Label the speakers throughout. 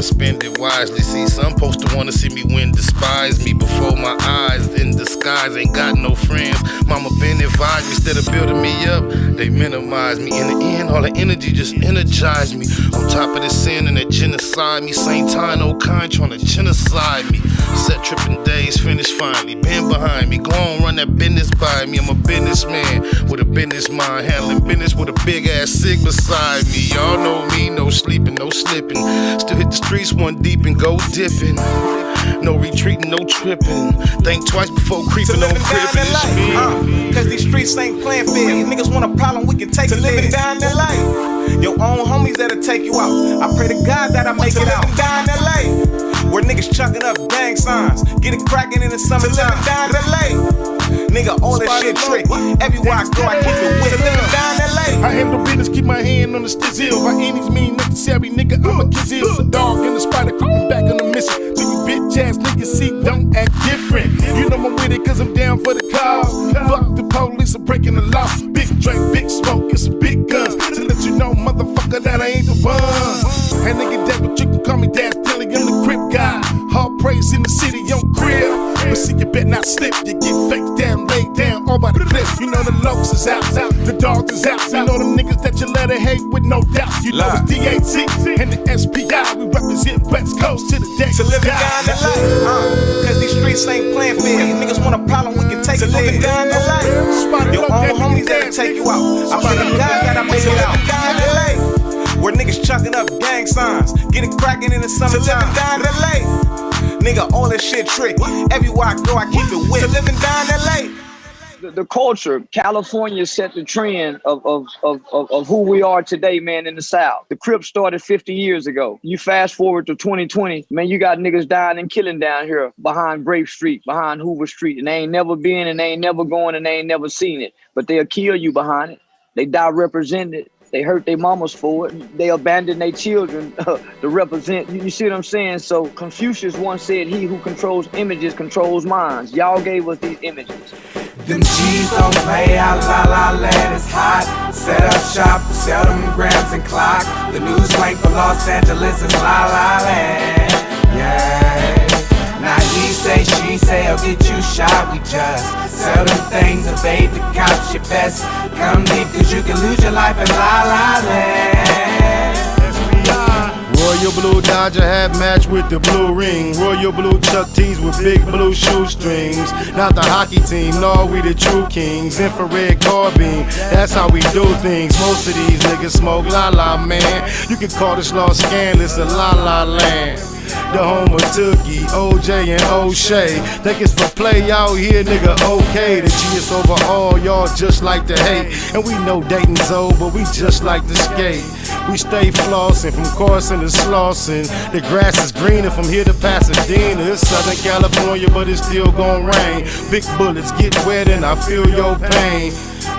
Speaker 1: spend it wisely. See, some supposed to wanna see me win, despise me before my eyes. In disguise, ain't got no friends. Mama been advised me, instead of building me up, they minimize me. In the end, all the energy just energized me. On top of the sin and that genocide me. Same time, no kind tryna genocide me. Set tripping days, finished finally. Been behind me, go on, run that business by me. I'm a businessman with a business mind, handling business with a big ass sig beside me. Y'all know me, no sleeping, no slipping. Still hit the streets one deep and go dipping. No retreating, no tripping. Think twice before creeping on crippin'. It's me.
Speaker 2: Cause these streets ain't playing fair. Niggas want a problem, we can take it. Living down LA. Your own homies that'll take you out. I pray to God that I make it out. Down LA. Where niggas chucking up gang signs. Get it cracking in the summertime. Down LA. Nigga, all that shit trick. Everywhere I go, I keep it with. Living down LA.
Speaker 1: I handle business, keep my hand on the stizzle. By any means necessary, nigga, I'm a kizzle. A dog in the spider creeping back on the mission. So you bitch ass niggas see, don't act different. You know I'm with it cause I'm down for the cause. Fuck the police, I'm breaking the law. Big drink, big smoke, and some big guns. To let you know, motherfucker, that I ain't the one. And nigga, that but you can call me Dash Dilly, I'm the crib guy. Hard praise in the city, on crib. But see, you better not slip. You get faked down, laid down, all by the cliff. You know the Lokes is out, the dogs is out. You know them niggas that you let it hate with no doubt. You know it's DAT and the SPI. We represent West Coast to the deck.
Speaker 2: To live down the life, cause these streets ain't playing fair. Niggas want a problem, we can take it. Living down the life. Your own homies that'll take you out. I pray to God that I make it out. Down the life. Where niggas chucking up gang signs. Get it cracking in the summertime. Down the life. Nigga, all that shit trick. Everywhere I go, I keep it with. To living down LA.
Speaker 3: The culture, California set the trend of who we are today, man, in the South. The Crips started 50 years ago. You fast forward to 2020, man, you got niggas dying and killing down here behind Grape Street, behind Hoover Street, and they ain't never been and they ain't never going and they ain't never seen it. But they'll kill you behind it. They die represented. They hurt their mamas for it. They abandon their children to represent. You see what I'm saying? So Confucius once said, he who controls images controls minds. Y'all gave us these images.
Speaker 4: Them G's don't play out, la la land is hot. Set up shop, sell them grams and clock. The new slang for Los Angeles is la la land. Yeah. Now he say, she say, I'll get you shot. We just sell them things, evade the cops. You best come deep, cause you can lose your life in la la land.
Speaker 1: Royal blue Dodger hat matched with the blue ring. Royal blue Chuck tees with big blue shoestrings. Not the hockey team, no, we the true kings. Infrared carbine, that's how we do things. Most of these niggas smoke la la, man. You can call this law scandalous a la la land. The home of Tookie, OJ and O'Shea. Think it's for play out here, nigga, okay. The G is over all, y'all just like to hate. And we know dating's old, but we just like to skate. We stay flossing from Carson to Slauson. The grass is greener from here to Pasadena. It's Southern California, but it's still gon' rain. Big bullets get wet and I feel your pain.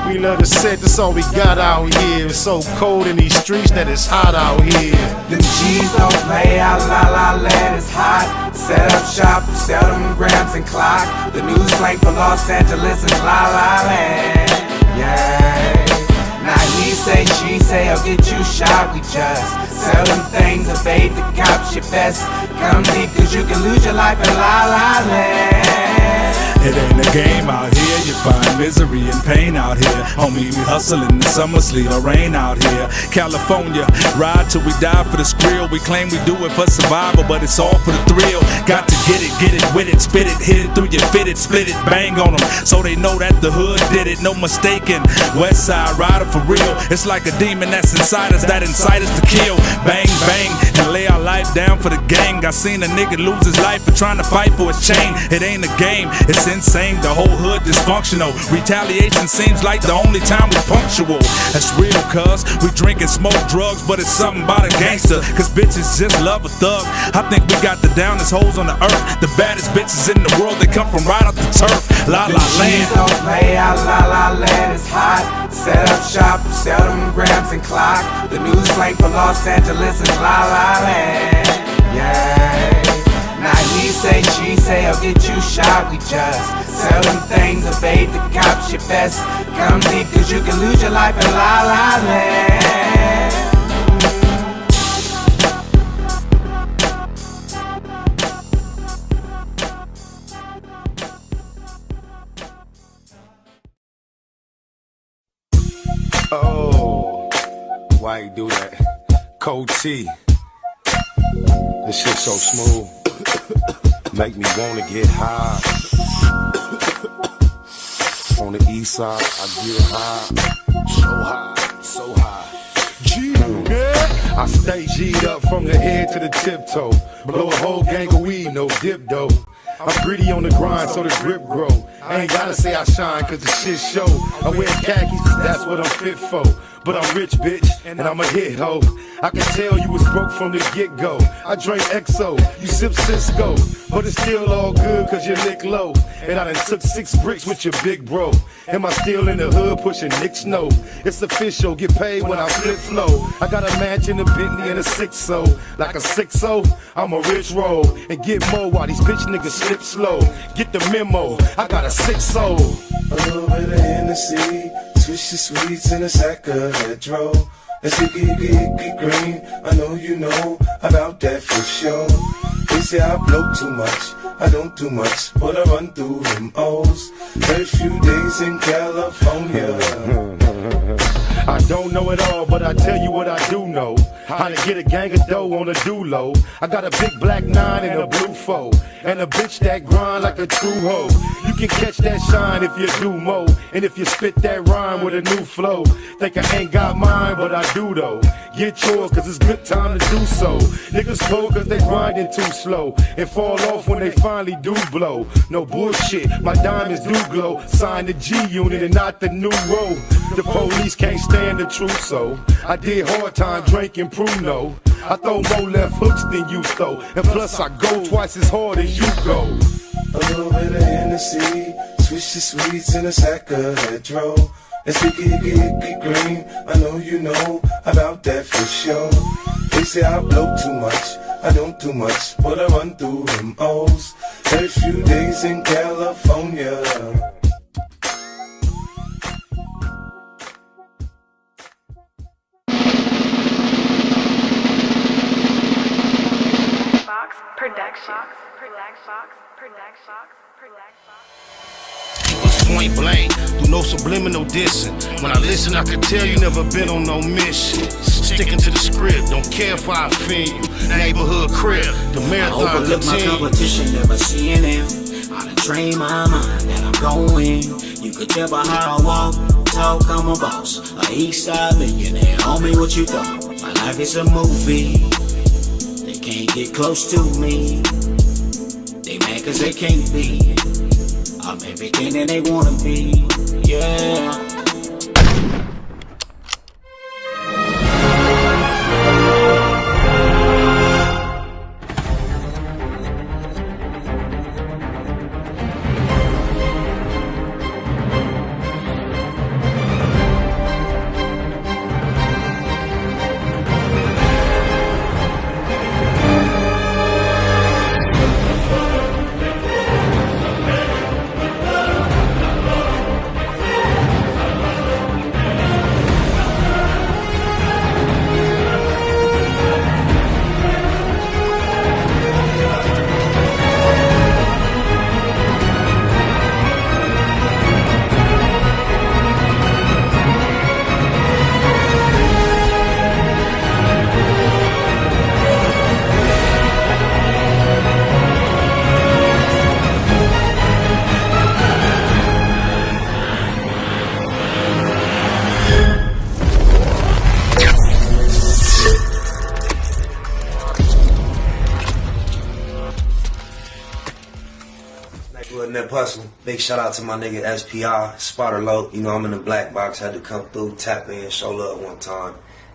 Speaker 1: We love to set, that's all we got out here. It's so cold in these streets that it's hot out here.
Speaker 4: Them G's don't play out, la la land is hot. Set up shop, sell them grams and clock. The new slang for Los Angeles is la la land. Yeah. Now he say, she say, I'll get you shot. We just sell them things, evade the cops. You best come deep, cause you can lose your life in la la land.
Speaker 5: It ain't a game out here, you find misery and pain out here. Homie, we hustle in the summer, sleet or rain out here. California, ride till we die for the skrill. We claim we do it for survival, but it's all for the thrill. Got to get it with it, spit it, hit it through your fit it, split it, bang on them, so they know that the hood did it, no mistaking. West side rider for real, it's like a demon that's inside us, that incite us to kill. Bang, bang, and lay our life down for the gang. I seen a nigga lose his life for trying to fight for his chain. It ain't a game, it's insane, the whole hood dysfunctional. Retaliation seems like the only time we punctual. That's real, cuz we drink and smoke drugs, but it's something about a gangster, cause bitches just love a thug. I think we got the downest hoes on the earth, the baddest bitches in the world, they come from right off the turf. La la land.
Speaker 4: Don't play out, la la land is hot. Set up shop, sell them grams and clock. The new slang for Los Angeles is la la land. Yeah. Now he say, she say, I'll get you shot. We just sell them things, evade the cops. You best come deep, cause you can lose your life in la la land.
Speaker 1: Oh, why you do that? Cold T. This shit so smooth. Make me wanna get high. On the east side, I get high. So high. G, yeah. I stay G'd up from the head to the tiptoe. Blow a whole gang of weed, no dip though. I'm gritty on the grind, so the grip grow. I ain't gotta say I shine, cause the shit show. I wear khakis, cause that's what I'm fit for. But I'm rich, bitch, and I'm a hit, ho. I can tell you was broke from the get-go. I drink XO, you sip Cisco. But it's still all good, cause you lick low. And I done took 6 bricks with your big bro. Am I still in the hood pushing Nick's no? It's official, get paid when I flip flow. I got a mansion, a Bentley, and a 6-0. Like a 6-0, I'm a rich roll. And get more while these bitch niggas slip slow. Get the memo, I got a 6-0.
Speaker 6: A little bit of Hennessy, switch the sweets in a sack of hedgerow. Let's get green, I know you know about that for sure. They say I blow too much, I don't do much, but I run through them O's. Every few days in California.
Speaker 1: I don't know it all, but I tell you what I do know. How to get a gang of dough on a do-low. I got a big black 9 and a blue 4. And a bitch that grind like a true hoe. You can catch that shine if you do mo. And if you spit that rhyme with a new flow. Think I ain't got mine, but I do though. Get yours, cause it's good time to do so. Niggas cold cause they grinding too slow. And fall off when they finally do blow. No bullshit, my diamonds do glow. Sign the G unit and not the new road. The police can't stand the truth, so I did hard time drinking Pruno. I throw more left hooks than you throw. And plus I go twice as hard as you go.
Speaker 6: A little bit of Hennessy, switch the sweets in a sack of hedgerow. Let's get green, I know you know about that for sure. They say I blow too much, I don't do much, but I run through them O's. Every few days in California.
Speaker 1: It was point blank, through no subliminal dissing. When I listen, I can tell you never been on no mission. Sticking to the script, don't care if I offend you. Neighborhood crib, the marathon
Speaker 7: I overlook my competition, never seeing them. I done trained my mind that I'm going. You could tell by how I walk, talk, I'm a boss. A east side millionaire, homie, what you thought? My life is a movie. They can't get close to me. They mad cause they can't be. I'm everything that they wanna be, yeah.
Speaker 8: Big shout out to my nigga SPI, Spotter Low. You know I'm in the black box, had to come through, tap in, show love one time.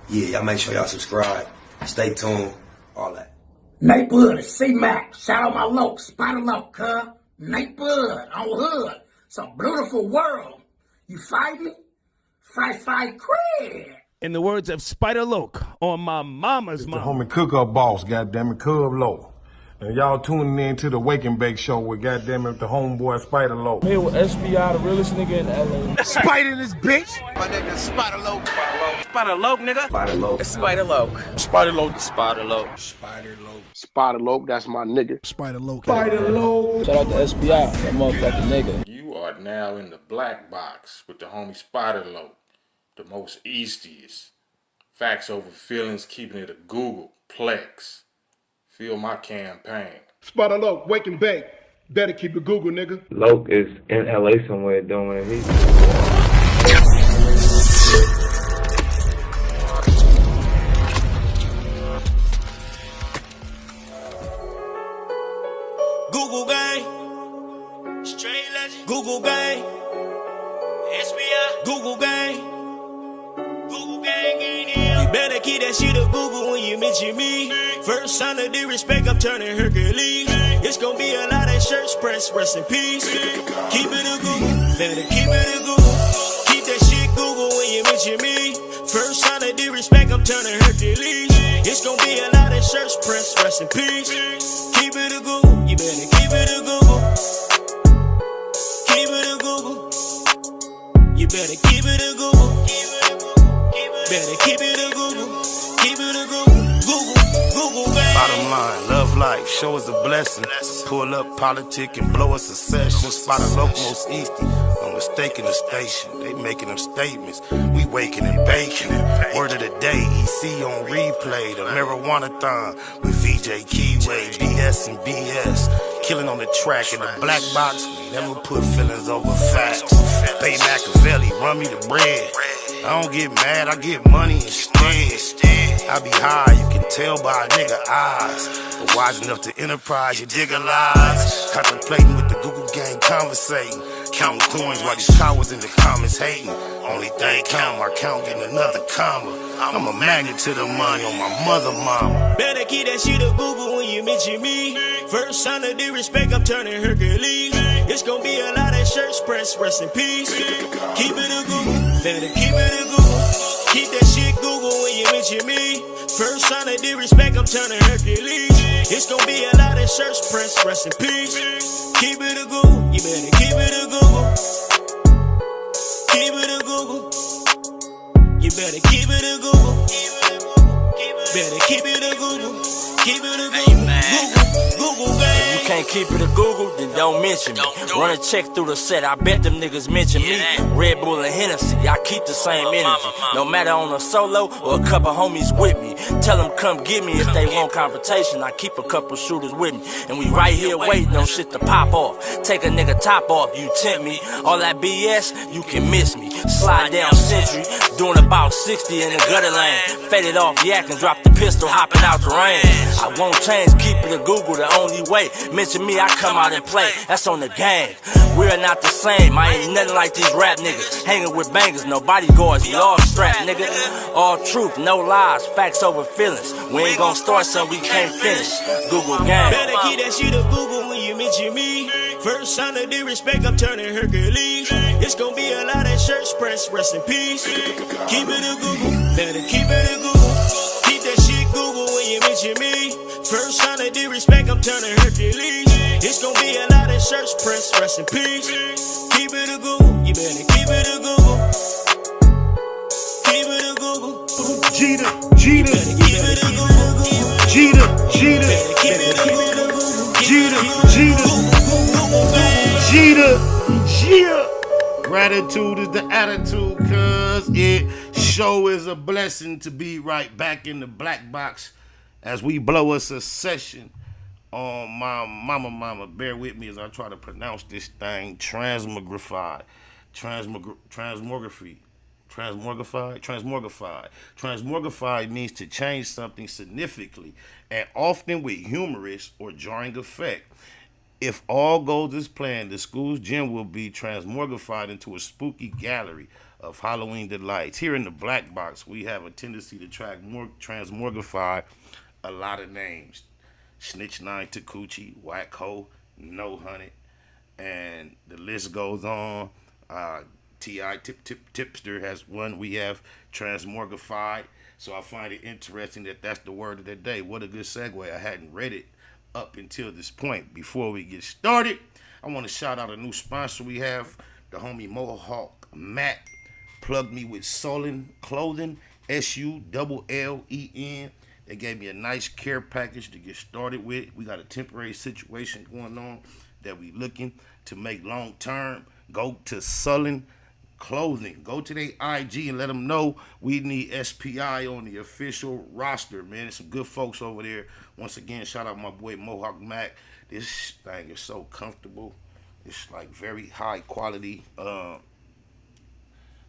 Speaker 8: Yeah, y'all make sure y'all subscribe. Stay tuned, all that.
Speaker 7: Neighborhood, C-Mac, shout out my loc, Spotter Low, cuz. Neighborhood, on hood, it's a beautiful world. You fight me? Fight, Cries.
Speaker 9: In the words of Spider Loke on my mama's mom.
Speaker 10: The homie cook-up boss, goddammit, Cub Low. And y'all tuning in to the Wake and Bake Show with goddammit the homeboy Spider Low.
Speaker 11: Here with SPI, the realest nigga in LA.
Speaker 1: Spider this bitch.
Speaker 2: My nigga Spider Low.
Speaker 11: Spider Loke, nigga.
Speaker 8: Spider Low.
Speaker 11: Spider Loke.
Speaker 10: Spider Low.
Speaker 11: Spider Loke.
Speaker 10: Spider Low.
Speaker 11: Spider Loke, that's my nigga.
Speaker 10: Spider Low. Spider Low.
Speaker 11: Shout out to SPI, that motherfucking nigga.
Speaker 12: You are now in the black box with the homie Spider Low.
Speaker 10: the most eastiest. Facts over feelings, keeping it a Google Plex. Feel my campaign.
Speaker 1: Spider Loke, wake and bake. Better keep it Google, nigga.
Speaker 12: Loke is in LA somewhere doing it.
Speaker 7: Google gang, straight legend. Google gang, SBI. Google gang, Google gang ain't here. You better keep that shit a Google when you mention me. First sign of disrespect, I'm turning Hercules. It's gonna be a lot of shirts pressed, rest in peace. Keep it a Google, better keep it a Google. Keep that shit Google when you mention me. First sign of disrespect, I'm turning Hercules. It's gonna be a lot of shirts pressed, rest in peace. Keep it a Google, you better keep it a Google. Keep it a Google. You better keep it a Google. Better keep it a Google. Keep it a Google. Google, baby.
Speaker 1: Bottom line, love life, show us a blessing. Pull up politic and blow us a session. Spot a local most easty. No mistake in the station. They making them statements. We waking and baking. Word of the day, EC on replay. The marijuana-thon with VJ Keyway. BS and BS. Killing on the track in the black box. We never put feelings over facts. Bay Machiavelli, run me the bread. I don't get mad, I get money instead. I be high, you can tell by a nigga eyes. But wise enough to enterprise, you dig a lies. Contemplating with the Google gang, conversating. Counting coins while these cowards in the comments hating. Only thing count, my count getting another comma. I'm a magnet to the money on my mother mama.
Speaker 7: Better keep that shit a Google when you mention me. First sign of disrespect, I'm turning Hercules. It's gonna be a lot of shirts pressed, rest in peace. Keep it a Google, better keep it a Google. Keep that shit Google when you mention me. First sign of disrespect, I'm turning Hercules. It's gonna be a lot of shirts pressed, rest in peace. Keep it a Google, you better keep it a Google. Keep it a Google. You better keep it a Google. Better keep it a Google. Keep it a Google. Google,
Speaker 13: if you can't keep it a Google, then don't mention me. Run a check through the set, I bet them niggas mention me. Red Bull and Hennessy, I keep the same energy. No matter on a solo or a couple homies with me. Tell them come get me if they want confrontation. I keep a couple shooters with me. And we right here waiting on shit to pop off. Take a nigga top off, you tempt me. All that BS, you can miss me. Slide down Century, doing about 60 in the gutter lane. Faded off yak and drop the pistol, hopping out the rain. I won't change, keep it a Google the only way. Mention me, I come out and play. That's on the gang. We're not the same. I ain't nothing like these rap niggas. Hanging with bangers, no bodyguards, we all strapped, nigga. All truth, no lies, facts over feelings. We ain't gonna start something we can't finish. Google gang.
Speaker 7: Better keep that shit a Google when you mention me. First sign of disrespect, I'm turning Hercules. It's gonna be a lot of shirts pressed, rest in peace. Keep it a Google, better keep it a Google. Keep that shit Google when you mention me. First sign of disrespect, I'm turning Hercules. It's gonna be a lot of shirts pressed, rest in peace. Keep it a Google, you better keep it a Google. Keep it a Google.
Speaker 1: Jeter, Jeter,
Speaker 7: keep it a Google.
Speaker 1: Jeter, Jeter,
Speaker 7: keep it a Google.
Speaker 1: Jeter, Jeter, Jeter, Jeter. Gratitude is the attitude, cuz it sure is a blessing to be right back in the black box as we blow us a session on my mama. Bear with me as I try to pronounce this thing. Transmogrified. Transmogrified means to change something significantly and often with humorous or jarring effect. If all goes as planned, the school's gym will be transmogrified into a spooky gallery of Halloween delights. Here in the black box, we have a tendency to transmogrify a lot of names. Snitch 9 Takuchi, Whack Ho, No Hunted, and the list goes on. T.I. Tipster has one we have transmogrified. So I find it interesting that that's the word of the day. What a good segue. I hadn't read it up until this point. Before we get started, I want to shout out a new sponsor we have, the homie Mohawk Matt. Plugged me with Sullen Clothing, SULLEN. They gave me a nice care package to get started with. We got a temporary situation going on that we looking to make long term. Go to Sullen Clothing. Go to their IG and let them know we need SPI on the official roster, man. There's some good folks over there. Once again, shout out my boy Mohawk Mac. This thing is so comfortable. It's like very high quality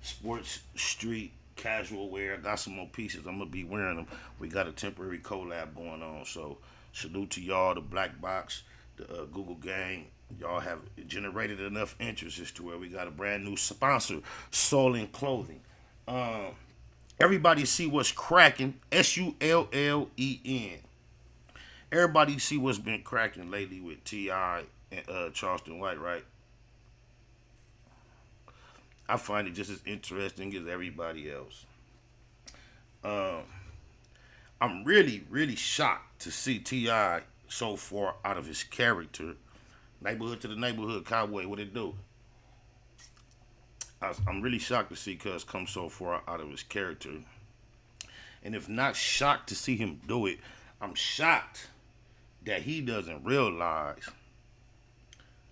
Speaker 1: sports street casual wear. I got some more pieces. I'm gonna be wearing them. We got a temporary collab going on. So salute to y'all, the Black Box, the Google gang. Y'all have generated enough interest as to where we got a brand new sponsor, Sullen Clothing. Everybody see what's cracking. SULLEN. Everybody see what's been cracking lately with T.I. and Charleston White, right? I find it just as interesting as everybody else. I'm really, really shocked to see T.I. so far out of his character. Neighborhood to the neighborhood, cowboy, what it do? I'm really shocked to see Cuz come so far out of his character. And if not shocked to see him do it, I'm shocked that he doesn't realize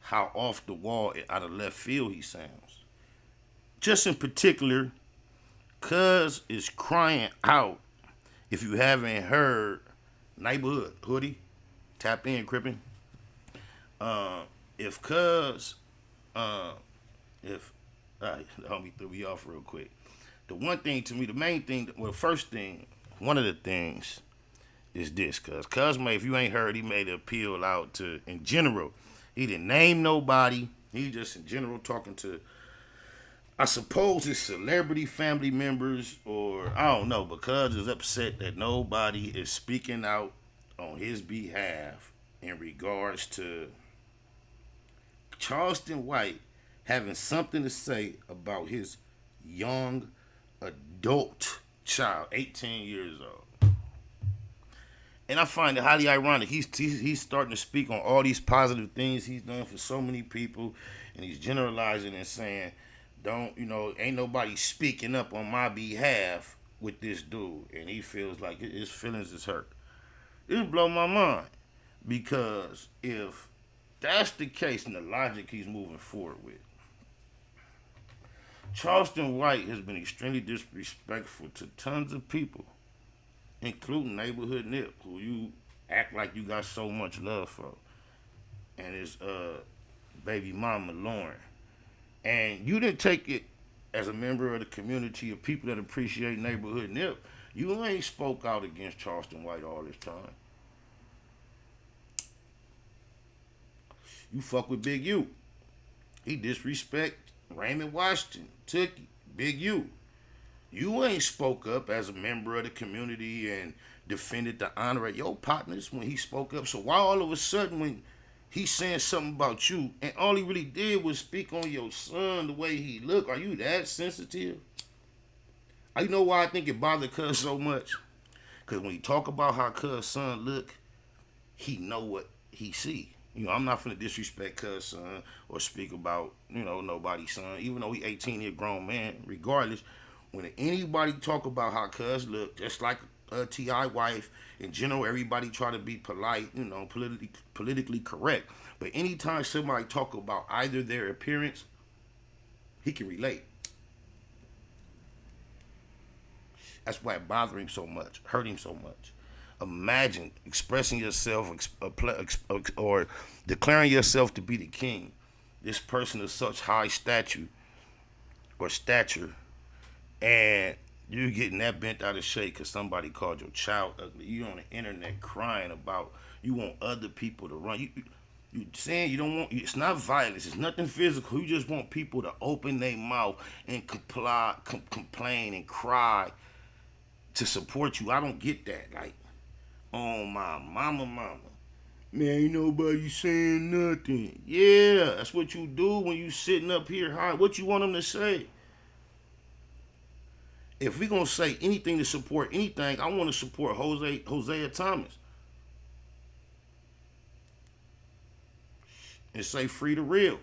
Speaker 1: how off the wall and out of left field he sounds. Just in particular, Cuz is crying out. If you haven't heard, Neighborhood, Hoodie, tap in, Crippin'. If Cuz, let me throw me off real quick. The one thing to me, the main thing, well, the first thing, one of the things is this, Cuz made, if you ain't heard, he made an appeal out to, in general, he didn't name nobody, he just in general talking to, I suppose it's celebrity family members, or I don't know, but Cuz is upset that nobody is speaking out on his behalf in regards to Charleston White having something to say about his young adult child, 18 years old. And I find it highly ironic. He's starting to speak on all these positive things he's done for so many people, and he's generalizing and saying, ain't nobody speaking up on my behalf with this dude. And he feels like his feelings is hurt. This blows my mind, because if that's the case and the logic he's moving forward with, Charleston White has been extremely disrespectful to tons of people, including Neighborhood Nip, who you act like you got so much love for, and his baby mama, Lauren. And you didn't take it as a member of the community of people that appreciate Neighborhood Nip. You ain't spoke out against Charleston White all this time. You fuck with Big U. He disrespect Raymond Washington, Tookie, Big U. You ain't spoke up as a member of the community and defended the honor of your partners when he spoke up. So why all of a sudden when he's saying something about you and all he really did was speak on your son the way he looked, are you that sensitive? You know why I think it bothered Cuz so much? Because when he talk about how Cuz son look, he know what he see. I'm not finna disrespect Cuz son or speak about, nobody's son, even though he 18 year grown man. Regardless, when anybody talk about how Cuz look, just like T.I. wife, in general, everybody try to be polite, politically correct. But anytime somebody talk about either their appearance, he can relate. That's why it bothers him so much, hurt him so much. Imagine expressing yourself or declaring yourself to be the king. This person of such high stature, and you getting that bent out of shape because somebody called your child ugly. You on the internet crying about you want other people to run. You saying you don't want. It's not violence. It's nothing physical. You just want people to open their mouth and complain and cry to support you. I don't get that. Like, oh my mama. Man, ain't nobody saying nothing. Yeah, that's what you do when you sitting up here high. What you want them to say? If we gonna say anything to support anything, I want to support Hosea Thomas. And say free the real.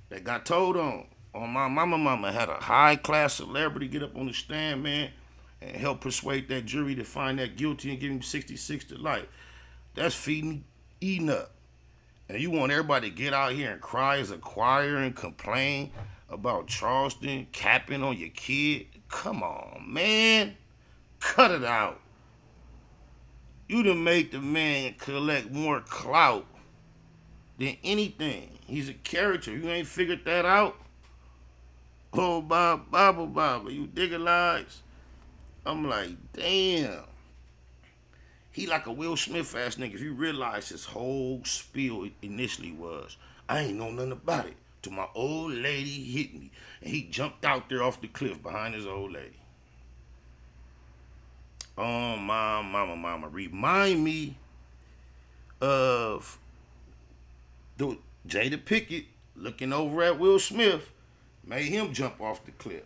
Speaker 1: That got told on my mama had a high class celebrity get up on the stand, man, and help persuade that jury to find that guilty and give him 66 to life. That's eating up. And you want everybody to get out here and cry as a choir and complain about Charleston capping on your kid. Come on, man. Cut it out. You done make the man collect more clout than anything. He's a character. You ain't figured that out? Oh, Baba, you digitalize? I'm like, damn. He like a Will Smith ass nigga. If you realize his whole spiel initially was, I ain't know nothing about it till my old lady hit me. And he jumped out there off the cliff behind his old lady. Oh, mama. Remind me of Jada Pinkett looking over at Will Smith, made him jump off the cliff.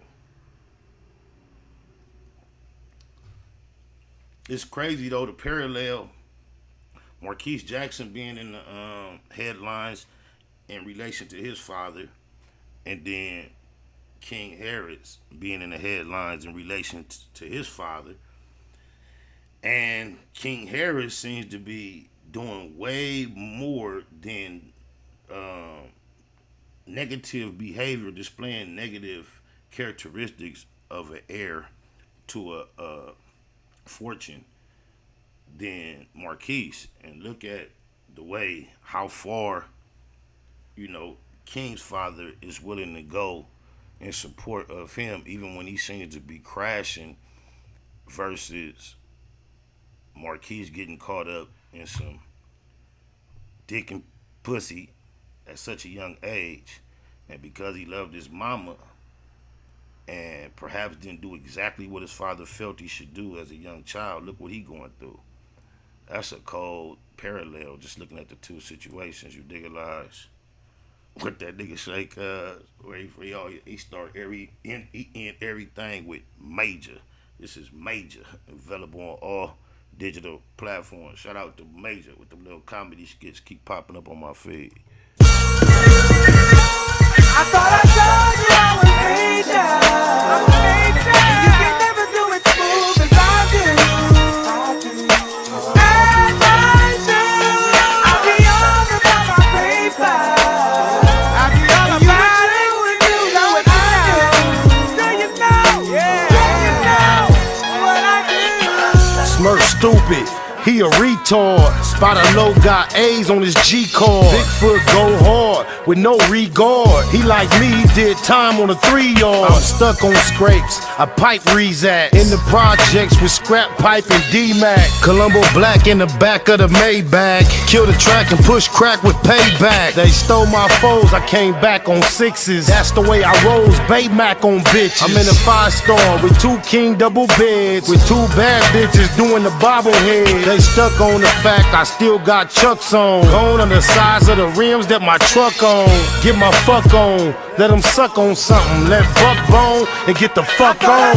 Speaker 1: It's crazy though, the parallel. Marquise Jackson being in the headlines in relation to his father, and then King Harris being in the headlines in relation to his father. And King Harris seems to be doing way more than negative behavior, displaying negative characteristics of an heir to a fortune than Marquise. And look at the way, how far, King's father is willing to go in support of him, even when he seems to be crashing, versus Marquise getting caught up in some dick and pussy at such a young age. And because he loved his mama and perhaps didn't do exactly what his father felt he should do as a young child, look what he going through. That's a cold parallel, just looking at the two situations. You digitalize what that nigga say, where he start end everything with major. This is Major, available on all digital platforms. Shout out to Major with the little comedy skits keep popping up on my feed.
Speaker 4: I thought I told you I was Major. I'm Major. And you can never do it smooth as I do. As I do. I'll be all about my paper. I'll be all about it when you know what I do. Do you know? Yeah. Do you know what I do?
Speaker 1: Smirk stupid. He a retard. Spotter Low got A's on his G card. Bigfoot go hard with no regard. He like me, he did time on a 3-yard. I'm stuck on scrapes, I pipe Rezats. In the projects with scrap pipe and D-Mac. Columbo Black in the back of the Maybach. Kill the track and push crack with payback. They stole my foes, I came back on 6s. That's the way I rose, Baymac on bitches. I'm in a 5-star with 2 king double beds. With 2 bad bitches doing the bobblehead. They stuck on the fact I still got Chucks on. Gone on the size of the rims that my truck on. Get my fuck on, let them suck on something. Let Buck bone and get the fuck on.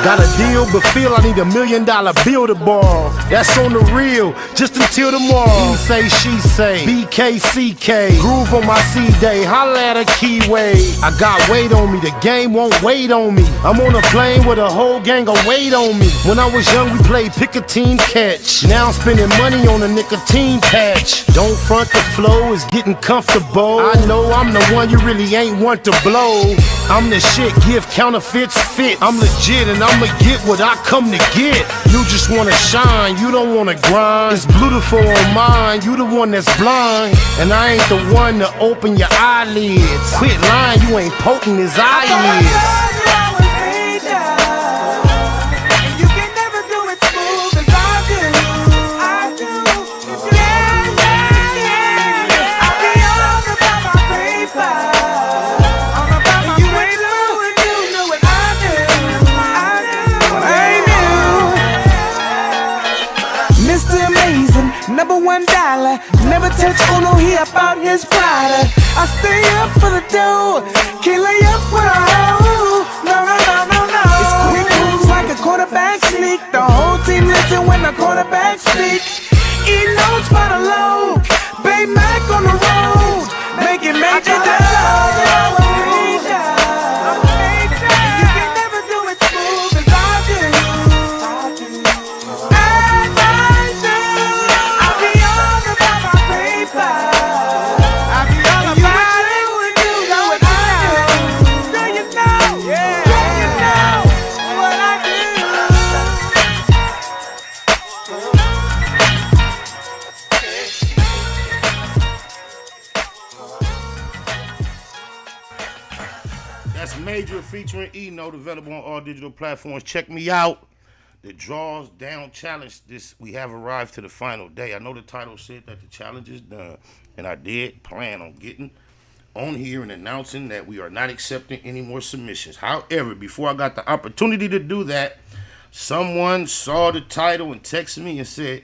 Speaker 1: Got a deal, but feel I need $1 million bill to borrow. That's on the real, just until tomorrow. He say, she say, BKCK. Groove on my C-Day, holla at a keyway. I got weight on me, the game won't wait on me. I'm on a plane with a whole gang of weight on me. When I was young, we played pick a team catch. Now I'm spending money on a nicotine patch. Don't front, the flow is getting comfortable. I know I'm the one you really ain't want to blow. I'm the shit, give counterfeits fit. I'm legit and I'ma get what I come to get. You just wanna shine, you don't wanna grind. It's beautiful on mine, you the one that's blind. And I ain't the one to open your eyelids. Quit lying, you ain't poking his eyelids.
Speaker 4: $1, never touch Uno, he about his product. I stay up for the dough, can't lay up with a hoe. No. It's quick moves like a quarterback sneak. The whole team listen when the quarterback speak. He knows by the low.
Speaker 1: Major featuring E-Note, available on all digital platforms. Check me out. The Drawz Down Challenge. We have arrived to the final day. I know the title said that the challenge is done, and I did plan on getting on here and announcing that we are not accepting any more submissions. However, before I got the opportunity to do that, someone saw the title and texted me and said,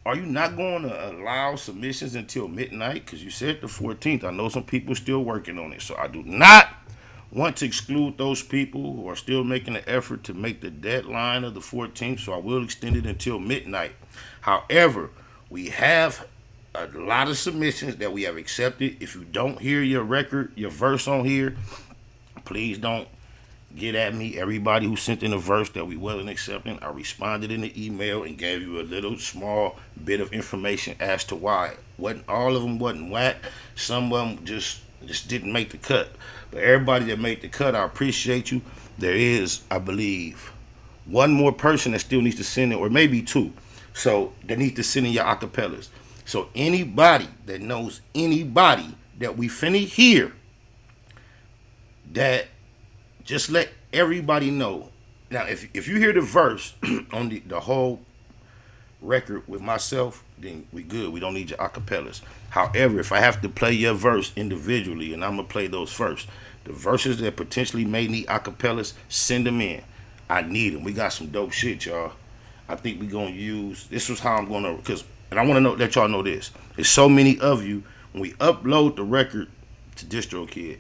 Speaker 1: are you not going to allow submissions until midnight? Because you said the 14th. I know some people still working on it. So I do not want to exclude those people who are still making an effort to make the deadline of the 14th. So I will extend it until midnight. However, we have a lot of submissions that we have accepted. If you don't hear your record, your verse on here, please don't get at me. Everybody who sent in a verse that we wasn't accepting, I responded in the email and gave you a little small bit of information as to why. All of them wasn't whack. Some of them just didn't make the cut. But everybody that made the cut, I appreciate you. There is, I believe, one more person that still needs to send in, or maybe two. So they need to send in your acapellas. So anybody that knows anybody that we finna hear, that just let everybody know. Now, if you hear the verse on the whole record with myself, then we good. We don't need your acapellas. However, if I have to play your verse individually, and I'm going to play those first, the verses that potentially may need acapellas, send them in. I need them. We got some dope shit, y'all. I think we're going to use, this was how I'm going to, and I want to know, let y'all know this. There's so many of you, when we upload the record to DistroKid,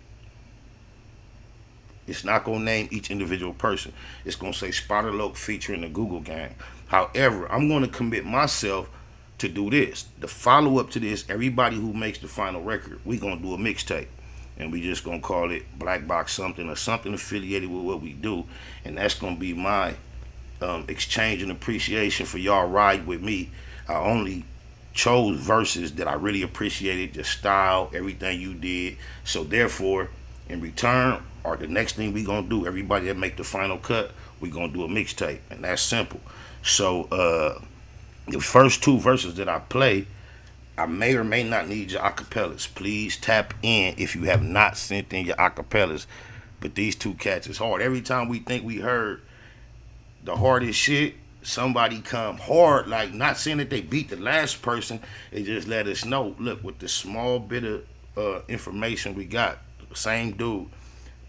Speaker 1: it's not going to name each individual person. It's going to say Spider-Loc featuring the Google Gang. However, I'm going to commit myself to do this. The follow-up to this, everybody who makes the final record, we're going to do a mixtape. And we just going to call it Black Box something, or something affiliated with what we do. And that's going to be my exchange and appreciation for y'all ride with me. I only chose verses that I really appreciated, the style, everything you did. So therefore, in return, or the next thing we gonna do, everybody that make the final cut, we gonna do a mixtape, and that's simple. So the first two verses that I play, I may or may not need your acapellas. Please tap in if you have not sent in your acapellas. But these two cats is hard. Every time we think we heard the hardest shit, somebody come hard, like not saying that they beat the last person, they just let us know, look, with the small bit of information we got, same dude,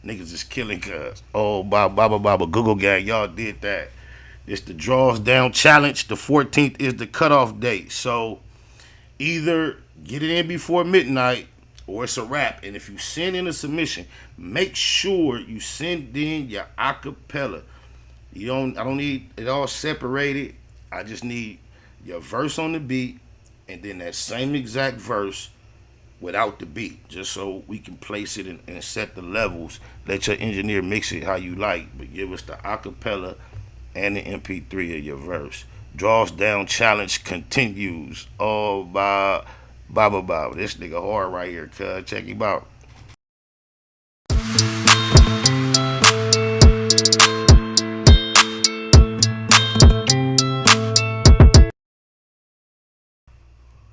Speaker 1: niggas is killing cuz. Oh, Baba, Google Gang, y'all did that. It's the Drawz Down Challenge. The 14th is the cutoff date. So either get it in before midnight or it's a wrap. And if you send in a submission, make sure you send in your acapella. I don't need it all separated. I just need your verse on the beat and then that same exact verse without the beat, just so we can place it and set the levels. Let your engineer mix it how you like, but give us the acapella and the MP3 of your verse. Drawz Down Challenge continues. Oh, Baba. This nigga hard right here, cuz. Check him out.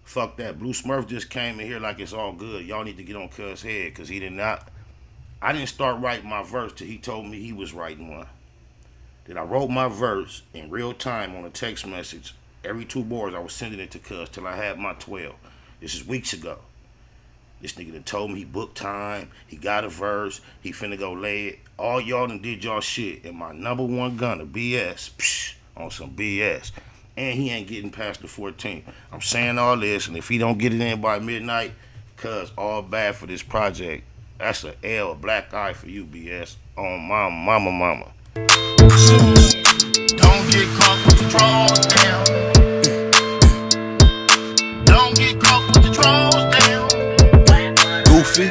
Speaker 1: Fuck that. Blue Smurf just came in here like it's all good. Y'all need to get on cuz head, because he did not. I didn't start writing my verse till he told me he was writing one. Then I wrote my verse in real time on a text message. Every 2 bars I was sending it to cuz till I had my 12. This is weeks ago. This nigga done told me he booked time. He got a verse. He finna go lay it. All y'all done did y'all shit. And my number one gunner, BS, on some BS. And he ain't getting past the 14th. I'm saying all this, and if he don't get it in by midnight, cuz all bad for this project. That's a L, a black eye for you, BS. On my mama. Don't get caught with the Drawz down. Don't get caught with the Drawz down.
Speaker 2: Goofy,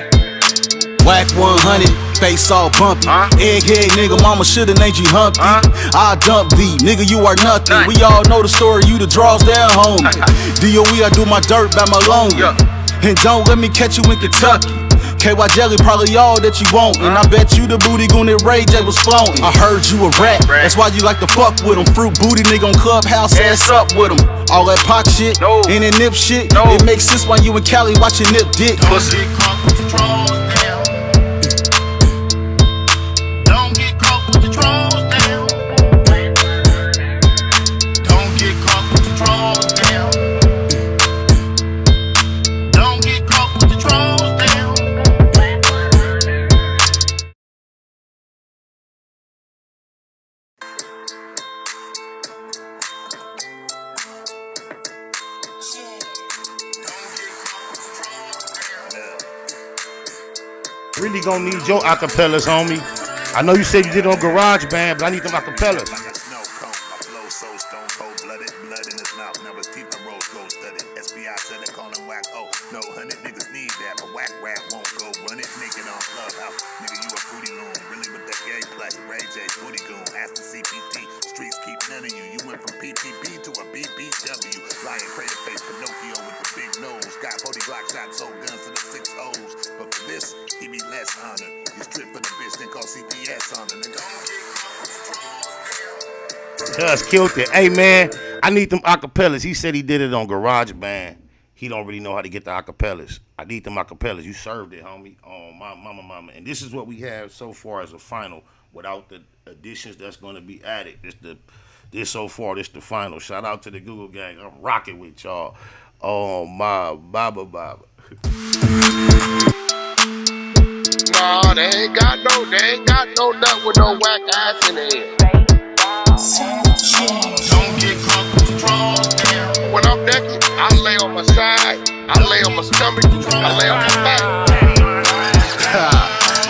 Speaker 2: whack 100, face all bumpy. Egghead nigga, mama shoulda named you Humpty. I dump thee, nigga, you are nothing. We all know the story, you the Drawz down homie. DOE, I do my dirt by my lonely. And don't let me catch you in Kentucky. KY Jelly probably all that you want. And I bet you the booty gon' that Ray J was flaunting. I heard you a rat, that's why you like to fuck with him. Fruit booty nigga on Clubhouse, ass up with him. All that pop shit, and that nip shit, it makes sense why you and Cali watching nip dick. Pussy.
Speaker 1: Really gonna need your acapellas, homie. I know you said you did it on GarageBand, but I need them acapellas. Cuz killed it. Hey man, I need them acapellas. He said he did it on GarageBand. He don't really know how to get the acapellas. I need them acapellas. You served it, homie. Oh, my mama. And this is what we have so far as a final without the additions that's going to be added. This so far, this the final. Shout out to the Google gang. I'm rocking with y'all. Oh, my baba.
Speaker 11: Nah, they ain't got no nut with no whack ass in it.
Speaker 1: Don't get caught with the Drawz down.
Speaker 11: When I'm naked, I lay on my side, I lay on my stomach, I lay on my back.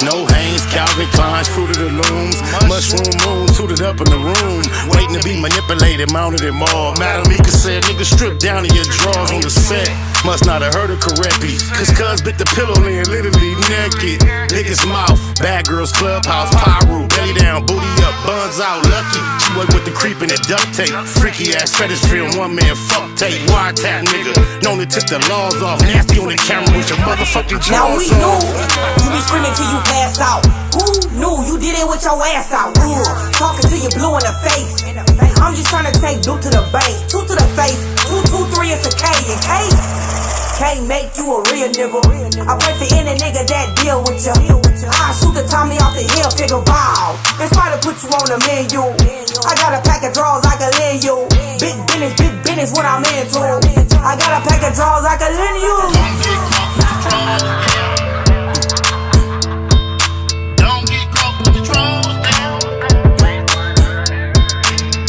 Speaker 1: No Hanes, Calvin Klein's, Fruit of the Looms, Mushroom Moon, tooted up in the room, waiting to be manipulated, mounted and mauled. Madam Ika said, nigga, strip down to your drawers on the set. Must not have heard it correctly, cause bit the pillow laying literally naked. Niggas mouth, bad girls clubhouse, pyro, belly down, booty up, buns out, lucky. She went with the creepin' and duct tape, freaky ass fetish film, one man fuck tape, wiretap nigga, known to tip the laws off, nasty on the camera with your motherfucking jaws.
Speaker 14: Now we knew you be screaming till you pass out. Who knew you did it with your ass out? Talking till you blue in the face. I'm just trying to take blue to the bank, 2 to the face, 2, 2, 3 is a K. And K can't make you a real nigga. I pray for any nigga that deal with ya. I shoot the Tommy off the hill, figure wow. It's try to put you on the menu. I got a pack of Drawz I can lend you. Big business what I'm into. I got a pack of Drawz I can lend you.
Speaker 1: Don't get caught with the Drawz down.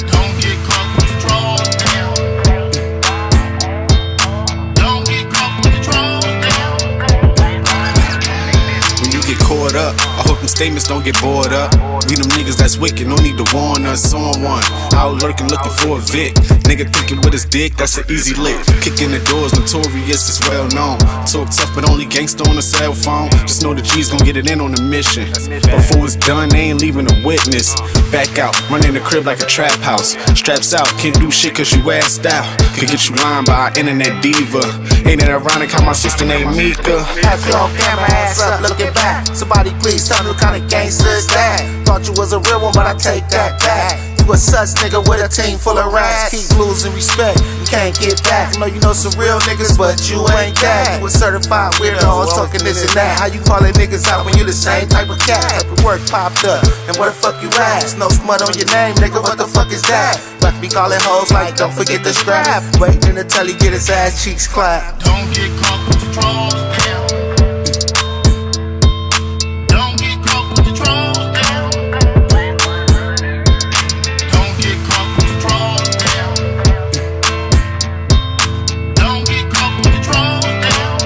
Speaker 1: Don't get caught with the Drawz down. Don't get caught with the Drawz down.
Speaker 15: When you get caught up, I hope them statements don't get bored up. We them niggas that's wicked, no need to warn us on one. Out lurking looking for a Vic. Nigga thinking with his dick, that's an easy lick. Kicking the doors, notorious, is well known. Talk tough, but only gangsta on a cell phone. Just know the G's gon' get it in on the mission. Before it's done, they ain't leaving a witness. Back out, running the crib like a trap house. Straps out, can't do shit cause you assed out. Could get you lined by an internet diva. Ain't it ironic how my sister named Mika?
Speaker 16: Have you on camera, ass up, looking back. Somebody please tell me what kind of gangster is that? Thought you was a real one, but I take that back. You a sus nigga with a team full of rats. Keep losing respect, you can't get back. I know you know some real niggas, but you ain't that. You a certified weirdo, talking this and that. How you calling niggas out when you the same type of cat? Work popped up, and where the fuck you at? No smut on your name, nigga, what the fuck is that? But be calling hoes like, don't forget the scrap. Waiting until he get his ass cheeks clapped.
Speaker 1: Don't get caught with the Drawz down. Don't get caught with the Drawz down. Don't get caught with the Drawz down. Don't get caught with the Drawz down.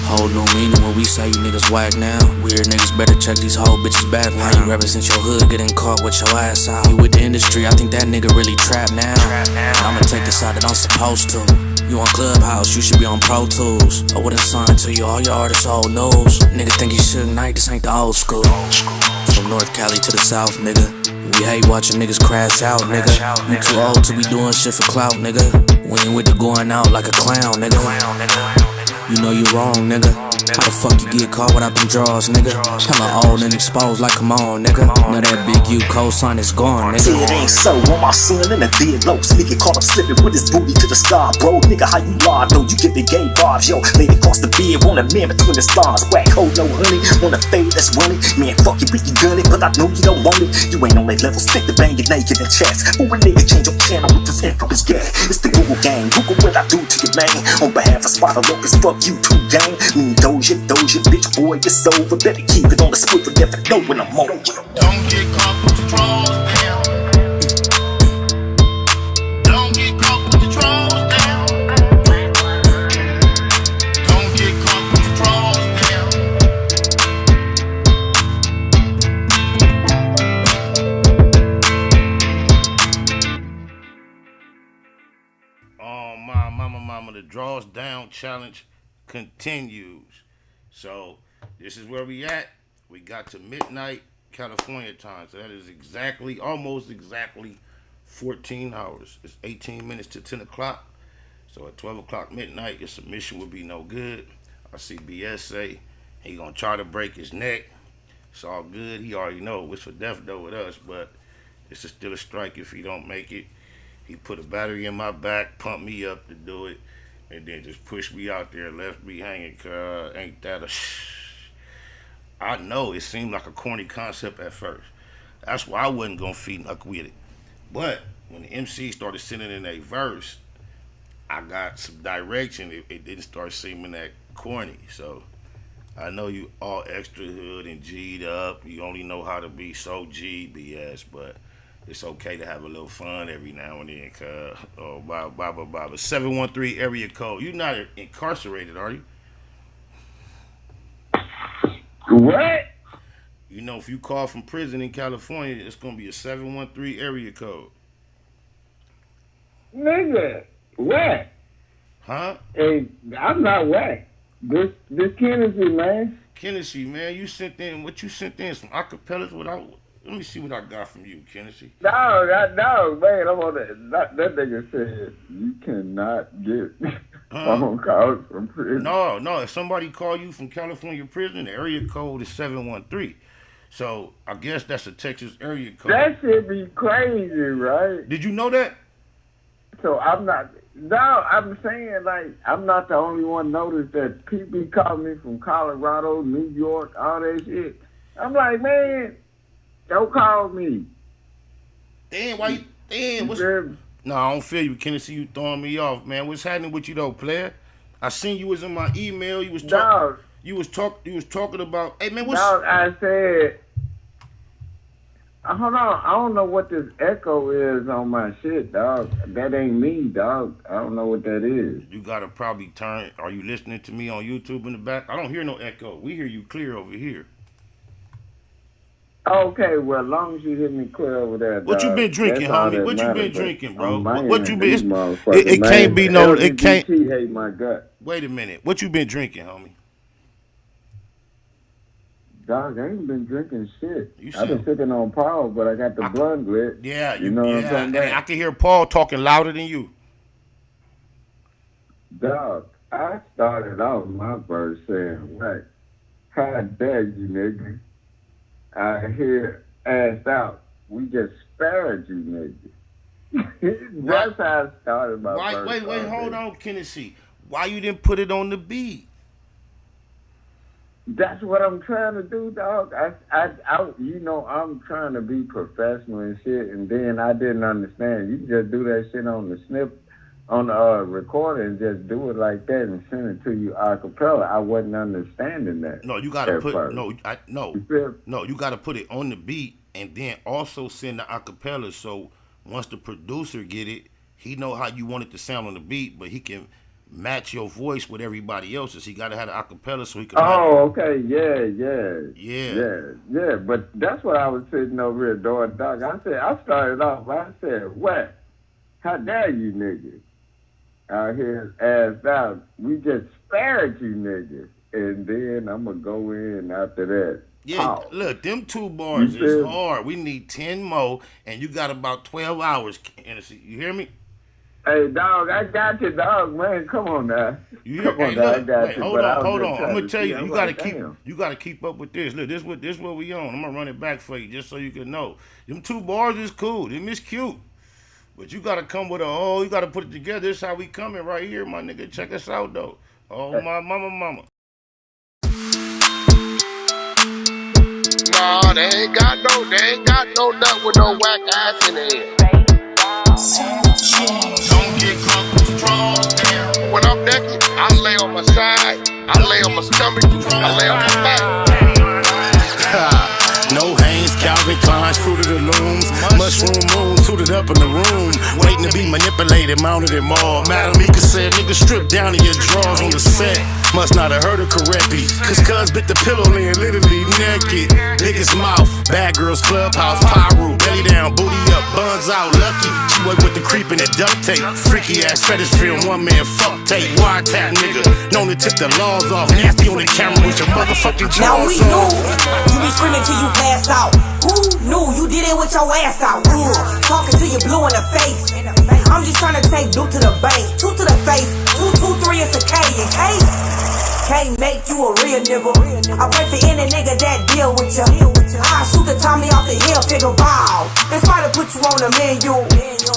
Speaker 7: Hold no meaning when we say you niggas whack now. Weird niggas better check these whole bitches back. How you represent your hood, getting caught with your ass out. You with the industry, I think that nigga really trapped now. And I'ma take the side that I'm supposed to. You on Clubhouse, you should be on Pro Tools. I wouldn't sign to you, all your artists old news. Nigga think you should night, this ain't the old school. From North Cali to the South, nigga. We hate watching niggas crash out, nigga. You too old to be doing shit for clout, nigga. We ain't with the going out like a clown, nigga. You know you wrong, nigga. How the fuck you get caught without them Drawz, nigga? Hella old and exposed, like come on, nigga. Now that big U cosign is gone, nigga.
Speaker 17: It ain't so on my son in the dead lows. Nigga caught him slipping with his booty to the sky, bro. Nigga, how you lie? No, you give it gay vibes, yo. Laid across the bed, want a man between the stars. Whack hole, no honey. Want a fade that's running. Man, fuck you, we can gun it, but I know you don't want it. You ain't on that level, stick to banging naked in chest. For a nigga, change your channel with this infamous gas. It's the Google gang. Google what I do to your man. On behalf of Spider Locust, fuck you too, gang. Me and Doja, bitch, boy, it's over. Better keep it on the split, but never know when I'm on.
Speaker 1: Don't get caught with the Drawz down. Don't get caught with the Drawz down. Don't get caught with the Drawz of the Drawz Down Challenge continues. So this is where we at. We got to midnight California time. So that is almost exactly 14 hours. It's 18 minutes to 10 o'clock. So at 12 o'clock midnight, your submission would be no good. I see BS say he gonna try to break his neck. It's all good. He already know it's for death though with us, but it's still a strike if he don't make it. He put a battery in my back, pumped me up to do it, and then just pushed me out there, left me hanging. Ain't that a I know it seemed like a corny concept at first. That's why I wasn't gonna feed knuck with it. But when the MC started sending in a verse, I got some direction. It didn't start seeming that corny. So I know you all extra hood and G'd up. You only know how to be so G BS, but it's okay to have a little fun every now and then. Blah, blah, blah, blah. 713 area code. You're not incarcerated, are you?
Speaker 18: What?
Speaker 1: You know, if you call from prison in California, it's going to be a 713 area code.
Speaker 18: Nigga, what?
Speaker 1: Huh?
Speaker 18: Hey, I'm not whack. This Tennessee, man.
Speaker 1: Tennessee, man, you sent in some acapellas without. Let me see what I got from you, Tennessee.
Speaker 18: No, man, I'm on that. That nigga said you cannot get phone calls from prison.
Speaker 1: No. If somebody call you from California prison, the area code is 713. So I guess that's a Texas area code.
Speaker 18: That should be crazy, right?
Speaker 1: Did you know that?
Speaker 18: So I'm not. No, I'm saying like I'm not the only one noticed that people call me from Colorado, New York, all that shit. I'm like, man, don't call me.
Speaker 1: Damn, why you? Damn, what's? No, I don't feel you, Tennessee. You throwing me off, man. What's happening with you though, player? I seen you was in my email. You was talking. You was talking about. Hey, man, what's?
Speaker 18: No, I said. Hold on, I don't know what this echo is on my shit, dog. That ain't me, dog. I don't know what that is.
Speaker 1: You gotta probably turn. Are you listening to me on YouTube in the back? I don't hear no echo. We hear you clear over here.
Speaker 18: Okay, well, as long as you hear me clear over there, dog.
Speaker 1: What you been drinking, homie? What you been drinking, bro? What you been?
Speaker 18: It
Speaker 1: can't be no. It can't.
Speaker 18: Hate my gut.
Speaker 1: Wait a minute. What you been drinking, homie?
Speaker 18: Dog, I ain't been drinking shit. I've been sipping on Paul, but I got the blunt lit.
Speaker 1: Yeah,
Speaker 18: you know what I'm talking about?
Speaker 1: I can hear Paul talking louder than you.
Speaker 18: Dog, I started off my verse saying, "What? How dare you, nigga? I hear asked out. We just spared you, nigga." That's how I started my verse.
Speaker 1: Wait, hold on, Tennessee. Why you didn't put it on the beat?
Speaker 18: That's what I'm trying to do, dog. I'm trying to be professional and shit, and then I didn't understand. You just do that shit on the recorder and just do it like that and send it to you a cappella. I wasn't understanding that.
Speaker 1: No, you gotta put you gotta put it on the beat and then also send the acapella. So once the producer get it, he know how you want it to sound on the beat, but he can match your voice with everybody else's. He gotta have the acapella so he can.
Speaker 18: Okay, yeah. But that's what I was sitting over here doing, dog. I started off. I said, "What? How dare you, niggas? Out here asked out. We just spared you, niggas." And then I'm gonna go in after that.
Speaker 1: Yeah, look, them 2 bars is hard. We need 10 more, and you got about 12 hours. You hear me?
Speaker 18: Hey, dog, I got you, dog, man. Come on now.
Speaker 1: Hold on. I'm gonna tell you, you gotta keep up with this. Look, this what we on. I'm gonna run it back for you just so you can know. Them 2 bars is cool. Them is cute. But you gotta come with you gotta put it together. This is how we coming right here, my nigga. Check us out though. Oh my mama.
Speaker 11: Nah, they ain't got no nut with no whack ass in it.
Speaker 1: Don't get drunk with Drawz down.
Speaker 11: When I'm naked, I lay on my side, I lay on my stomach, I lay on my back.
Speaker 1: No Hanes, Calvin Klein's, Fruit of the Looms, Mushroom Moon, suited up in the room, waiting to be manipulated, mounted and mauled. Madam Mika said, nigga, strip down to your drawers on the set. Must not have heard her correctly. Cuz bit the pillow laying literally naked. Biggest mouth, bad girls clubhouse, pyro, belly down, booty up, buns out, lucky. She work with the creep and the duct tape. Freaky ass fetish film, one man fuck tape. Wiretap nigga, known to tip the laws off. Nasty on the camera with your motherfucking jaws.
Speaker 14: Now we knew you be screaming till you pass out. Who knew you did it with your ass out? Talking till you blue in the face. I'm just trying to take blue to the bank, two to the face, 2, 2, 3 is a K, and K can't make you a real nigga. I pray for any nigga that deal with ya. I shoot the Tommy off the hill, figure wow. This might have put you on the menu.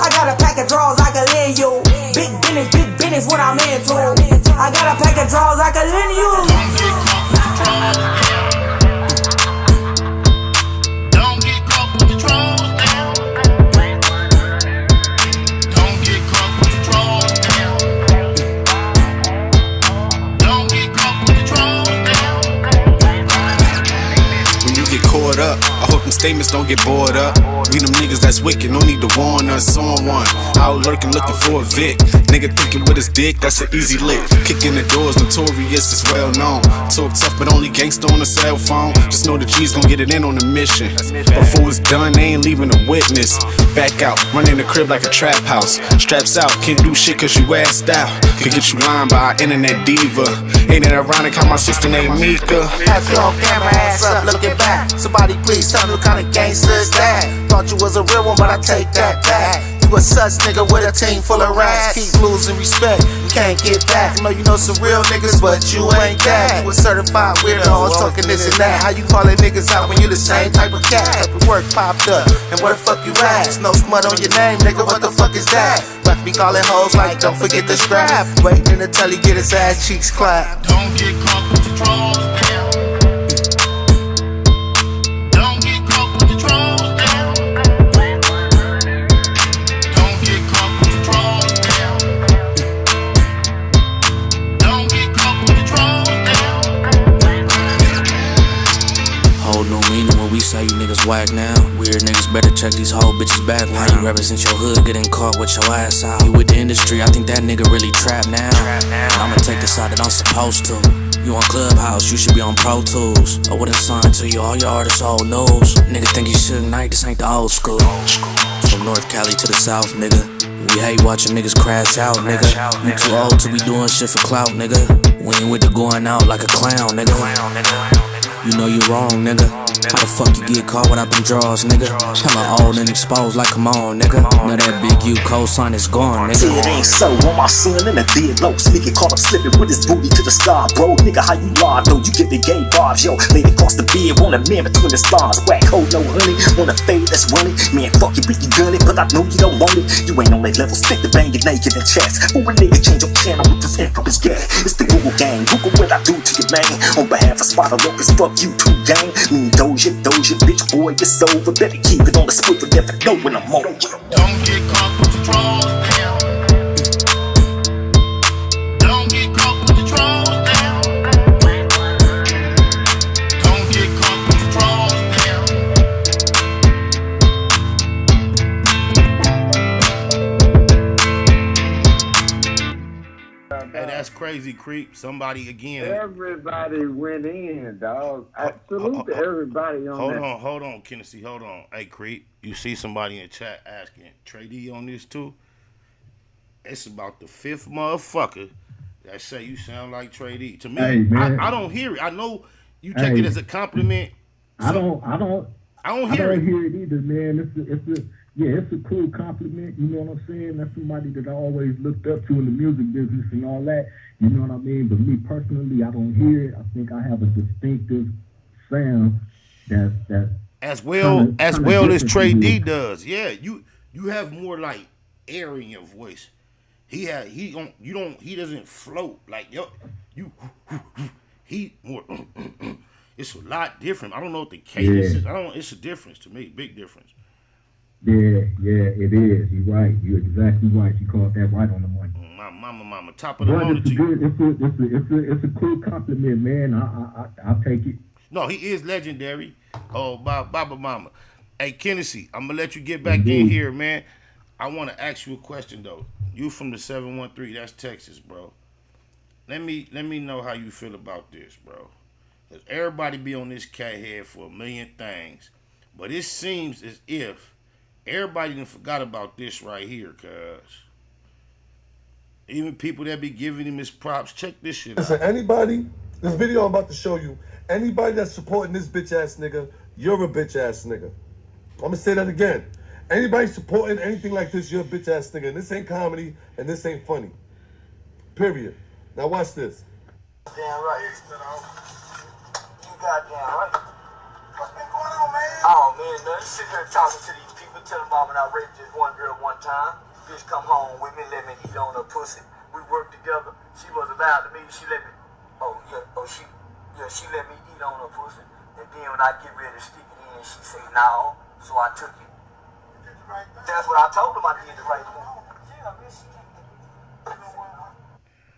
Speaker 14: I got a pack of draws I can lend you. Big business, what I'm into. I got a pack of draws I can lend you.
Speaker 15: Up. I hope them statements don't get bored up. We them niggas that's wicked, no need to warn us on one. Out lurking, looking for a Vic. Nigga thinking with his dick, that's an easy lick. Kicking the doors, notorious, is well known. Talk tough, but only gangsta on a cell phone. Just know the G's gon' get it in on the mission. Before it's done, they ain't leaving a witness. Back out, running the crib like a trap house. Straps out, can't do shit cause you assed out. Could get you lined by an internet diva. Ain't it ironic how my sister named Mika?
Speaker 16: Have you on camera, ass up, looking back. Somebody please tell me what kind of gangster is that? Thought you was a real one, but I take that back. You a sus nigga with a team full of rats. Keep losing respect, you can't get back. I know you know some real niggas, but you ain't that. You a certified weirdo, talking this and that. How you calling niggas out when you the same type of cat? Your work popped up, and where the fuck you at? No smut on your name, nigga, what the fuck is that? Rock be calling hoes like, don't forget the strap. Waiting until he get his ass cheeks clapped.
Speaker 11: Don't get caught with the draws down. Don't get caught with the draws down. Don't get caught with the draws down. Don't get caught with the draws down.
Speaker 7: Hold no meaning when we say you niggas whack now. Weird niggas better check these whole bitches back. How you represent your hood, getting caught with your ass out. You with the industry, I think that nigga really trapped now. And I'ma take the side that I'm supposed to. You on Clubhouse, you should be on Pro Tools. I wouldn't sign to you, all your artists old news. Nigga think you should night, this ain't the old school. From North Cali to the South, nigga. We hate watching niggas crash out, nigga. You too old to be doing shit for clout, nigga. We ain't with the going out like a clown, nigga. You know you wrong, nigga. How the fuck you get caught without them draws, nigga? Hella old and exposed like, come on, nigga. Now that big U cosign is gone, nigga.
Speaker 17: It ain't so on my son in the dead low. Sneaking caught up slipping with his booty to the sky, bro. Nigga, how you lie, though? You give the gay vibes, yo. Laid across the bed, want a man between the stars. Whack hole, no honey. Want a fade that's running. Man, fuck you, you done it, but I know you don't want it. You ain't on that level, stick the bang your naked in chest. Who a nigga change your channel with this infamous gas? It's the Google gang. Google what I do to your man. On behalf of Spotter Locus, fuck you too, gang. Me and Doja, bitch boy, it's over. Better keep it on the swivel, never know when I'm on.
Speaker 11: Don't get caught with the draws down. Don't get caught with the draws down. Don't get caught with the draws
Speaker 1: down. Hey, that's crazy, creep. Somebody again.
Speaker 18: Everybody went in, dog. I salute to everybody on that.
Speaker 1: Hold on, Kennedy. Hold on. Hey, creep. You see somebody in the chat asking Trey D on this too? It's about the fifth motherfucker that say you sound like Trey D. To me, hey, I don't hear it. I know you take it as a compliment.
Speaker 19: I don't hear it either, man. It's a cool compliment, you know what I'm saying? That's somebody that I always looked up to in the music business and all that, you know what I mean? But me personally, I don't hear it. I think I have a distinctive sound that
Speaker 1: as well as Trey D does. Yeah, you have more like air in your voice. He doesn't float like he more. It's a lot different. I don't know what the cadence is. It's a difference to me, big difference.
Speaker 19: Yeah, it is. You're right. You're exactly right. You called that right on the money.
Speaker 1: Mama, top of the morning to you.
Speaker 19: It's a cool compliment, man. I'll take it.
Speaker 1: No, he is legendary. Oh, Baba Mama. Hey, Kennedy, I'm gonna let you get back in here, man. I want to ask you a question though. You from the 713? That's Texas, bro. let me know how you feel about this, bro. Cause everybody be on this cat head for a million things, but it seems as if everybody done forgot about this right here, cuz. Even people that be giving him his props, check this shit out.
Speaker 20: Listen, anybody, this video I'm about to show you, anybody that's supporting this bitch ass nigga, you're a bitch ass nigga. I'm gonna say that again. Anybody supporting anything like this, you're a bitch ass nigga. And this ain't comedy and this ain't funny. Period. Now watch this.
Speaker 16: Damn right. You goddamn right. What's been going on, man? Oh man, nothing. Sitting here talking to these people, telling them when I raped this one girl one time. Bitch come home with me, let me eat on her pussy. We worked together. She was about to me. She let me. She let me eat on her pussy. And then when I get ready to stick it in, she say no. So I took it. You did the right thing. That's what I told him. I did the right thing.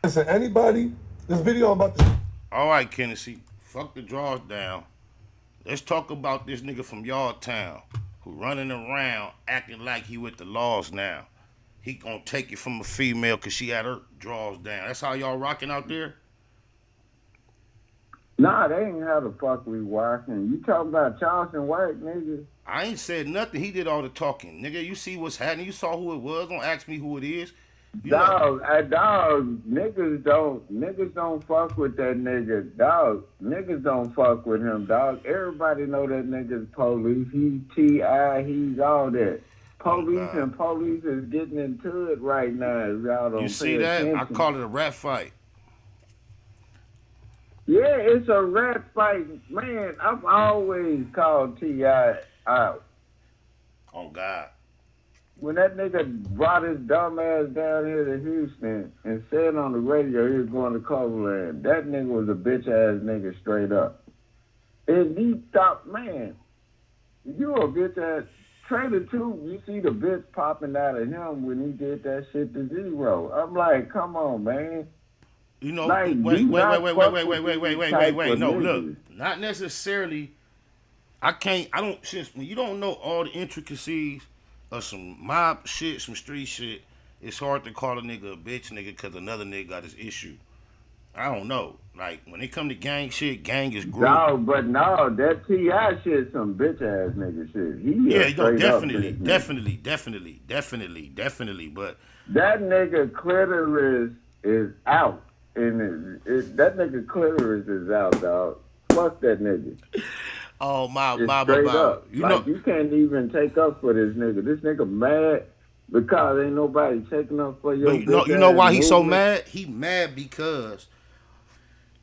Speaker 20: Listen, anybody, this video I'm about to.
Speaker 1: All right, Kennedy, fuck the Drawz down. Let's talk about this nigga from y'all town who running around acting like he with the laws now. He gonna take it from a female cause she had her drawers down. That's how y'all rocking out there?
Speaker 18: Nah, they ain't how the fuck we walking. You talking about Charleston White, nigga?
Speaker 1: I ain't said nothing. He did all the talking. Nigga, you see what's happening. You saw who it was. Don't ask me who it is.
Speaker 18: Dog, niggas don't fuck with that nigga. Dog, niggas don't fuck with him, dog. Everybody know that nigga's police. He's T.I., he's all that. Police is getting into it right now. Y'all don't
Speaker 1: you see that?
Speaker 18: Attention.
Speaker 1: I call it a rat fight.
Speaker 18: Yeah, it's a rat fight. Man, I've always called T.I. out.
Speaker 1: Oh, God.
Speaker 18: When that nigga brought his dumb ass down here to Houston and said on the radio he was going to Cleveland, that nigga was a bitch ass nigga straight up. And he thought, man, you a bitch ass. Trader 2, you see the bitch popping out of him when he did that shit to Zero. I'm like, come on, man.
Speaker 1: You know,
Speaker 18: like,
Speaker 1: wait. No, look, not necessarily. Since when you don't know all the intricacies of some mob shit, some street shit, it's hard to call a nigga a bitch nigga because another nigga got his issue. I don't know. Like, when it come to gang shit, gang is group.
Speaker 18: No, but no, that T.I. shit some bitch ass nigga shit. Definitely. But that nigga clitoris is out. And that nigga clitoris is out, dog. Fuck that nigga.
Speaker 1: Oh, my.
Speaker 18: You can't even take up for this nigga. This nigga mad because ain't nobody taking up for your
Speaker 1: You know why he's so mad? He mad because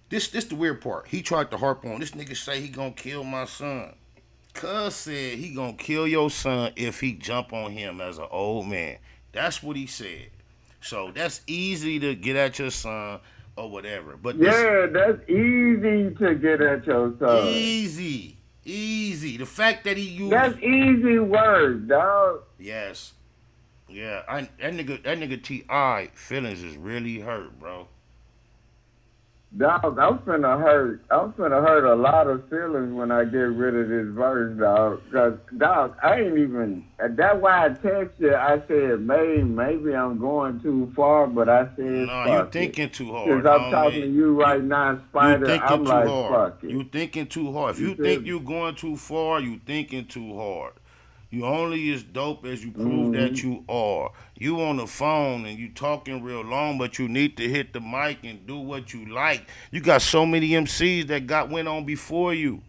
Speaker 1: this the weird part. He tried to harp on this nigga say he gonna kill my son. Cuz said he gonna kill your son if he jump on him as an old man. That's what he said. So that's easy to get at your son or whatever. But
Speaker 18: that's easy to get at your son.
Speaker 1: Easy. The fact that he used
Speaker 18: that's easy words, dog.
Speaker 1: Yes. Yeah. That nigga T.I. feelings is really hurt, bro.
Speaker 18: Dog, I'm finna hurt a lot of feelings when I get rid of this verse, dog. Cause, dog, I ain't even. That's why I texted you. I said maybe I'm going too far, but I said
Speaker 1: no, you thinking too hard.
Speaker 18: Cause I'm talking to you right now, Spider. I'm like, fuck it.
Speaker 1: You thinking too hard. If you think you going too far, you thinking too hard. You only as dope as you prove that you are. You on the phone and you talking real long, but you need to hit the mic and do what you like. You got so many MCs that went on before you.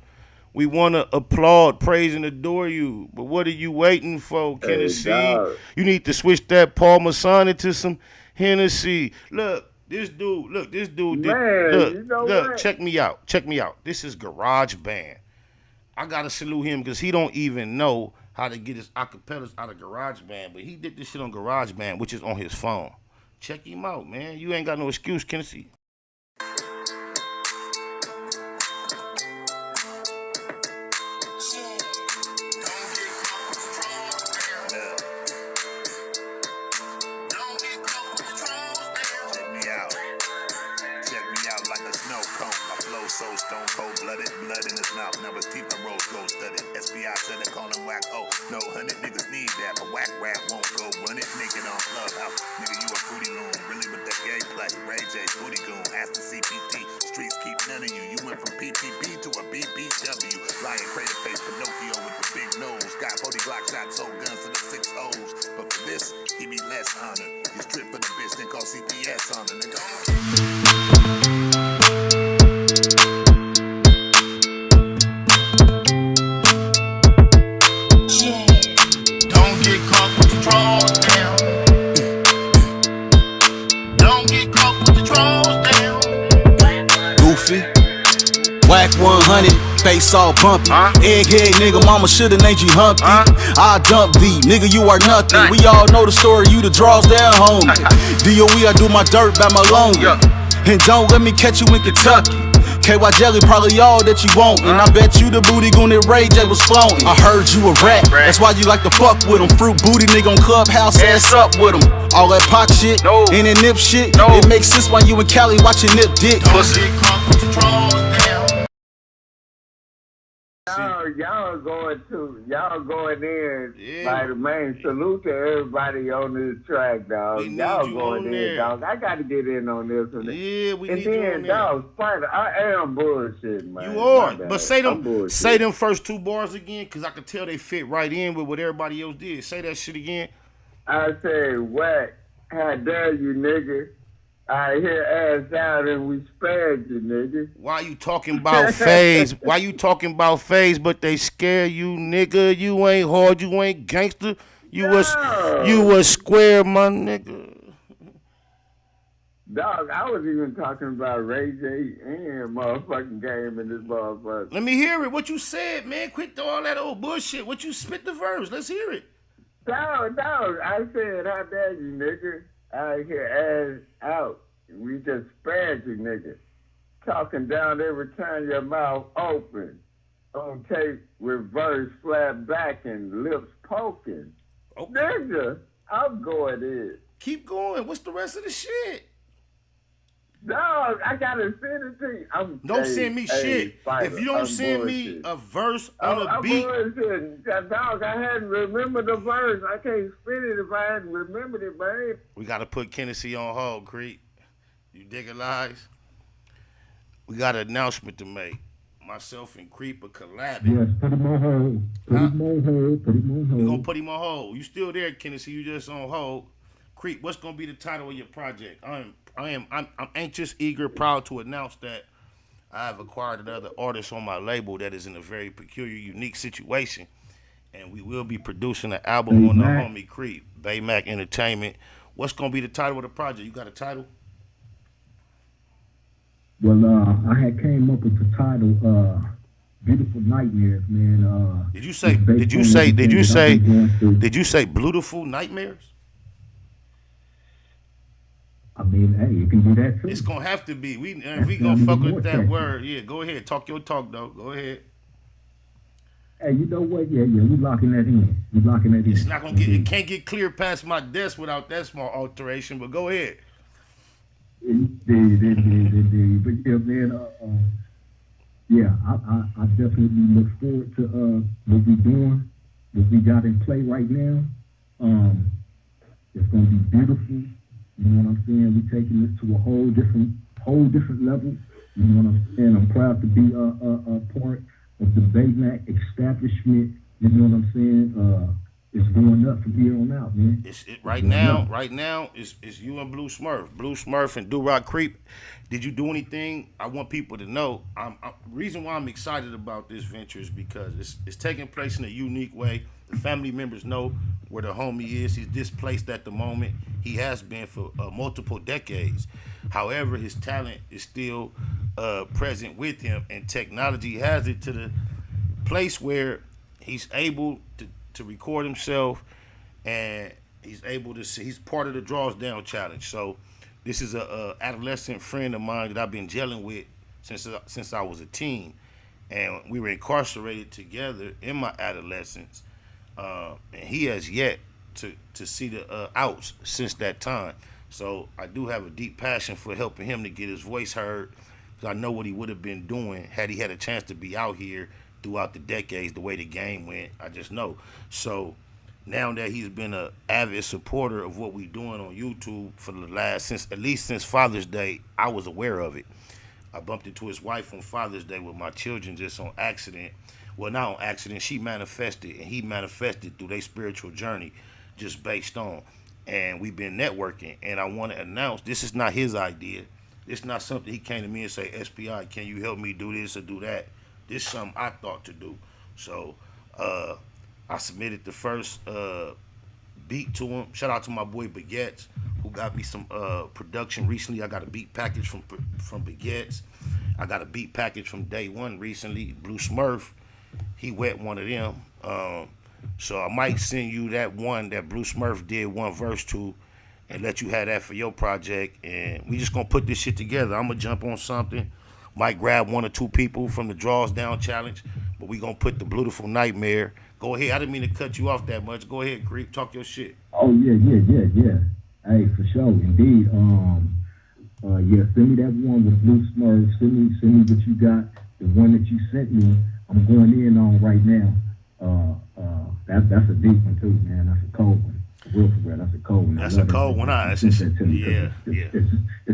Speaker 1: We want to applaud, praise, and adore you. But what are you waiting for, Kennedy? You need to switch that Paul Masson into some Hennessy. Look, this dude. Look, check me out. This is Garage Band. I got to salute him because he don't even know how to get his acapellas out of GarageBand, but he did this shit on GarageBand, which is on his phone. Check him out, man. You ain't got no excuse, Kennedy.
Speaker 21: So stone cold blooded, blood in his mouth. Now his teeth are rose gold studded. SBI said they call him whack. Oh, no, 100 niggas need that. A whack rap won't go run it naked on Clubhouse. Nigga, you a fruity loon. Really with that gay play. Ray J, booty goon. honor. You strip for the bitch, then call CPS on her, nigga.
Speaker 11: Don't get caught with your drawers down. Don't get caught with your drawers down.
Speaker 3: Goofy, whack 100, face all bumpy. Egghead nigga, mama shoulda named you Humpty. I dump thee, nigga, you are nothing. We all know the story, you the Drawz down home. DOE, I do my dirt by my loan. And don't let me catch you in Kentucky. KY Jelly probably all that you want. And I bet you the booty gon' that Ray J was flaunting. I heard you a rat, that's why you like to fuck with him. Fruit booty nigga on Clubhouse, ass up with him. All that pop shit, and that nip shit, it makes sense why you and Cali watching nip dick. Pussy.
Speaker 18: Y'all going in by the main. Salute to everybody on this track, dog. Y'all going in, dog. I got to get in on this one.
Speaker 1: Yeah, we need
Speaker 18: you on
Speaker 1: there.
Speaker 18: Dog, Spider, I am bullshitting, man.
Speaker 1: You are, but say them first two bars again, cause I can tell they fit right in with what everybody else did. Say that shit again.
Speaker 18: I said, whack, how dare you, nigga? I hear ass out and we spared you, nigga.
Speaker 1: Why you talking about phase? Why you talking about phase? But they scare you, nigga. You ain't hard. You ain't gangster. You was square, my nigga.
Speaker 18: Dog, I was even talking about Ray J and motherfucking Game in this motherfucker.
Speaker 1: Let me hear it. What you said, man. Quit all that old bullshit. What you spit the verse. Let's hear it.
Speaker 18: Dog, I said, how dare you, nigga? I hear ass out. We just spared you, nigga. Talking down every time your mouth open. On tape, reverse, flat back, and lips poking.
Speaker 1: Okay.
Speaker 18: Nigga, I'm going in.
Speaker 1: Keep going. What's the rest of the shit?
Speaker 18: Dog, I gotta send it to you.
Speaker 1: Don't send me shit.
Speaker 18: Spider,
Speaker 1: if you don't send me a verse on a beat.
Speaker 18: Dog, I hadn't remembered the verse. I can't spit it if I hadn't remembered it, man.
Speaker 1: We gotta put Tennessee on hold, Creek. You dig it, lies? We got an announcement to make. Myself and Creep are collabing.
Speaker 19: Yes, put him on hold. Put him on hold.
Speaker 1: We gonna put him on hold. You still there, Tennessee? You just on hold. Creep, what's gonna be the title of your project? I'm anxious, eager, proud to announce that I have acquired another artist on my label that is in a very peculiar, unique situation, and we will be producing an album on the homie Creep, Baymac Entertainment. What's gonna be the title of the project? You got a title?
Speaker 19: Well, I had came up with the title, "Beautiful Nightmares," man.
Speaker 1: Did you say "Beautiful Nightmares"?
Speaker 19: I mean, hey, you can do that too.
Speaker 1: It's gonna have to be. We gonna fuck with that word. Yeah, go ahead. Talk your talk, though. Go ahead.
Speaker 19: Hey, you know what? Yeah, we locking that in.
Speaker 1: It's not gonna get. It can't get clear past my desk without that small alteration. But go ahead.
Speaker 19: But yeah, man. I definitely look forward to what we doing, what we got in play right now. It's gonna be beautiful. You know what I'm saying? We're taking this to a whole different level. You know what I'm saying? I'm proud to be a part of the Baymac establishment. You know what I'm saying? It's going up from here on out, man.
Speaker 1: Right now, it's you and Blue Smurf and Do-Rock Creep. Did you do anything? I want people to know. Reason why I'm excited about this venture is because it's taking place in a unique way. The family members know where the homie is. He's displaced at the moment. He has been for multiple decades. However, his talent is still present with him, and technology has it to the place where he's able to record himself, and he's part of the Drawz Down Challenge. So this is a adolescent friend of mine that I've been gelling with since I was a teen, and we were incarcerated together in my adolescence, and he has yet to see the outs since that time. So I do have a deep passion for helping him to get his voice heard, because I know what he would have been doing had he had a chance to be out here throughout the decades, the way the game went. I just know. So now that he's been an avid supporter of what we doing on YouTube for the since Father's Day, I was aware of it. I bumped into his wife on Father's Day with my children just on accident. Well, not on accident. She manifested, and he manifested through their spiritual journey, just based on. and we've been networking. And I want to announce this is not his idea. This is not something he came to me and say, SPI, can you help me do this or do that? This is something I thought to do. So I submitted the first beat to him. Shout out to my boy Baguettes, who got me some production recently. I got a beat package from Baguettes. I got a beat package from Day One recently. Blue Smurf, he wet one of them. So I might send you that one that Blue Smurf did one verse to, and let you have that for your project. And we just gonna put this shit together. I'm gonna jump on something. Might grab 1 or 2 people from the Drawz Down Challenge, but we gonna put the Beautiful Nightmare. Go ahead. I didn't mean to cut you off that much. Go ahead, Creep. Talk your shit.
Speaker 19: Oh yeah. Hey, for sure, indeed. Yeah, send me that one with Blue Smurf. Send me what you got. The one that you sent me, I'm going in on right now. That's a deep one too, man. That's a cold one. For real, that's a cold one.
Speaker 1: That's a cold one.
Speaker 19: It's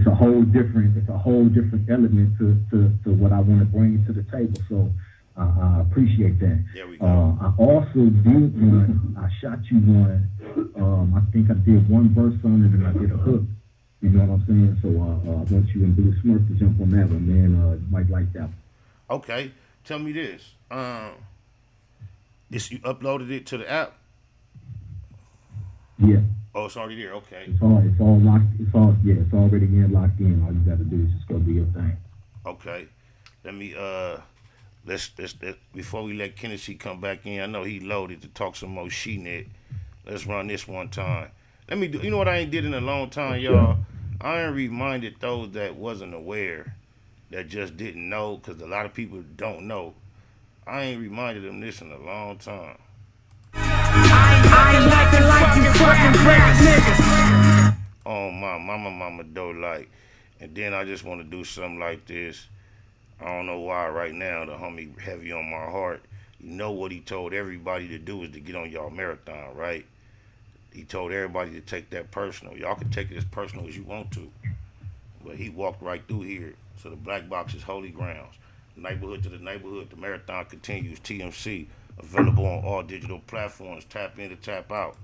Speaker 19: a whole different element to what I want to bring to the table. So I appreciate that.
Speaker 1: There we go.
Speaker 19: I also did one. I shot you one. I think I did one verse on it and I did a hook. You know what I'm saying? So I want you and Blue Smurf to jump on that one, man. You might like that one.
Speaker 1: Okay. Tell me this. This you uploaded it to the app?
Speaker 19: Yeah.
Speaker 1: Oh, it's already there. Okay.
Speaker 19: It's all locked. It's already locked in. All you got to do is just go do your thing.
Speaker 1: Okay. Let me let's before we let Kennedy come back in. I know he loaded to talk some more she-net. Let's run this one time. Let me do. You know what I ain't did in a long time, y'all. I ain't reminded those that wasn't aware, that just didn't know, because a lot of people don't know. I ain't reminded them this in a long time.
Speaker 5: I ain't acting like you fucking rap niggas.
Speaker 1: Oh my mama don't like. And then I just want to do something like this. I don't know why right now the homie heavy on my heart. You know what he told everybody to do is to get on y'all marathon, right? He told everybody to take that personal. Y'all can take it as personal as you want to. But he walked right through here. So the black box is holy grounds. Neighborhood to the neighborhood. The marathon continues. TMC. Available on all digital platforms. Tap in to tap out.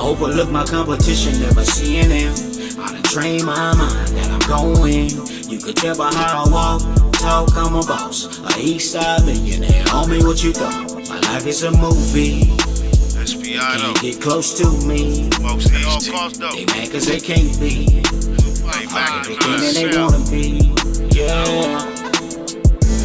Speaker 7: Overlook my competition, never seeing them. I done trained my mind that I'm going. You could tell by how I walk, talk, I'm a boss. A east side millionaire, homie, what you thought? My life is a movie.
Speaker 1: SPI
Speaker 7: Can't get close to me. They mad cause they can't be. Everything that they wanna be. Yeah.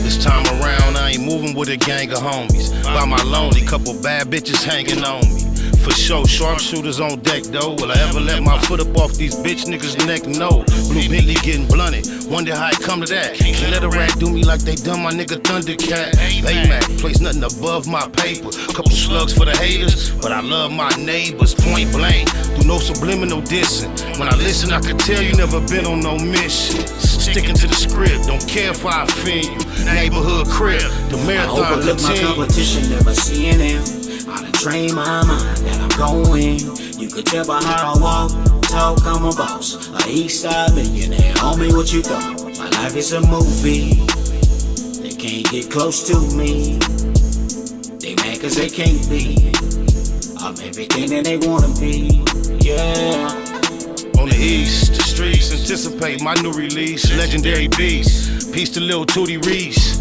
Speaker 1: This time around, I ain't moving with a gang of homies. By my lonely, couple bad bitches hanging on me. For sure, sharpshooters on deck though. Will I ever let my foot up off these bitch niggas' neck? No. Blue Bentley getting blunted. Wonder how it come to that. Can't let a rat do me like they done my nigga Thundercat. Baymax, place nothing above my paper. Couple slugs for the haters, but I love my neighbors. Point blank, do no subliminal dissing. When I listen, I can tell you never been on no mission. Sticking to the script, don't care if I offend you. Neighborhood crib, the marathon
Speaker 7: I overlook my competition, never seeing them. I done trained my mind that I'm going. You could tell by how I walk, talk, I'm a boss. A east side millionaire, homie, what you thought? My life is a movie. They can't get close to me. They mad cause they can't be. I'm everything that they wanna be. Yeah.
Speaker 1: On the east, the streets anticipate my new release. Legendary beast. Peace to Lil Tootie Reese.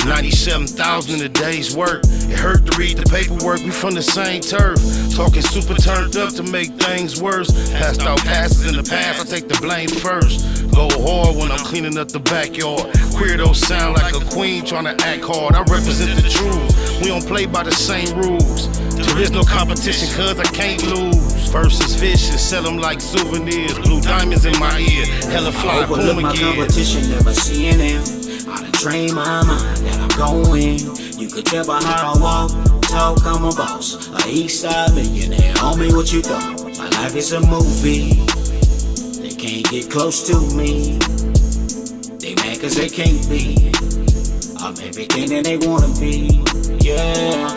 Speaker 1: 97,000 in a day's work. It hurt to read the paperwork, we from the same turf. Talking super turned up to make things worse. Passed out passes in the past, I take the blame first. Go hard when I'm cleaning up the backyard. Queerdos sound like a queen trying to act hard. I represent the truth, we don't play by the same rules. There is no competition cause I can't lose. Versus vicious, sell them like souvenirs. Blue diamonds in my ear, hella fly, boom
Speaker 7: my
Speaker 1: again.
Speaker 7: competition, never seeing them. I done trained my mind that I'm going. You could tell by how I walk, talk, I'm a boss. A east side millionaire, homie, what you thought? My life is a movie. They can't get close to me. They mad cause they can't be. I'm everything that they wanna be. Yeah.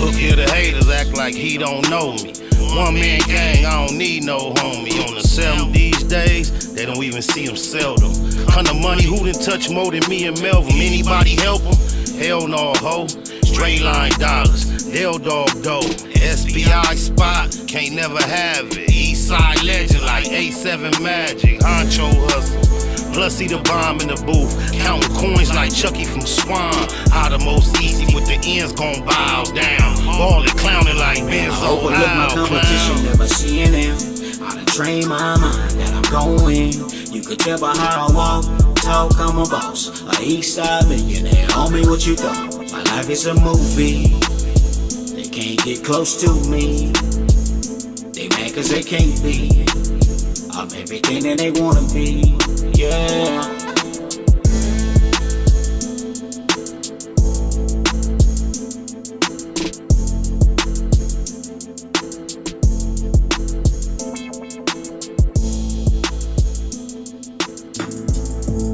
Speaker 1: Look here, the haters act like he don't know me. One man gang, I don't need no homie. On the 7 these days, they don't even see him seldom. Kind of money, who done touch more than me and Melvin? Anybody help him? Hell no, ho. Straight line dollars, they'll dog dough. SBI spot, can't never have it. Eastside legend like A7 Magic. Honcho hustle, plus see the bomb in the booth. Counting coins like Chucky from Swan. How the most easy with the ends gon' bow down. Ballin', clowning like Benzo.
Speaker 7: I overlook my competition, never seeing them. I done trained my mind that I'm going. You could tell by how I walk, talk, I'm a boss. A Eastside millionaire, homie, what you thought? My life is a movie. They can't get close to me. They mad cause they can't be. I'm everything that they wanna be. Yeah.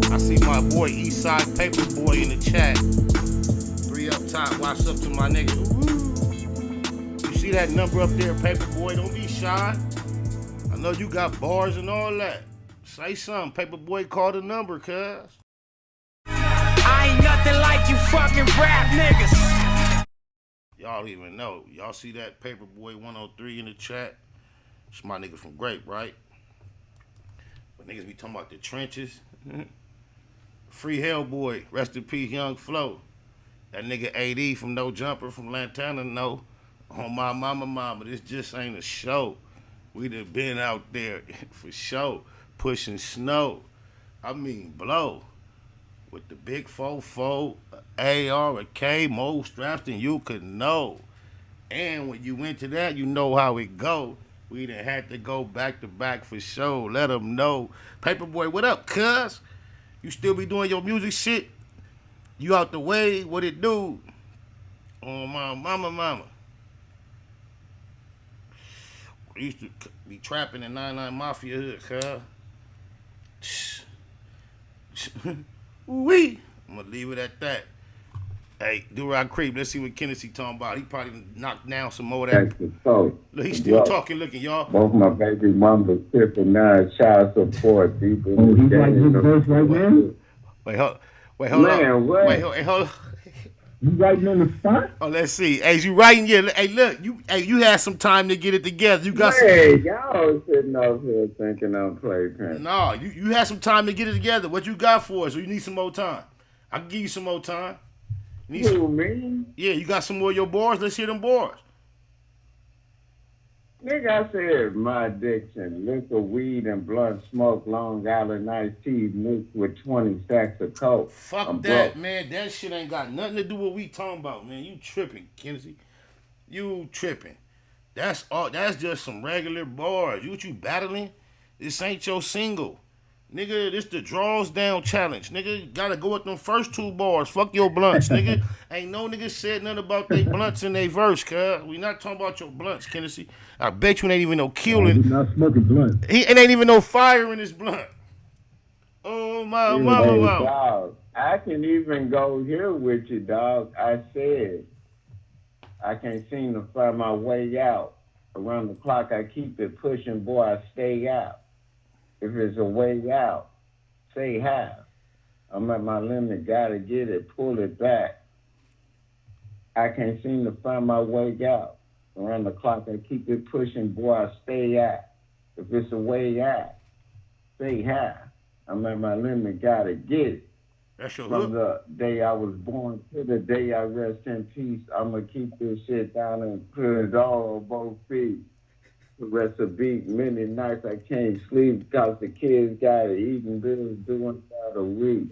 Speaker 1: I see my boy Eastside Paperboy in the chat. 3 up top, watch up to my nigga. Ooh. You see that number up there, Paperboy? Don't be shy. I know you got bars and all that. Say something, Paperboy, call the number, cuz.
Speaker 5: I ain't nothing like you fucking rap niggas.
Speaker 1: Y'all don't even know. Y'all see that Paperboy 103 in the chat? It's my nigga from Grape, right? But niggas be talking about the trenches. Free Hellboy, rest in peace, Young Flo. That nigga AD from No Jumper from Lantana, no. On my mama, this just ain't a show. We done been out there for show, pushing snow. I mean, blow. With the big 4-4, AR, a K, more straps than you could know. And when you went to that, you know how it go. We done had to go back to back for show. Let them know. Paperboy, what up, cuz? You still be doing your music shit? You out the way? What it do? Oh, my mama. I used to be trapping in 99 Mafia hood, cuz. Wee. I'm gonna leave it at that. Hey, Do-Rod Creep, let's see what Kennedy talking about. He probably knocked down some more of that. Look, he's still talking, looking, y'all.
Speaker 18: Both my baby mamas tipping now, child support. People
Speaker 19: he's like this verse right now?
Speaker 1: Wait, hold
Speaker 18: Man,
Speaker 1: on.
Speaker 18: what?
Speaker 1: Wait, hold on.
Speaker 19: You writing on the spot?
Speaker 1: Oh, let's see. Hey, you writing? Yeah. Hey, look, you had some time to get it together. You got
Speaker 18: hey, y'all sitting up here thinking I'm playpen.
Speaker 1: No, you had some time to get it together. What you got for us? Or you need some more time? I can give you some more time.
Speaker 18: You mean?
Speaker 1: Yeah, you got some more of your bars? Let's hear them bars.
Speaker 18: Nigga, I said my addiction, liquor, weed, and blunt smoke, Long Island iced tea mixed with 20 sacks of coke.
Speaker 1: Fuck that, man. That shit ain't got nothing to do with what we talking about, man. You tripping, Kennedy. You tripping. That's all. That's just some regular bars. What you battling? This ain't your single. Nigga, this the Drawz down challenge. Nigga, you gotta go with them first 2 bars. Fuck your blunts, nigga. Ain't no nigga said nothing about they blunts in they verse, cuz. We not talking about your blunts, Kennedy. I bet you ain't even no killing.
Speaker 19: He's not smoking blunt.
Speaker 1: It ain't even no fire in his blunt. Oh, my mama.
Speaker 18: Dog, I can even go here with you, dog. I said I can't seem to find my way out. Around the clock, I keep it pushing, boy, I stay out. If it's a way out, say how. I'm at my limit, gotta get it, pull it back. I can't seem to find my way out. Around the clock, I keep it pushing, boy, I stay out. If it's a way out, say how. I'm at my limit, gotta get it.
Speaker 1: That's your
Speaker 18: From the day I was born to the day I rest in peace, I'ma keep this shit down and put it all on both feet. The rest of beat, many nights I can't sleep because the kids got it, eating bills doing about a week.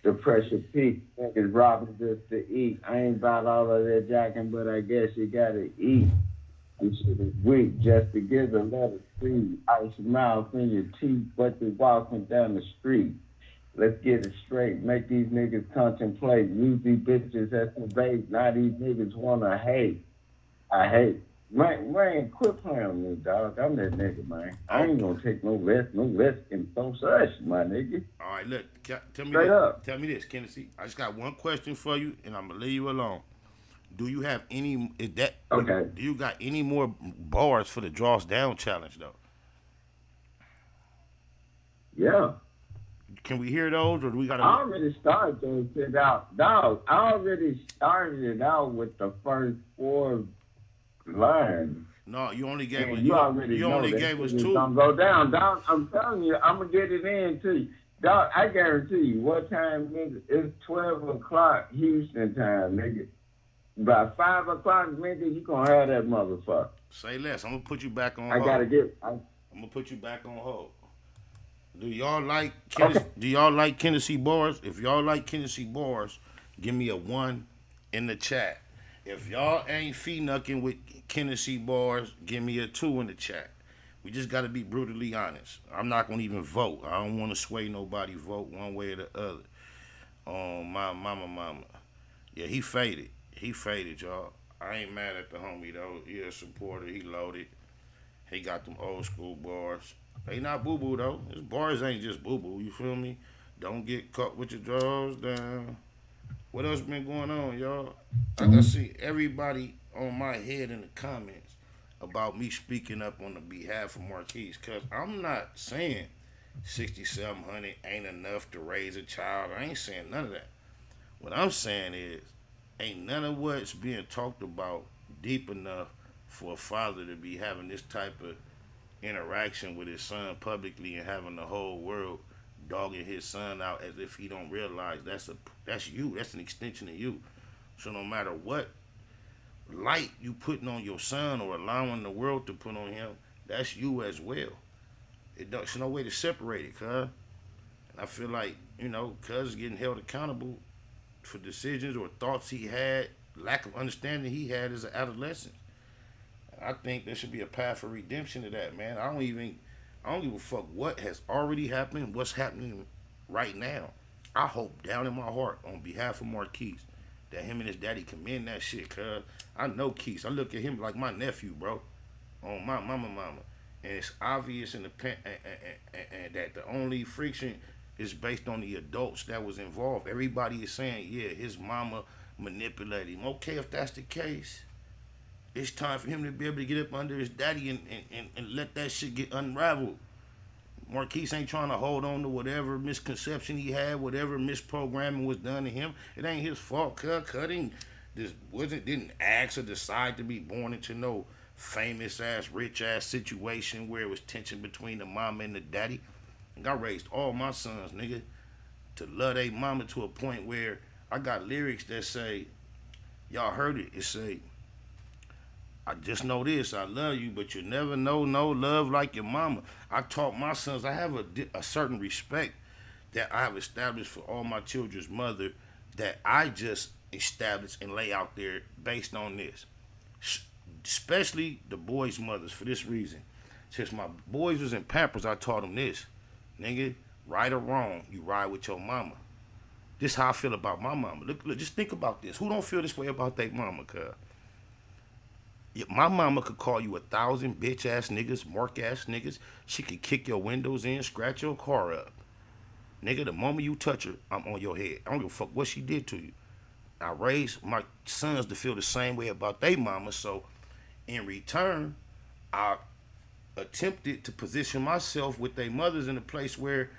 Speaker 18: The pressure peak, niggas robbing just to eat. I ain't about all of that jacking, but I guess you gotta eat. This shit is weak just to give the letter free. Ice mouth in your teeth, but you're walking down the street. Let's get it straight, make these niggas contemplate. Use these bitches as the bait, now these niggas wanna hate. I hate. Man, quit playing with me, dog. I'm that nigga, man. I ain't gonna take no risk in some such, my nigga.
Speaker 1: All right, look, tell me
Speaker 18: Straight
Speaker 1: this.
Speaker 18: up.
Speaker 1: Tell me this, Kennedy. I just got one question for you, and I'm gonna leave you alone. Do you have any? Is that
Speaker 18: okay?
Speaker 1: Do you got any more bars for the Drawz Down challenge though?
Speaker 18: Yeah.
Speaker 1: Can we hear those, or do we got to?
Speaker 18: I already started those shit out, dog. I already started it out with the first 4 lines.
Speaker 1: No, you only gave us.
Speaker 18: You already
Speaker 1: you
Speaker 18: know
Speaker 1: only
Speaker 18: that
Speaker 1: gave us
Speaker 18: shit is
Speaker 1: 2.
Speaker 18: gonna go down, dog. I'm telling you, I'm gonna get it in to you, dog. I guarantee you. What time, nigga? It's 12 o'clock Houston time, nigga. By 5 o'clock, nigga, you gonna have that motherfucker.
Speaker 1: Say less. I'm gonna put you back on.
Speaker 18: I
Speaker 1: hold.
Speaker 18: gotta get.
Speaker 1: I'm gonna put you back on hold. Do y'all like Do y'all like Tennessee bars? If y'all like Tennessee bars, give me a 1 in the chat. If y'all ain't fee-knucking with Tennessee bars, give me a 2 in the chat. We just gotta be brutally honest. I'm not gonna even vote. I don't want to sway nobody vote one way or the other. My mama. Yeah, he faded. He faded, y'all. I ain't mad at the homie though. He a supporter. He loaded. He got them old school bars. They not boo-boo though. His bars ain't just boo-boo, you feel me? Don't get caught with your drawers down. What else been going on, y'all? I see everybody on my head in the comments about me speaking up on the behalf of Marquise, cause I'm not saying 6,700 ain't enough to raise a child. I ain't saying none of that. What I'm saying is, ain't none of what's being talked about deep enough for a father to be having this type of interaction with his son publicly and having the whole world dogging his son out as if he don't realize that's you. That's an extension of you. So no matter what light you putting on your son or allowing the world to put on him, that's you as well. There's no way to separate it, cuz. And I feel like, cuz is getting held accountable for decisions or thoughts he had, lack of understanding he had as an adolescent. I think there should be a path for redemption to that, man. I don't give a fuck what has already happened, what's happening right now. I hope down in my heart, on behalf of Marquise, that him and his daddy can mend that shit, cuz I know Keith. I look at him like my nephew, bro. On my mama. And it's obvious in the and that the only friction is based on the adults that was involved. Everybody is saying, yeah, his mama manipulated him. Okay, if that's the case, it's time for him to be able to get up under his daddy and let that shit get unraveled. Marquise ain't trying to hold on to whatever misconception he had, whatever misprogramming was done to him. It ain't his fault. Cutting didn't ask or decide to be born into no famous ass, rich ass situation where it was tension between the mama and the daddy. And I raised all my sons, nigga, to love their mama to a point where I got lyrics that say, y'all heard it. It say, I just know this, I love you, but you never know no love like your mama. I taught my sons, I have a certain respect that I have established for all my children's mother that I just established and lay out there based on this. Especially the boys' mothers for this reason. Since my boys was in Pampers, I taught them this. Nigga, right or wrong, you ride with your mama. This how I feel about my mama. Look, just think about this. Who don't feel this way about their mama, cuz? My mama could call you 1,000 bitch ass niggas, mark ass niggas. She could kick your windows in, scratch your car up. Nigga, the moment you touch her, I'm on your head. I don't give a fuck what she did to you. I raised my sons to feel the same way about their mama, so in return, I attempted to position myself with their mothers in a place where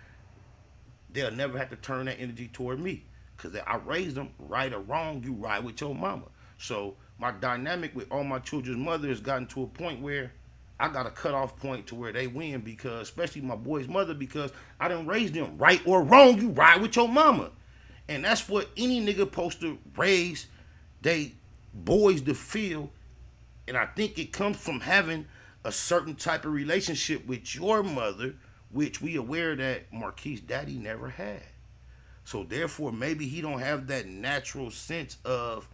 Speaker 1: they'll never have to turn that energy toward me. Because I raised them, right or wrong, you ride with your mama. So my dynamic with all my children's mother has gotten to a point where I got a cutoff point to where they win, because, especially my boy's mother, because I done raised them, right or wrong, you ride with your mama. And that's what any nigga supposed to raise they boys to feel. And I think it comes from having a certain type of relationship with your mother, which we aware that Marquise daddy never had. So therefore, maybe he don't have that natural sense of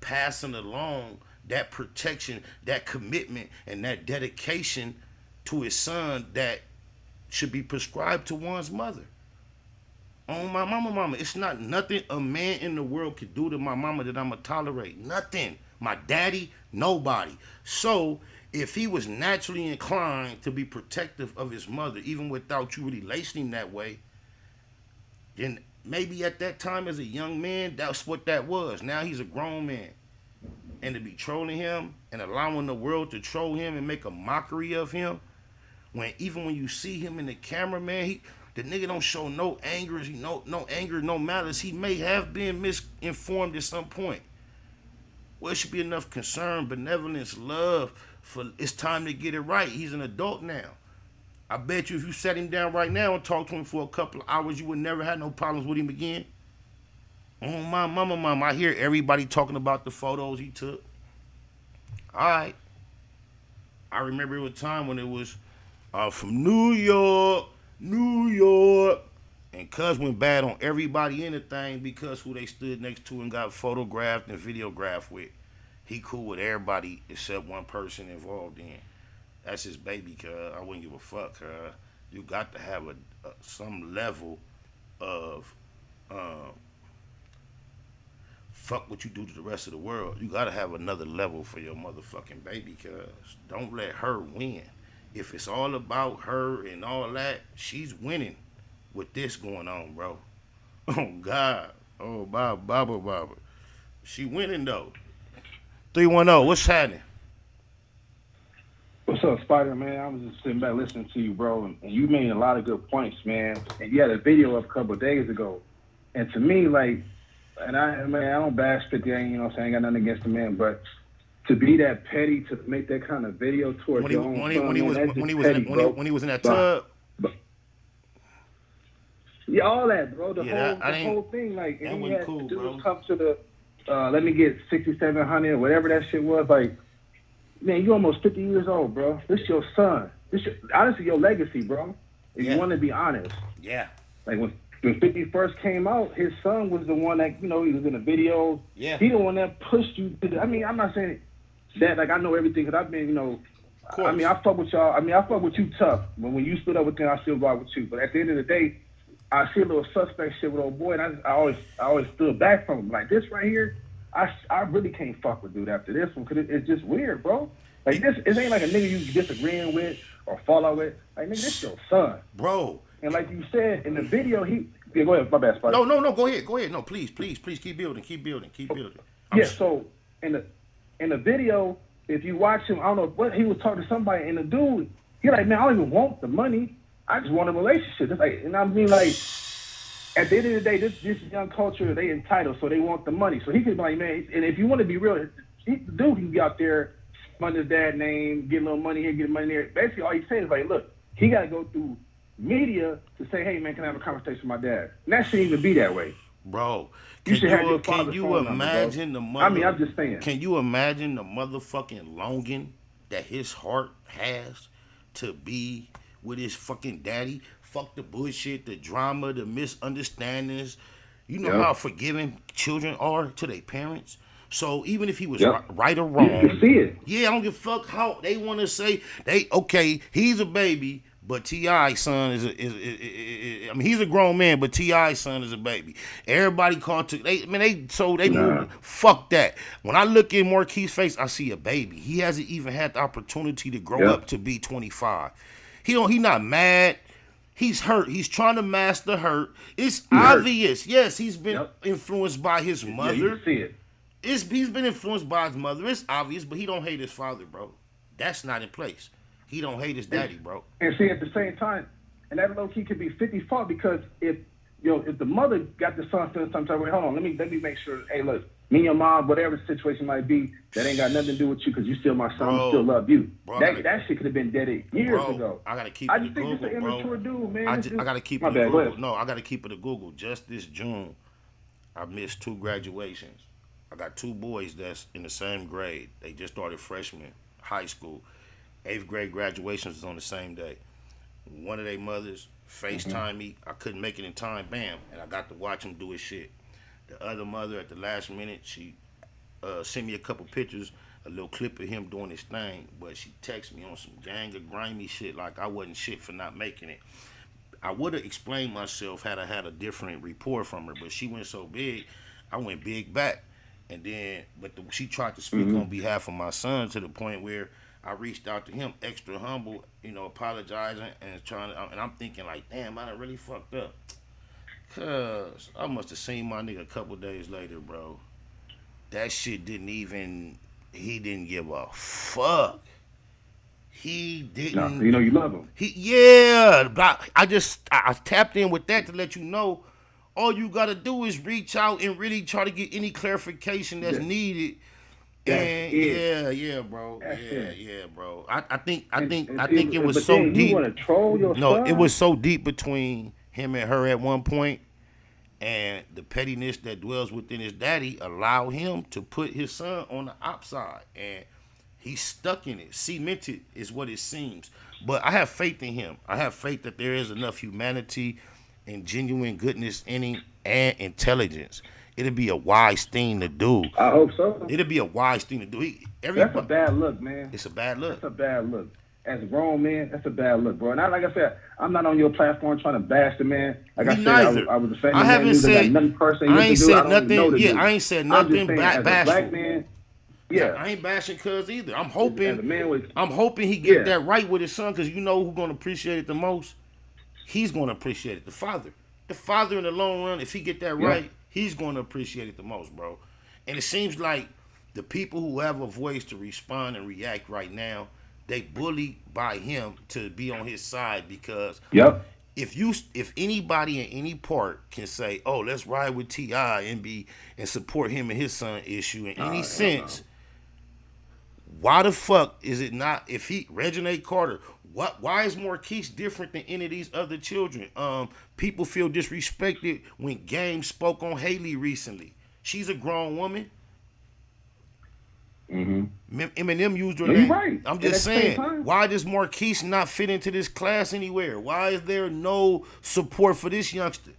Speaker 1: passing along that protection, that commitment, and that dedication to his son that should be prescribed to one's mother. On my mama, it's not nothing a man in the world could do to my mama that I'ma tolerate. Nothing. My daddy, nobody. So if he was naturally inclined to be protective of his mother, even without you really lacing him that way, then maybe at that time as a young man, that's what that was. Now he's a grown man. and to be trolling him and allowing the world to troll him and make a mockery of him, when even when you see him in the camera, man, the nigga don't show no anger, no anger, no malice. He may have been misinformed at some point. Well, it should be enough concern, benevolence, love for it's time to get it right. He's an adult now. I bet you if you sat him down right now and talked to him for a couple of hours, you would never have no problems with him again. Oh, my mama, I hear everybody talking about the photos he took. All right. I remember it was a time when it was from New York, and cuz went bad on everybody in the thing because who they stood next to and got photographed and videographed with. He cool with everybody except one person involved in. That's his baby, cuz. I wouldn't give a fuck, cuz. You got to have some level of fuck what you do to the rest of the world. You got to have another level for your motherfucking baby, cuz. Don't let her win. If it's all about her and all that, she's winning with this going on, bro. Oh, God. Oh, Baba. She winning, though. 310, what's happening?
Speaker 6: What's up, Spider, man? I was just sitting back listening to you, bro, and you made a lot of good points, man. And you had a video up a couple of days ago. And to me, like, and I don't bash 50, you know what I'm saying? I ain't got nothing against the man, but to be that petty, to make that kind of video towards your own son, when
Speaker 1: he was in that tub.
Speaker 6: Yeah, all that, bro. The whole thing, like, and he had cool, the dudes come to the, let me get 6,700 or whatever that shit was. Like, man, you almost 50 years old, bro. This your son. Honestly, your legacy, bro. If you want to be honest.
Speaker 1: Yeah.
Speaker 6: Like when 50 first came out, his son was the one that, you know, he was in the video.
Speaker 1: Yeah.
Speaker 6: He the one that pushed you to I'm not saying that, like, I know everything, because I've been, you know, I fuck with y'all. I fuck with you tough. When you split up with them, I still rock with you. But at the end of the day, I see a little suspect shit with old boy, and I always stood back from him. Like, this right here, I really can't fuck with dude after this one, because it's just weird, bro. Like, this, it ain't like a nigga you disagreeing with or fall out with. Like, nigga, this your son.
Speaker 1: Bro.
Speaker 6: And like you said, in the video, yeah, go ahead, my bad, Spider.
Speaker 1: No, go ahead. No, please, keep building.
Speaker 6: Yeah, so in the video, if you watch him, I don't know what, he was talking to somebody, and the dude, he like, man, I don't even want the money. I just want a relationship. It's like, and I mean, like, at the end of the day, this young culture, they entitled, so they want the money. So he could be like, man, and if you want to be real, the dude can be out there, spend his dad's name, get a little money here, get money there. Basically, all he's saying is like, look, he got to go through media to say, hey, man, can I have a conversation with my dad? And that shouldn't even be that way.
Speaker 1: Bro,
Speaker 6: can
Speaker 1: you imagine the mother?
Speaker 6: I mean, I'm just saying.
Speaker 1: Can you imagine the motherfucking longing that his heart has to be with his fucking daddy? Fuck the bullshit, the drama, the misunderstandings. You know how forgiving children are to their parents? So even if he was right or wrong,
Speaker 6: you can see it.
Speaker 1: Yeah, I don't give a fuck how they want to say he's a baby, but T.I.'s son is I mean, he's a grown man, but T.I.'s son is a baby. Everybody fuck that. When I look in Marquis' face, I see a baby. He hasn't even had the opportunity to grow up to be 25. He not mad. He's hurt. He's trying to mask the hurt. It's obvious. Yes, he's been influenced by his mother.
Speaker 6: Yeah, you can see it.
Speaker 1: He's been influenced by his mother. It's obvious, but he don't hate his father, bro. That's not in place. He don't hate his daddy, bro.
Speaker 6: And see, at the same time, and that low key could be 50 fault, because if the mother got the son feeling some type of way, hold on, let me make sure. Hey, look, me and your mom, whatever the situation might be, that ain't got nothing to do with you, because you still my son, I still love you. Bro, that shit could have been dead years ago.
Speaker 1: I gotta keep it to Google,
Speaker 6: just an immature dude, man.
Speaker 1: I gotta keep it to Google. No, I gotta keep it to Google. Just this June, I missed 2 graduations. I got 2 boys that's in the same grade. They just started freshman high school. 8th grade graduations was on the same day. One of their mothers FaceTimed me. I couldn't make it in time, bam, and I got to watch him do his shit. The other mother at the last minute, she sent me a couple pictures, a little clip of him doing his thing, but she texted me on some gang of grimy shit like I wasn't shit for not making it. I would have explained myself had I had a different report from her, but she went so big, I went big back. And then, she tried to speak on behalf of my son to the point where I reached out to him, extra humble, apologizing and I'm thinking like, damn, I done really fucked up. Cause I must have seen my nigga a couple days later, bro. That shit didn't even
Speaker 9: he didn't give a fuck. He didn't.
Speaker 6: No, you know you love him.
Speaker 9: But I tapped in with that to let you know. All you gotta do is reach out and really try to get any clarification that's needed. And yeah, bro. Bro. I think it was so deep.
Speaker 6: You want to troll your son?
Speaker 9: It was so deep between him and her at one point, and the pettiness that dwells within his daddy allowed him to put his son on the outside, and he's stuck in it. Cemented is what it seems. But I have faith in him. I have faith that there is enough humanity and genuine goodness in him and intelligence. It'd be a wise thing to do.
Speaker 6: I hope so.
Speaker 9: It'd be a wise thing to do.
Speaker 6: That's a bad look, man.
Speaker 9: It's a bad look.
Speaker 6: That's a bad look. As a grown man, that's a bad look, bro. And like I said, I'm not on your platform trying to bash the man. Like I said, I was the same.
Speaker 9: I haven't said
Speaker 6: nothing personal.
Speaker 9: I ain't said nothing. Yeah, I ain't said nothing bashful.
Speaker 6: Black man. Yeah,
Speaker 9: I ain't bashing Cuz either. I'm hoping he get that right with his son, because you know who's gonna appreciate it the most? He's gonna appreciate it. The father. The father in the long run, if he get that right, he's gonna appreciate it the most, bro. And it seems like the people who have a voice to respond and react right now, they bullied by him to be on his side, because if anybody in any part can say, oh, let's ride with T.I. and support him and his son issue in any sense, why the fuck is it not? If Reginald Carter, why is Marquise different than any of these other children? People feel disrespected when Game spoke on Haley recently. She's a grown woman. Eminem used her name.
Speaker 6: Right.
Speaker 9: I'm just saying, why does Marquise not fit into this class anywhere? Why is there no support for this youngster?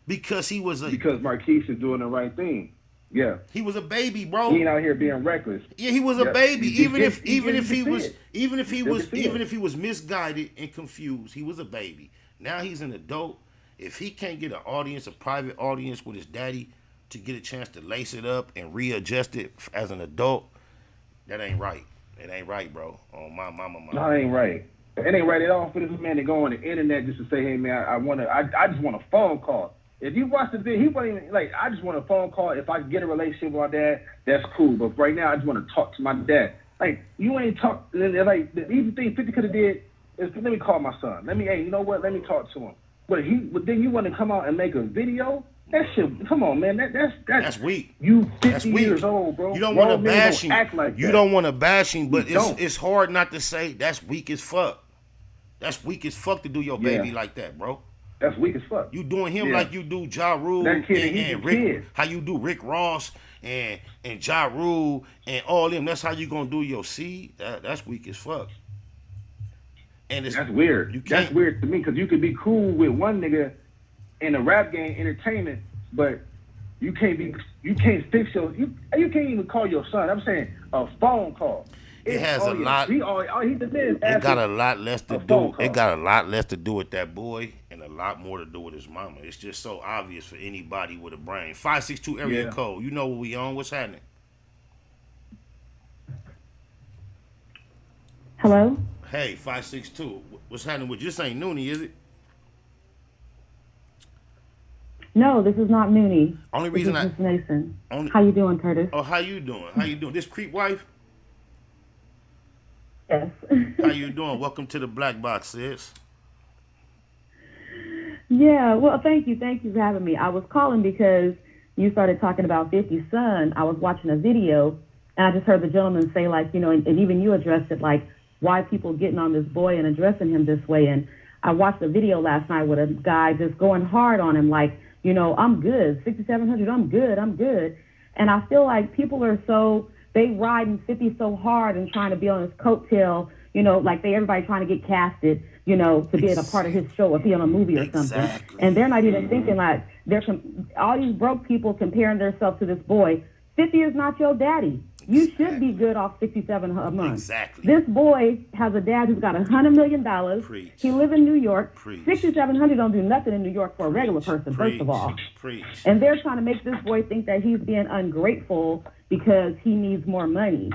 Speaker 9: Because
Speaker 6: Marquise is doing the right thing. Yeah,
Speaker 9: he was a baby, bro.
Speaker 6: He ain't out here being reckless.
Speaker 9: Yeah, he was a baby. Even if he was misguided and confused, he was a baby. Now he's an adult. If he can't get a private audience with his daddy to get a chance to lace it up and readjust it as an adult, that ain't right. It ain't right, bro. On my mama.
Speaker 6: No, it ain't right. It ain't right at all for this man to go on the internet just to say, hey man, I just want a phone call. If you watch the video, he wasn't even like, I just want a phone call. If I can get a relationship with my dad, that's cool. But right now, I just want to talk to my dad. Like, you ain't talk. Like, the easy thing 50 could have did is, let me call my son. Hey, you know what? Let me talk to him. But then you want to come out and make a video? That shit, come on, man. That's
Speaker 9: weak.
Speaker 6: You 50 years old, bro.
Speaker 9: You don't want to bash him.
Speaker 6: You
Speaker 9: don't want to bash him, but it's hard not to say that's weak as fuck. That's weak as fuck to do your baby like that, bro.
Speaker 6: That's weak as fuck.
Speaker 9: You doing him like you do Ja Rule and Rick, how you do Rick Ross and Ja Rule and all them. That's how you gonna do your seed. That's weak as fuck. And
Speaker 6: that's weird. That's weird to me, because you could be cool with one nigga in the rap game, entertainment, but you can't fix you can't even call your son. I'm saying a phone call.
Speaker 9: It has a lot. It got a lot less to do. It got a lot less to do with that boy and a lot more to do with his mama. It's just so obvious for anybody with a brain. 562 area code. You know what we on? What's happening?
Speaker 22: Hello.
Speaker 9: Hey, 562. What's happening with you? This ain't Noonie, is it?
Speaker 22: No, this is not Noonie.
Speaker 9: Only reason
Speaker 22: this is Mason. How you doing, Curtis?
Speaker 9: Oh, how you doing? This creep wife?
Speaker 22: Yes.
Speaker 9: How you doing? Welcome to the Black Box, sis.
Speaker 22: Yeah, well, thank you for having me. I was calling because you started talking about 50's son. I was watching a video, and I just heard the gentleman say, like, you know, and even you addressed it, like, why people getting on this boy and addressing him this way. And I watched a video last night with a guy just going hard on him, like, you know, I'm good, 6,700, I'm good. And I feel like people are they riding 50 so hard and trying to be on his coattail, you know, like everybody trying to get casted, you know, to be a part of his show or be on a movie or something. And they're not even thinking like all these broke people comparing themselves to this boy. 50 is not your daddy. You should be good off $67 a month.
Speaker 9: Exactly.
Speaker 22: This boy has a dad who's got $100 million.
Speaker 9: Preach.
Speaker 22: He live in New York.
Speaker 9: Preach.
Speaker 22: $6,700 don't do nothing in New York for a regular person, first of all.
Speaker 9: Preach.
Speaker 22: And they're trying to make this boy think that he's being ungrateful because he needs more money.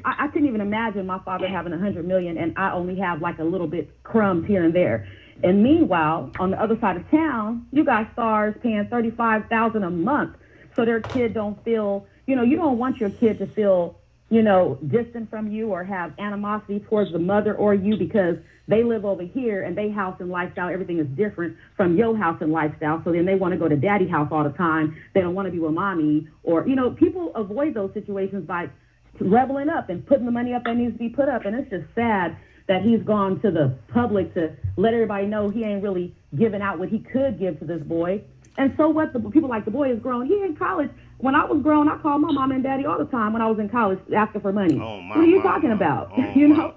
Speaker 22: I couldn't even imagine my father having $100 million and I only have like a little bit crumbs here and there. And meanwhile, on the other side of town, you got stars paying $35,000 a month so their kid don't feel, you know, you don't want your kid to feel, you know, distant from you or have animosity towards the mother or you because they live over here and they house and lifestyle, everything is different from your house and lifestyle. So then they want to go to daddy house all the time. They don't want to be with mommy. Or, you know, people avoid those situations by leveling up and putting the money up that needs to be put up. And it's just sad that he's gone to the public to let everybody know he ain't really giving out what he could give to this boy. And so what? The people like the boy is grown. He in college. When I was grown, I called my mom and daddy all the time when I was in college asking for money. What are you talking about? You know?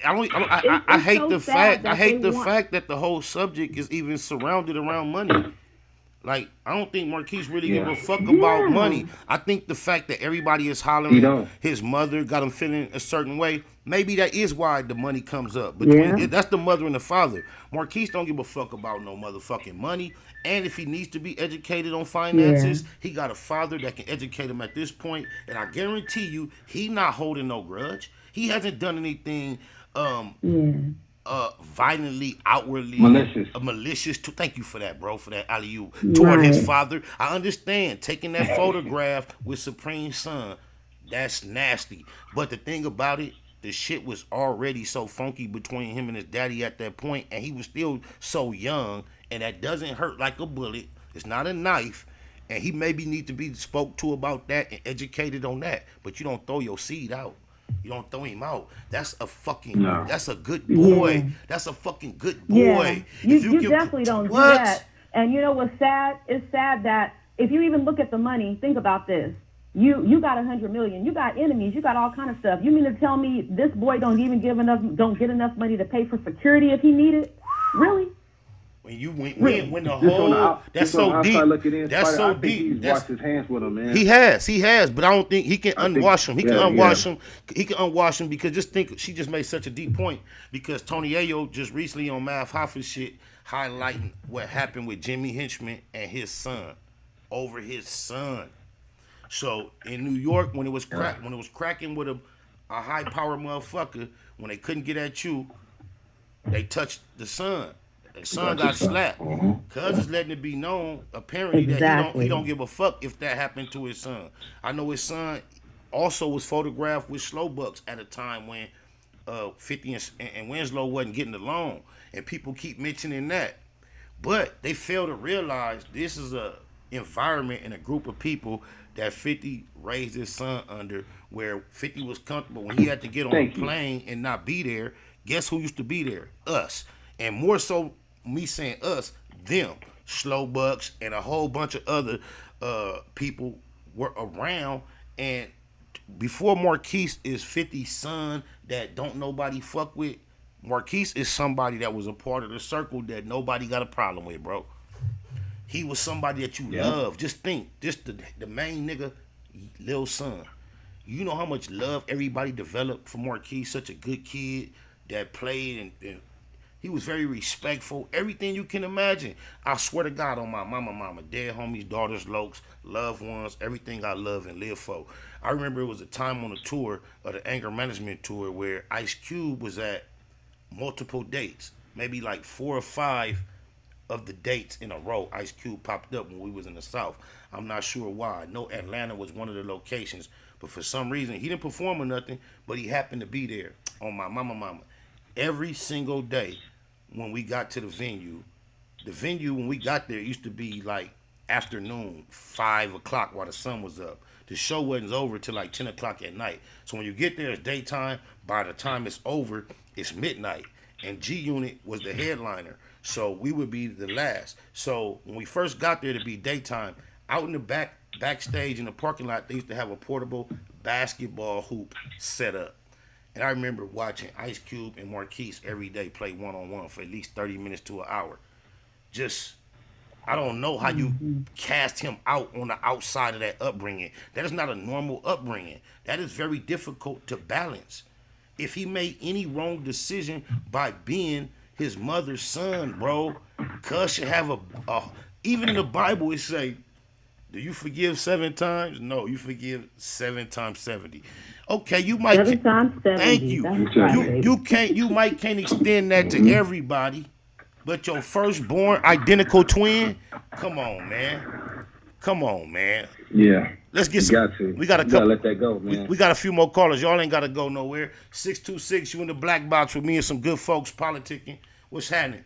Speaker 9: I hate the fact. I hate the fact that the whole subject is even surrounded around money. Like, I don't think Marquise really give a fuck about money. I think the fact that everybody is hollering his mother got him feeling a certain way, maybe that is why the money comes up. But that's the mother and the father. Marquise don't give a fuck about no motherfucking money. And if he needs to be educated on finances, he got a father that can educate him at this point. And I guarantee you, he not holding no grudge. He hasn't done anything violently, outwardly malicious. Thank you for that, bro, for that alley-oop toward his father. I understand taking that photograph with Supreme's son, that's nasty. But the thing about it, the shit was already so funky between him and his daddy at that point, and he was still so young, and that doesn't hurt like a bullet. It's not a knife. And he maybe need to be spoke to about that and educated on that. But you don't throw your seed out. You don't throw him out. That's a fucking, that's a good boy. Yeah. That's a fucking good boy.
Speaker 22: Yeah. You definitely don't do that. And you know what's sad? It's sad that if you even look at the money, think about this. You got 100 million. You got enemies. You got all kind of stuff. You mean to tell me this boy don't get enough money to pay for security if he needed? Really?
Speaker 9: When the whole that's so deep. That's so deep.
Speaker 6: He's washed his hands with him, man.
Speaker 9: He has, but I don't think he can unwash him. He can unwash him. He can unwash him because just think, she just made such a deep point because Tony Ayo just recently on Math Hoffa shit highlighting what happened with Jimmy Hinchman and his son over his son. So in New York, when it was cracking with a high power motherfucker, when they couldn't get at you, they touched the son. The son got slapped. Cuz is letting it be known, apparently, that he don't give a fuck if that happened to his son. I know his son also was photographed with Slow Bucks at a time when 50 and Winslow wasn't getting along. And people keep mentioning that. But they fail to realize this is a environment and a group of people that 50 raised his son under, where 50 was comfortable when he had to get on a plane and not be there. Guess who used to be there? Us. And more so, me saying us, them, Slow Bucks, and a whole bunch of other people were around. And before Marquise is 50's son that don't nobody fuck with, Marquise is somebody that was a part of the circle that nobody got a problem with, bro. He was somebody that you love. Just think, just the main nigga, Lil Son. You know how much love everybody developed for Marquise, such a good kid that played and he was very respectful, everything you can imagine. I swear to God on my mama, dead homies, daughters, lokes, loved ones, everything I love and live for. I remember it was a time on the tour of the anger management tour where Ice Cube was at multiple dates, maybe like 4 or 5 of the dates in a row. Ice Cube popped up when we was in the South. I'm not sure why. I know Atlanta was one of the locations, but for some reason, he didn't perform or nothing, but he happened to be there on my mama. Every single day when we got to the venue when we got there, it used to be like afternoon, 5 o'clock while the sun was up. The show wasn't over till like 10 o'clock at night. So when you get there, it's daytime. By the time it's over, it's midnight. And G-Unit was the headliner. So we would be the last. So when we first got there to be daytime, out in the backstage in the parking lot, they used to have a portable basketball hoop set up. And I remember watching Ice Cube and Marquise every day play one-on-one for at least 30 minutes to an hour. Just, I don't know how you cast him out on the outside of that upbringing. That is not a normal upbringing. That is very difficult to balance. If he made any wrong decision by being his mother's son, bro, cuz should have even in the Bible it say, do you forgive 7 times? No, you forgive 7 times 70. Okay, you might.
Speaker 22: 7 times 70.
Speaker 9: Thank you. You might can't extend that to everybody, but your firstborn identical twin. Come on, man.
Speaker 6: Yeah.
Speaker 9: Let's get
Speaker 8: some. Got to.
Speaker 9: We got a couple.
Speaker 8: Gotta let that go, man.
Speaker 9: We got a few more callers. Y'all ain't got to go nowhere. 626, you in the black box with me and some good folks politicking. What's happening?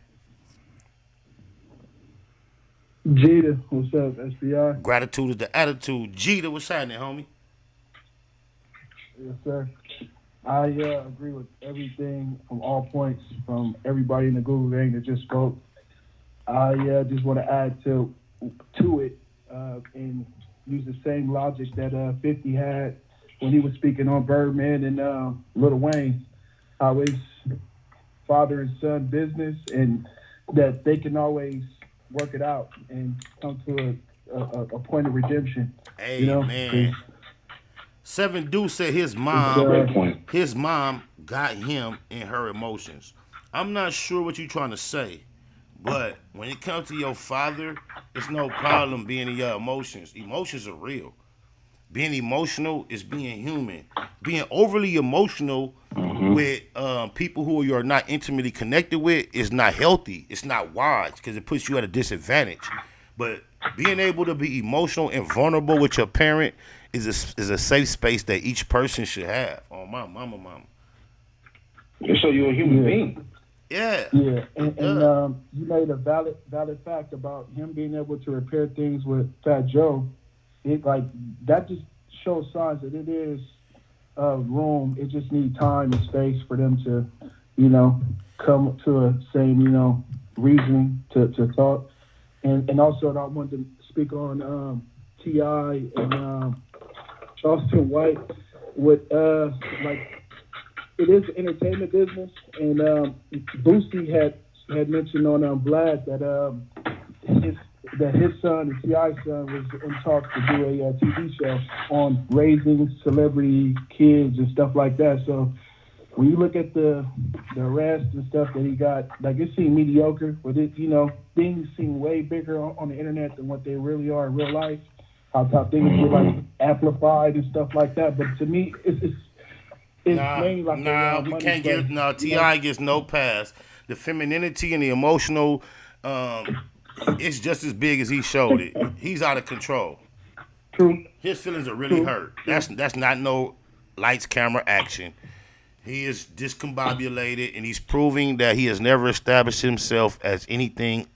Speaker 10: Jeter, what's up, SBI?
Speaker 9: Gratitude is the attitude. Jeter, what's happening, homie?
Speaker 10: Yes, sir. I agree with everything from all points from everybody in the Google gang that just spoke. I just want to add to it and use the same logic that 50 had when he was speaking on Birdman and Lil Wayne. How it's father and son business, and that they can always work it out and come to a point of redemption.
Speaker 9: Hey, you know? Man. 7 Deuce said his mom got him in her emotions. I'm not sure what you're trying to say, but when it comes to your father, it's no problem being in your emotions. Emotions are real. Being emotional is being human. Being overly emotional with people who you are not intimately connected with is not healthy. It's not wise because it puts you at a disadvantage. But being able to be emotional and vulnerable with your parent is a safe space that each person should have. Oh, my mama.
Speaker 8: So you're a human being.
Speaker 10: Yeah, and you made a valid fact about him being able to repair things with Fat Joe. It that just shows signs that it is room. It just needs time and space for them to, come to a same, reasoning to talk. And also, I wanted to speak on T.I. and Charleston White with it is an entertainment business, and Boosie had mentioned on Vlad that his son, the T.I. son, was in talks to do a TV show on raising celebrity kids and stuff like that. So when you look at the arrest and stuff that he got, it seemed mediocre, but things seem way bigger on the internet than what they really are in real life. How things get amplified and stuff like that. But to me, it's mainly
Speaker 9: we can't give T.I. gets no pass. The femininity and the emotional, it's just as big as he showed it. He's out of control.
Speaker 10: True.
Speaker 9: His feelings are really hurt. That's not no lights, camera, action. He is discombobulated, and he's proving that he has never established himself as anything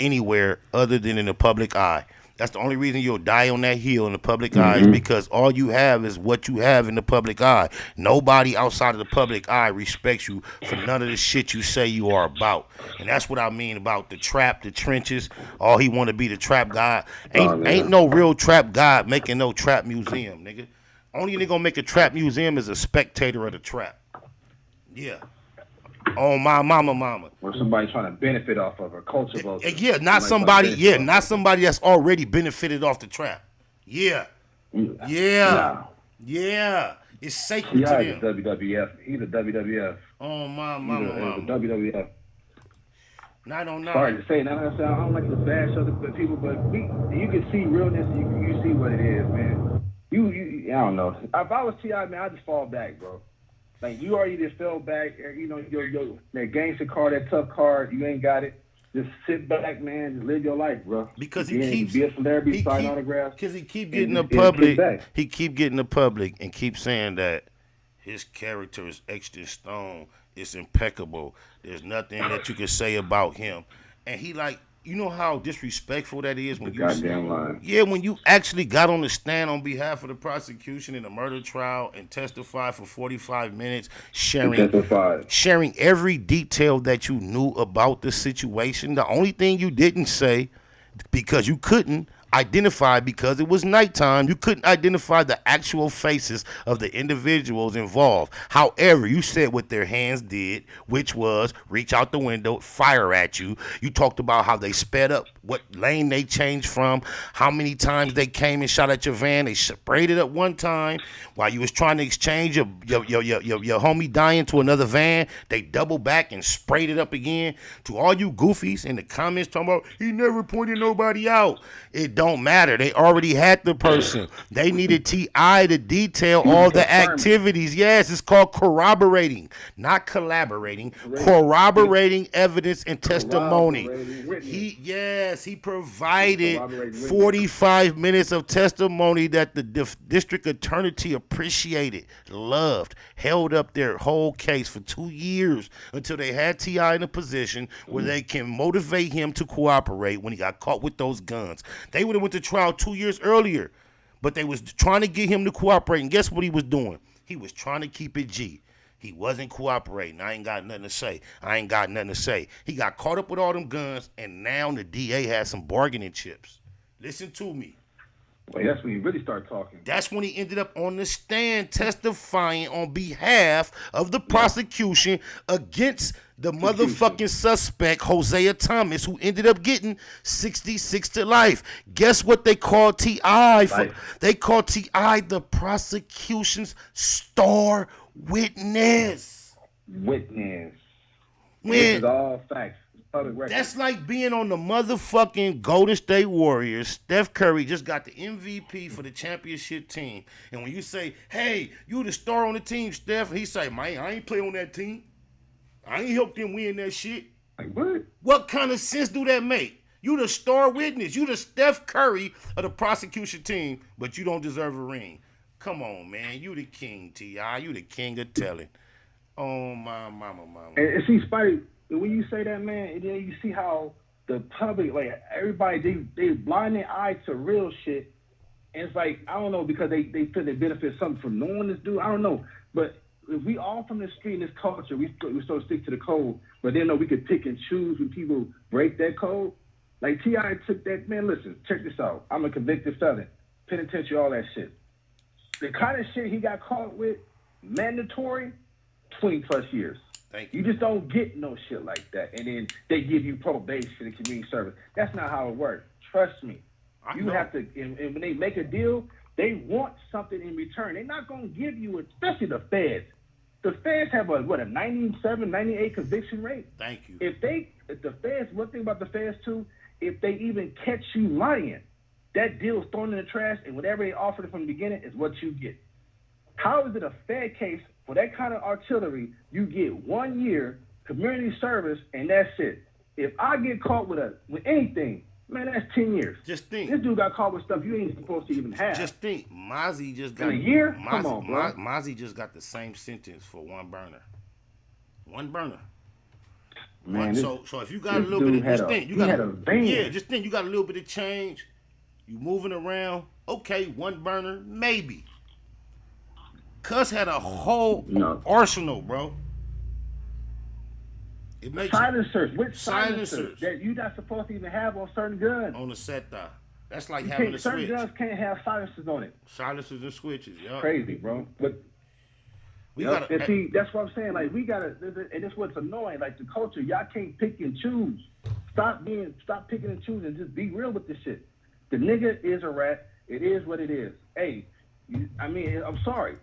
Speaker 9: anywhere other than in the public eye. That's the only reason you'll die on that hill in the public eye is because all you have is what you have in the public eye. Nobody outside of the public eye respects you for none of the shit you say you are about. And that's what I mean about the trap, the trenches. All he want to be the trap god. Ain't no real trap god making no trap museum, nigga. Only nigga gonna make a trap museum is a spectator of the trap. Yeah. Oh, my mama.
Speaker 8: Or somebody trying to benefit off of her, culture vulture.
Speaker 9: Yeah, not somebody that's already benefited off the trap. Yeah. Yeah. It's sacred to them.
Speaker 8: He's WWF. He's a WWF.
Speaker 9: Oh, my
Speaker 8: He's a WWF.
Speaker 9: I don't know.
Speaker 8: Sorry to say, I don't like to bash other people, but you can see realness. You see what it is, man. I don't know. If I was T.I., man, I'd just fall back, bro. You already just fell back, your that gangster card, that tough card, you ain't got it. Just sit back, man, just live your life, bro.
Speaker 9: Because he keeps
Speaker 8: be a celebrity, sign autographs.
Speaker 9: Because he keep getting the public. He keep getting the public and keep saying that his character is etched in stone. It's impeccable. There's nothing that you can say about him. And he you know how disrespectful that is when when you actually got on the stand on behalf of the prosecution in a murder trial and testified for 45 minutes, sharing every detail that you knew about the situation. The only thing you didn't say, because you couldn't identify, because it was nighttime, you couldn't identify the actual faces of the individuals involved. However, you said what their hands did, which was reach out the window, fire at you. You talked about how they sped up, what lane they changed from, how many times they came and shot at your van. They sprayed it up one time while you was trying to exchange your homie dying to another van. They doubled back and sprayed it up again. To all you goofies in the comments talking about he never pointed nobody out, it don't matter. They already had the person. They needed T.I. to detail all the activities. Yes, it's called corroborating, not collaborating. Corroborating evidence and testimony. He provided 45 minutes of testimony that the district attorney appreciated, loved, held up their whole case for 2 years until they had T.I. in a position where they can motivate him to cooperate when he got caught with those guns. They would have went to trial 2 years earlier, but they was trying to get him to cooperate. And guess what he was doing? He was trying to keep it G. He wasn't cooperating. I ain't got nothing to say. He got caught up with all them guns, and now the DA has some bargaining chips. Listen to me.
Speaker 6: Well, that's when he really started talking.
Speaker 9: That's when he ended up on the stand testifying on behalf of the prosecution against the motherfucking suspect, Hosea Thomas, who ended up getting 66 to life. Guess what they called T.I. for? They called T.I. the prosecution's star witness.
Speaker 6: This
Speaker 9: When
Speaker 6: is all facts.
Speaker 9: that's like being on the motherfucking Golden State Warriors. Steph Curry just got the MVP for the championship team. And when you say, hey, you the star on the team, Steph, he say, man, I ain't play on that team. I ain't helped them win that shit.
Speaker 6: Like, what?
Speaker 9: What kind of sense do that make? You the star witness. You the Steph Curry of the prosecution team, but you don't deserve a ring. Come on, man. You the king, T.I. You the king of telling. Oh, my mama.
Speaker 6: And see, Spidey, when you say that, man, and then you see how the public, like everybody, they blind their eye to real shit. And it's like, I don't know, because they feel they benefit something from knowing this dude. I don't know. But if we all from the street in this culture, we sort of stick to the code, but then we could pick and choose when people break that code. Like T.I. took that, man, listen, check this out. I'm a convicted felon. Penitentiary, all that shit. The kind of shit he got caught with, mandatory, 20 plus years.
Speaker 9: Thank
Speaker 6: you. You just don't get no shit like that. And then they give you probation and community service. That's not how it works. Trust me. You have to, and when they make a deal, they want something in return. They're not going to give you, especially the feds. The feds have a 97, 98 conviction rate.
Speaker 9: Thank you.
Speaker 6: If the feds, one thing about the feds too, if they even catch you lying, that deal is thrown in the trash, and whatever they offered from the beginning is what you get. How is it a Fed case for that kind of artillery? You get 1 year community service, and that's it. If I get caught with anything, man, that's 10 years.
Speaker 9: Just think.
Speaker 6: This dude got caught with stuff you ain't supposed to even have.
Speaker 9: Just think. Mozzie just got
Speaker 6: in a year. Come on, bro.
Speaker 9: Mozzie just got the same sentence for one burner. One burner.
Speaker 6: Man,
Speaker 9: so if you got a little bit of just think, you got you got a little bit of change. You moving around, okay, one burner, maybe. Cuss had a whole arsenal, bro. It makes
Speaker 6: silencers. Which silencers that you're not supposed to even have on certain guns?
Speaker 9: On the SETA. That's like having a switch.
Speaker 6: Certain guns can't have silencers on it.
Speaker 9: Silencers and switches, yeah.
Speaker 6: Crazy, bro. But and see, that's what I'm saying. Like we gotta, and that's what's annoying. Like the culture, y'all can't pick and choose. Stop picking and choosing. And just be real with this shit. The nigga is a rat. It is what it is. Hey, I'm sorry.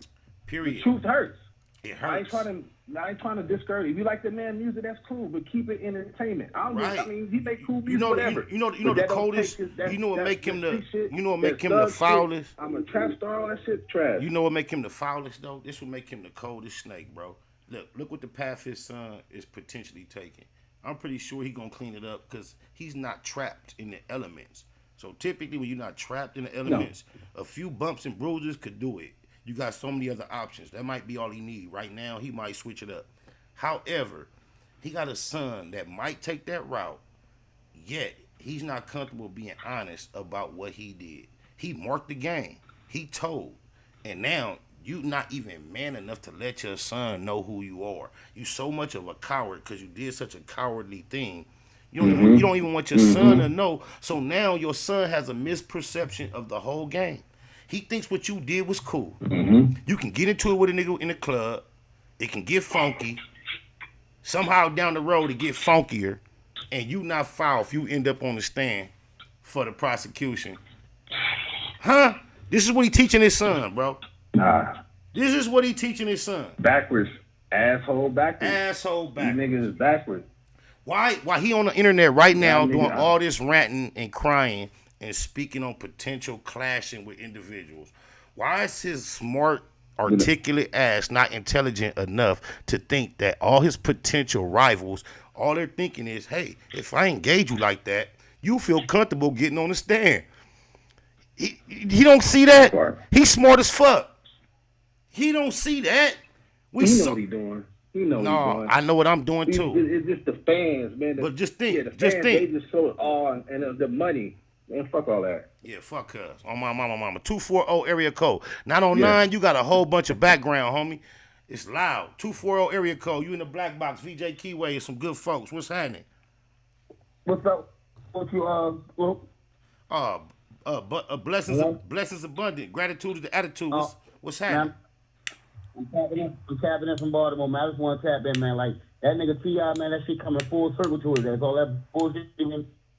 Speaker 9: Period.
Speaker 6: The truth hurts.
Speaker 9: It hurts.
Speaker 6: I ain't trying to discourage. If you like the man music, that's cool, but keep it entertainment. He make cool music, whatever.
Speaker 9: You know the coldest. You know what make him the foulest.
Speaker 6: I'm a trap star. All that shit trash.
Speaker 9: You know what make him the foulest though? This would make him the coldest snake, bro. Look what the path his son is potentially taking. I'm pretty sure he gonna clean it up because he's not trapped in the elements. So typically, when you're not trapped in the elements, a few bumps and bruises could do it. You got so many other options. That might be all he need. Right now, he might switch it up. However, he got a son that might take that route, yet he's not comfortable being honest about what he did. He marked the game. He told. And now, you not even man enough to let your son know who you are. You so much of a coward because you did such a cowardly thing. You don't even want your son to know. So now your son has a misperception of the whole game. He thinks what you did was cool. You can get into it with a nigga in the club. It can get funky. Somehow down the road it get funkier. And you not foul if you end up on the stand for the prosecution. Huh? This is what he teaching his son, bro.
Speaker 6: Nah.
Speaker 9: This is what he teaching his son.
Speaker 6: Backwards. Asshole backwards.
Speaker 9: Asshole backwards.
Speaker 6: You niggas is backwards.
Speaker 9: Why he on the internet right now doing all this ranting and crying and speaking on potential clashing with individuals. Why is his smart, articulate ass not intelligent enough to think that all his potential rivals, all they're thinking is, hey, if I engage you like that, you feel comfortable getting on the stand. He don't see that. He's smart as fuck. He don't see that.
Speaker 6: He know what he's doing. He know what he's doing.
Speaker 9: I know what I'm doing too.
Speaker 6: It's just the fans, man.
Speaker 9: But just think.
Speaker 6: Yeah, the fans, they just so awe and the money. Man, fuck all that.
Speaker 9: Yeah, fuck us. On my mama. 240 area code. 909, you got a whole bunch of background, homie. It's loud. 240 area code. You in the black box. VJ Keyway and some good folks. What's happening?
Speaker 12: What's up? What you, Luke?
Speaker 9: Blessings abundant. Gratitude is the attitude. What's happening?
Speaker 12: I'm tapping in from Baltimore, man. I just want to tap in, man. Like, that nigga T.I., man, that shit coming full circle to his ass. All that bullshit.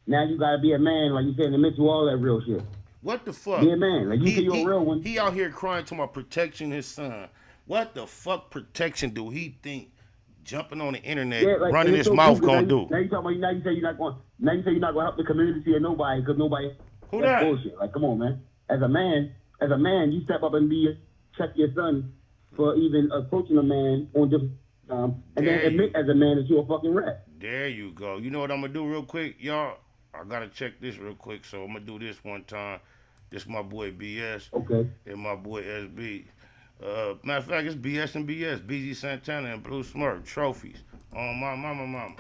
Speaker 12: Now you got to be a man, like you said, in the midst of all that real shit.
Speaker 9: What the fuck?
Speaker 12: Be a man. Like, you say you're a real one.
Speaker 9: He out here crying to my protection his son. What the fuck protection do he think jumping on the internet, running his mouth gonna do?
Speaker 12: Now you talking about, now you say you're not going to help the community or nobody because nobody.
Speaker 9: Who that?
Speaker 12: Bullshit. Like, come on, man. As a man, you step up and check your son for even approaching a man on different and then admit as a man that you're a fucking rat.
Speaker 9: There you go. You know what I'm gonna do real quick, y'all? I gotta check this real quick, so I'm gonna do this one time. This my boy BS.
Speaker 12: Okay.
Speaker 9: And my boy SB. Matter of fact, it's BS and BS. BG Santana and Blue Smirk. Trophies. On my mama.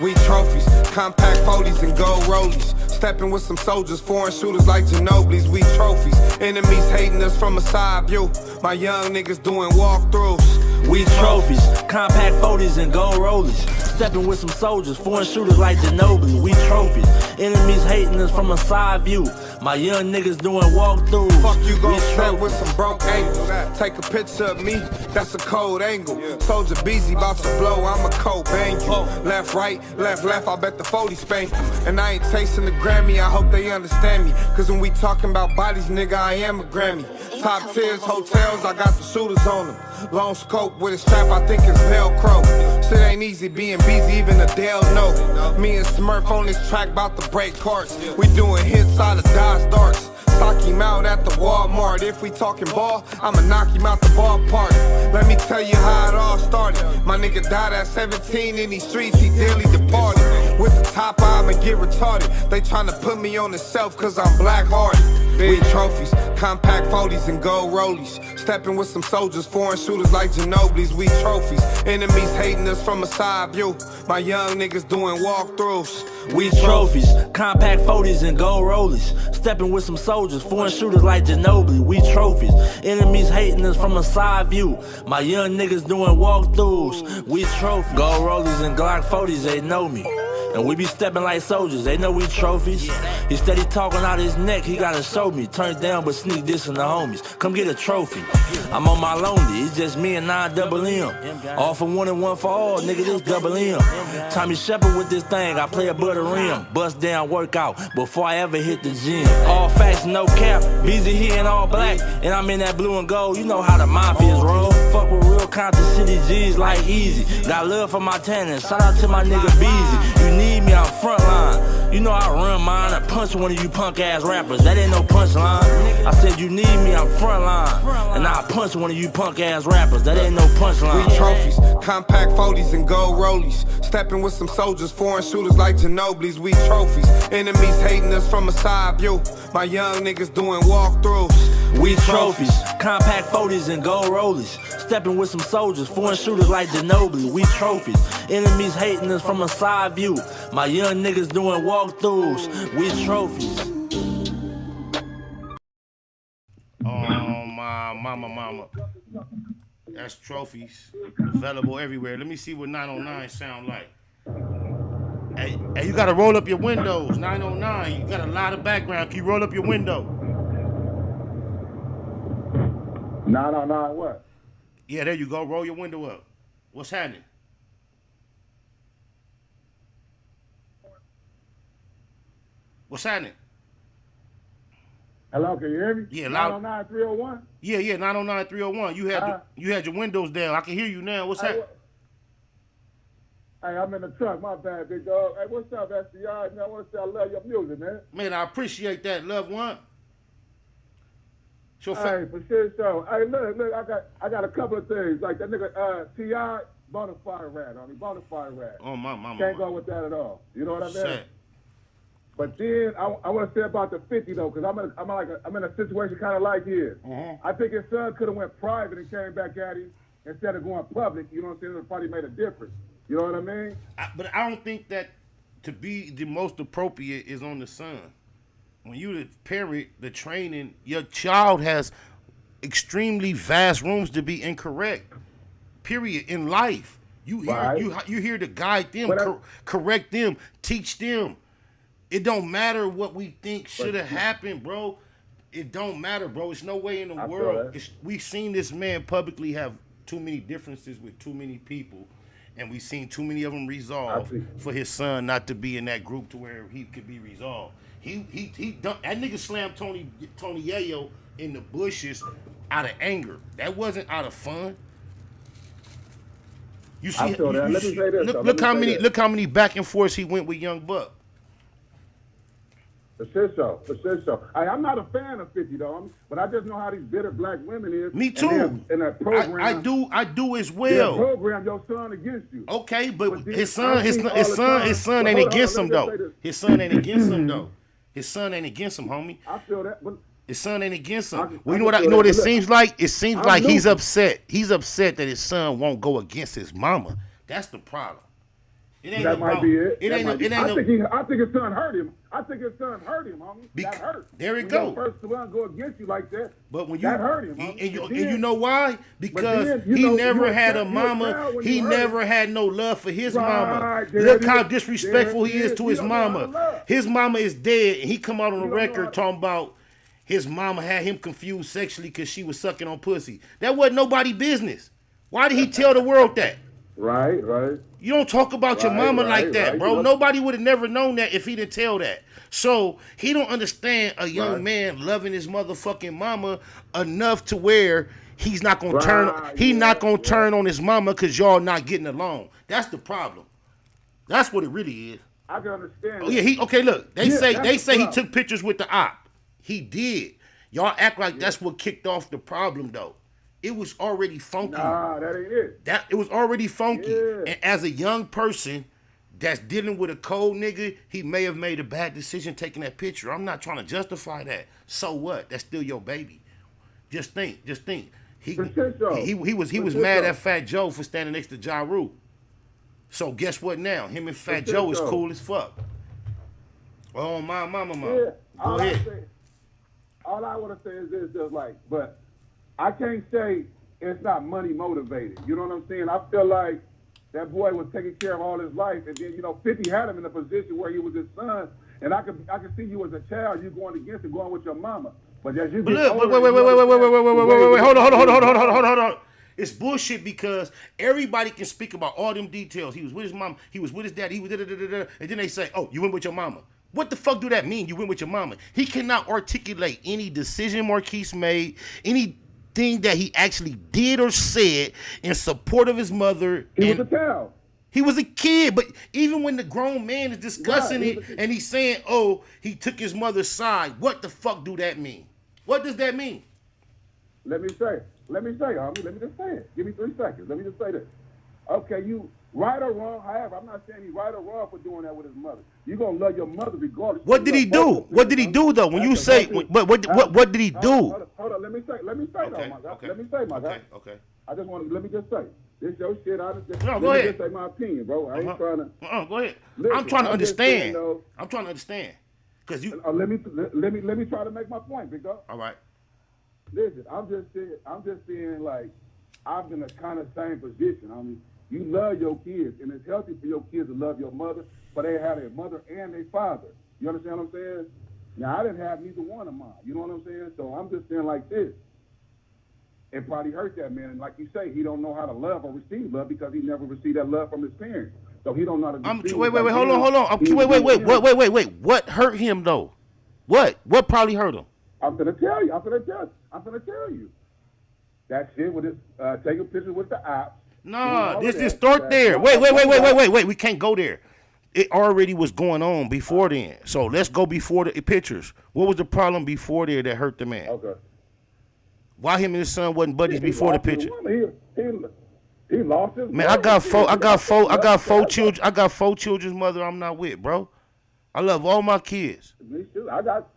Speaker 4: We trophies, compact 40s and gold rollies. Stepping with some soldiers, foreign shooters like Ginobili's. We trophies, enemies hating us from a side view. My young niggas doing walkthroughs.
Speaker 13: We trophies, compact 40s and gold rollies. Stepping with some soldiers, foreign shooters like Ginobili. We trophies, enemies hating us from a side view. My young niggas doing walkthroughs.
Speaker 4: Fuck you gon' step with some broke angles. Take a picture of me, that's a cold angle. Soldier busy, bout to blow, I'm a cold bang you. Left, right, left, I bet the 40 spank you. And I ain't tasting the Grammy, I hope they understand me. Cause when we talking about bodies, nigga, I am a Grammy. Top tiers, hotels, I got the shooters on them. Long scope with a strap, I think it's Velcro. Shit ain't easy being busy, even Adele know. Me and Smurf on this track, bout to break carts. We doing hits out of Dodge darts. Sock him out at the Walmart. If we talking ball, I'ma knock him out the ballpark. Let me tell you how it all started. My nigga died at 17 in these streets, he dearly departed. With the top eye, I'ma get retarded. They tryna put me on the shelf cause I'm black-hearted. We trophies, compact 40s and gold rollies. Stepping with some soldiers, foreign shooters like Ginobili's. We trophies, enemies hating us from a side view. My young niggas doing walkthroughs.
Speaker 13: We trophies, compact 40s and gold rollies. Stepping with some soldiers, foreign shooters like Ginobili. We trophies, enemies hating us from a side view. My young niggas doing walkthroughs. We trophies, gold rollies and Glock 40s, they know me. And we be stepping like soldiers, they know we trophies. He steady talking out his neck, he gotta show me. Turn down but sneak this in the homies. Come get a trophy. I'm on my lonely, it's just me and 9 double M. All for one and one for all, nigga, this double M. Tommy Shepard with this thing, I play a butter rim. Bust down workout before I ever hit the gym. All facts, no cap, busy here in all black. And I'm in that blue and gold, you know how the mafias roll. Fuck with real Compton City G's like Easy. Got love for my tenants, shout out to my nigga Beezy. You need me, I'm frontline. You know I run mine, I punch one of you punk ass rappers. That ain't no punchline. I said you need me, I'm frontline. And I punch one of you punk ass rappers. That ain't no punchline.
Speaker 4: We trophies, compact 40s and gold rollies. Stepping with some soldiers, foreign shooters like Ginobili's. We trophies, enemies hating us from a side view. My young niggas doing walkthroughs.
Speaker 13: We trophies, compact 40s and gold rollies. Stepping with some soldiers, foreign shooters like Ginobili. We trophies, enemies hating us from a side view. My young niggas doing walkthroughs. We trophies.
Speaker 9: Oh my mama. That's trophies. Available everywhere. Let me see what 909 sound like. Hey, you gotta roll up your windows. 909. You got a lot of background. Can you roll up your window?
Speaker 6: 909 what?
Speaker 9: Yeah, there you go. Roll your window up. What's happening? What's happening?
Speaker 2: Hello, can you hear me?
Speaker 9: Yeah, loud.
Speaker 2: 909-301?
Speaker 9: Yeah, 909-301. You had your windows down. I can hear you now. What's happening?
Speaker 2: Hey, I'm in the truck. My bad, big dog. Hey, what's up, SDR? Man, I want to say I love your music, man.
Speaker 9: Man, I appreciate that, loved one.
Speaker 2: Hey, for sure. So, hey, look, I got a couple of things. Like that nigga T.I. bonafide rat on me, bonafide rat.
Speaker 9: Oh my mama.
Speaker 2: Can't go with that at all. You know what I mean?
Speaker 9: Set.
Speaker 2: But then I want to say about the 50 though, because I'm in a situation kind of like his. I think his son could have went private and came back at him instead of going public. You know what I'm saying? It probably made a difference. You know what I mean?
Speaker 9: But I don't think that to be the most appropriate is on the son. When you the parent, the training, your child has extremely vast rooms to be incorrect. Period. In life, you here to guide them, correct them, teach them. It don't matter what we think should have happened, bro. It don't matter, bro. It's no way in the world. We've seen this man publicly have too many differences with too many people, and we've seen too many of them resolve for his son not to be in that group to where he could be resolved. He done, that nigga slammed Tony Yayo in the bushes out of anger. That wasn't out of fun. You see, look how many back and forths he went with Young Buck.
Speaker 2: For sure so. I'm not a fan of 50 though, but I just know how these bitter black women is.
Speaker 9: Me too.
Speaker 2: In that program,
Speaker 9: I do as well.
Speaker 2: Program your son against you.
Speaker 9: Okay, but his son ain't against him though. His son ain't against him though. His son ain't against him, homie.
Speaker 2: I feel that. But
Speaker 9: his son ain't against him. Well, you know what it seems like? It seems like he's upset. He's upset that his son won't go against his mama. That's the problem.
Speaker 2: That might be it. I think his son hurt him. Homie. That hurt.
Speaker 9: There it
Speaker 2: when
Speaker 9: go.
Speaker 2: Your first son go against you like that.
Speaker 9: But when
Speaker 2: that hurt him, homie.
Speaker 9: And you know why? Because he never had a mama. He never had no love for his mama. Look how disrespectful he is to his mama. His mama is dead, and he come out on the record talking about his mama had him confused sexually because she was sucking on pussy. That wasn't nobody business. Why did he tell the world that?
Speaker 2: Right.
Speaker 9: You don't talk about your mama like that, bro. Nobody would have never known that if he didn't tell that. So he don't understand a young man loving his motherfucking mama enough to where he's not gonna turn. He's not gonna turn on his mama because y'all not getting along. That's the problem. That's what it really is.
Speaker 2: I can understand.
Speaker 9: Oh yeah, okay. Look, they say he took pictures with the op. He did. Y'all act like that's what kicked off the problem though. It was already funky.
Speaker 2: Nah, that ain't it.
Speaker 9: It was already funky. Yeah. And as a young person that's dealing with a cold nigga, he may have made a bad decision taking that picture. I'm not trying to justify that. So what? That's still your baby. Just think. He was mad at Fat Joe for standing next to Ja Rule. So guess what now? Him and Fat Joe is cool as fuck. Oh my mama.
Speaker 2: Yeah.
Speaker 9: Go ahead.
Speaker 2: All I want to say is this, just like, but I can't say it's not money motivated. You know what I'm saying? I feel like that boy was taking care of all his life, and then 50 had him in a position where he was his son, and I could see you as a child, you going against and going with your mama. But as you get older,
Speaker 9: wait, hold on. It's bullshit because everybody can speak about all them details. He was with his mom, he was with his dad, he was da-da-da-da-da, and then they say, oh, you went with your mama. What the fuck do that mean? You went with your mama. He cannot articulate any decision Marquise made, anything that he actually did or said in support of his mother.
Speaker 2: He was a child.
Speaker 9: He was a kid, but even when the grown man is discussing it and he's saying, oh, he took his mother's side, what the fuck do that mean? What does that mean?
Speaker 2: Let me say, homie, let me just say it. Give me 3 seconds. Let me just say this. Okay, you right or wrong, however, I'm not saying he's right or wrong for doing that with his mother. You're going to love your mother regardless.
Speaker 9: What did he do? What did he do, though? When you say, what did he do?
Speaker 2: Hold on, let me say, okay, my guy. Let me say, my guy.
Speaker 9: Okay.
Speaker 2: I just want to, let me just say. This your shit.
Speaker 9: Go ahead.
Speaker 2: Just say my opinion, bro. I ain't trying to.
Speaker 9: Go ahead. Listen, I'm trying to understand. I'm trying to understand. Cause you.
Speaker 2: Let me try to make my point, big dog.
Speaker 9: All right.
Speaker 2: Listen, I'm just saying, like, I'm in a kind of same position. I mean, you love your kids, and it's healthy for your kids to love your mother, but they have their mother and their father. You understand what I'm saying? Now, I didn't have neither one of mine. You know what I'm saying? So I'm just saying like this. It probably hurt that man. And like you say, he don't know how to love or receive love because he never received that love from his parents. So he don't know how to
Speaker 9: wait, hold on. Wait. What hurt him though? What probably hurt him?
Speaker 2: I'm gonna tell you. That shit with this taking pictures with the ops.
Speaker 9: Nah, this start there. Wait. We can't go there. It already was going on before then. So let's go before the pictures. What was the problem before there that hurt the man?
Speaker 2: Okay.
Speaker 9: Why him and his son wasn't buddies before the picture?
Speaker 2: He lost his
Speaker 9: man. I got four children. I got 4 children's mother I'm not with, bro. I love all my kids.
Speaker 2: Me too. I got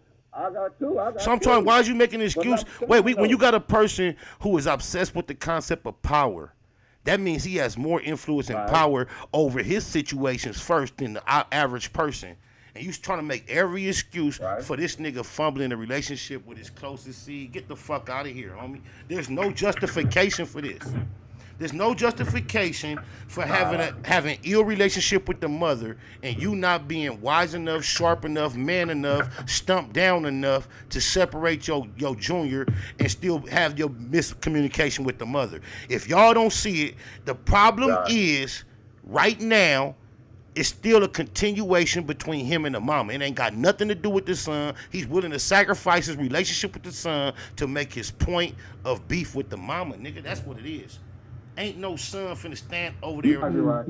Speaker 2: 2.
Speaker 9: So I'm trying. Why is you making an excuse? Wait. When you got a person who is obsessed with the concept of power, that means he has more influence and power over his situations first than the average person. And you trying to make every excuse for this nigga fumbling a relationship with his closest seed. Get the fuck out of here, homie. There's no justification for this. There's no justification for having ill relationship with the mother and you not being wise enough, sharp enough, man enough, stumped down enough to separate your junior and still have your miscommunication with the mother. If y'all don't see it, the problem is right now it's still a continuation between him and the mama. It ain't got nothing to do with the son. He's willing to sacrifice his relationship with the son to make his point of beef with the mama. Nigga, that's what it is. Ain't no son finna stand over there.
Speaker 2: You're right.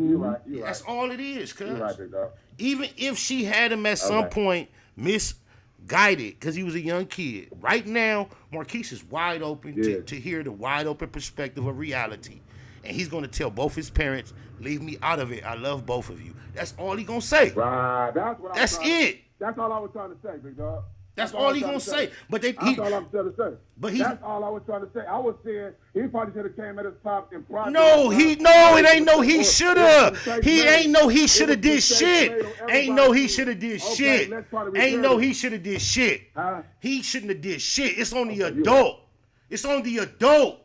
Speaker 9: That's all it is, cuz.
Speaker 2: You're right, big dog.
Speaker 9: Even if she had him at some point misguided, because he was a young kid. Right now, Marquise is wide open to hear the wide open perspective of reality. And he's gonna tell both his parents, leave me out of it. I love both of you. That's all he gonna say.
Speaker 2: Right.
Speaker 9: That's it.
Speaker 2: That's all I was trying to say, big dog.
Speaker 9: That's all he gonna say. But that's
Speaker 2: all I'm trying to say.
Speaker 9: But
Speaker 2: that's all I was trying to say. I was saying he probably should have came at his pop and private.
Speaker 9: It ain't no he shoulda. He ain't no he shoulda did shit. Ain't no he shoulda did shit. Ain't no he shoulda did shit. He shouldn't have did shit. It's on the adult. It's on the adult.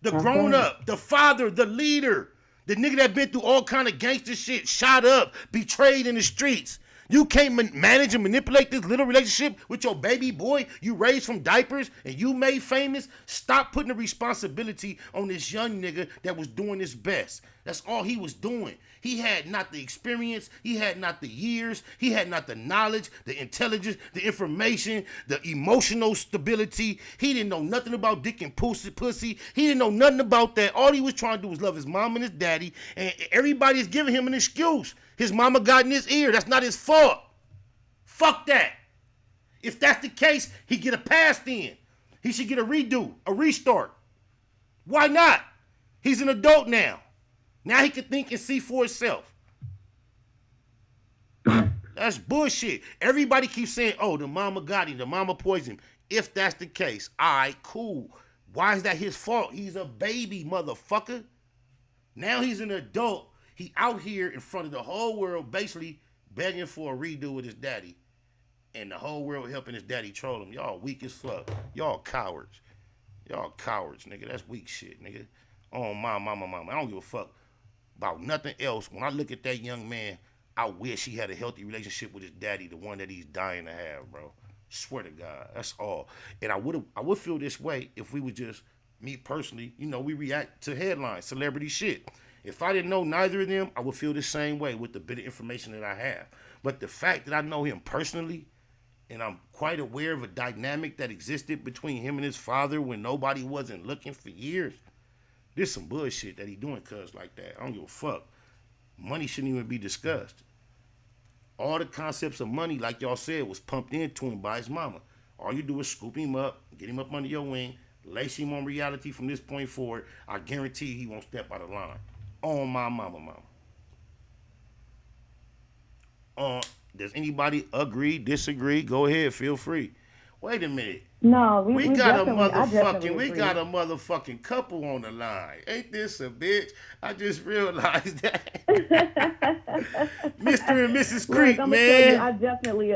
Speaker 9: The grown up, the father, the leader, the nigga that been through all kind of gangster shit, shot up, betrayed in the streets. You can't manage and manipulate this little relationship with your baby boy you raised from diapers and you made famous. Stop putting the responsibility on this young nigga that was doing his best. That's all he was doing. He had not the experience, he had not the years, he had not the knowledge, the intelligence, the information, the emotional stability. He didn't know nothing about dick and pussy. He didn't know nothing about that. All he was trying to do was love his mom and his daddy, and everybody's giving him an excuse. His mama got in his ear. That's not his fault. Fuck that. If that's the case, he get a pass then. He should get a redo, a restart. Why not? He's an adult now. Now he can think and see for himself. That's bullshit. Everybody keeps saying, oh, the mama got him, the mama poisoned him. If that's the case, all right, cool. Why is that his fault? He's a baby, motherfucker. Now he's an adult. He out here in front of the whole world basically begging for a redo with his daddy. And the whole world helping his daddy troll him. Y'all weak as fuck. Y'all cowards. Y'all cowards, nigga. That's weak shit, nigga. Oh, my mama. I don't give a fuck about nothing else. When I look at that young man, I wish he had a healthy relationship with his daddy, the one that he's dying to have, bro. Swear to God. That's all. And I would feel this way if we would just, me personally, we react to headlines, celebrity shit. If I didn't know neither of them, I would feel the same way with the bit of information that I have. But the fact that I know him personally, and I'm quite aware of a dynamic that existed between him and his father when nobody wasn't looking for years, there's some bullshit that he doing cuz like that. I don't give a fuck. Money shouldn't even be discussed. All the concepts of money, like y'all said, was pumped into him by his mama. All you do is scoop him up, get him up under your wing, lace him on reality from this point forward. I guarantee he won't step out of line. On my mama. Does anybody agree, disagree? Go ahead, feel free. Wait a minute.
Speaker 22: No,
Speaker 9: we got a motherfucking couple on the line. Ain't this a bitch? I just realized that. Mr. and Mrs. Creek, man.
Speaker 22: I definitely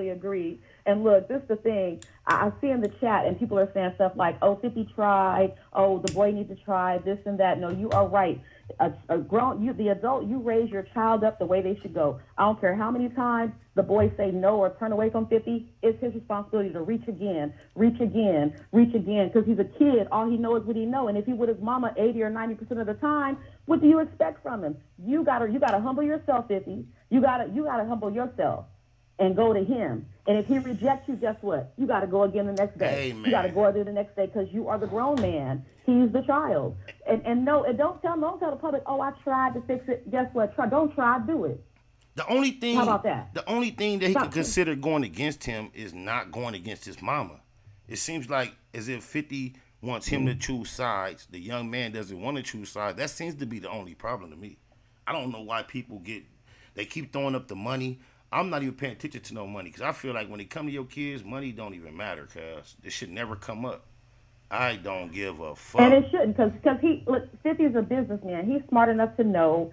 Speaker 22: agree. And look, this is the thing. I see in the chat, and people are saying stuff like, oh, 50 tried, oh, the boy needs to try, this and that. No, you are right. The adult, you raise your child up the way they should go. I don't care how many times the boys say no or turn away from 50. It's his responsibility to reach again, because he's a kid. All he knows is what he knows. And if he with his mama 80 or 90% of the time, what do you expect from him? You gotta humble yourself, 50. You gotta humble yourself and go to him. And if he rejects you, guess what? You got to go again the next day.
Speaker 9: Amen.
Speaker 22: You got to go there the next day because you are the grown man. He's the child. And don't tell the public, oh, I tried to fix it. Guess what? Don't try, do it.
Speaker 9: The only thing,
Speaker 22: how about that?
Speaker 9: The only thing that he could consider going against him is not going against his mama. It seems like as if 50 wants him to choose sides. The young man doesn't want to choose sides. That seems to be the only problem to me. I don't know why people they keep throwing up the money. I'm not even paying attention to no money because I feel like when it come to your kids, money don't even matter because this should never come up. I don't give a fuck.
Speaker 22: And it shouldn't because 50 is a businessman. He's smart enough to know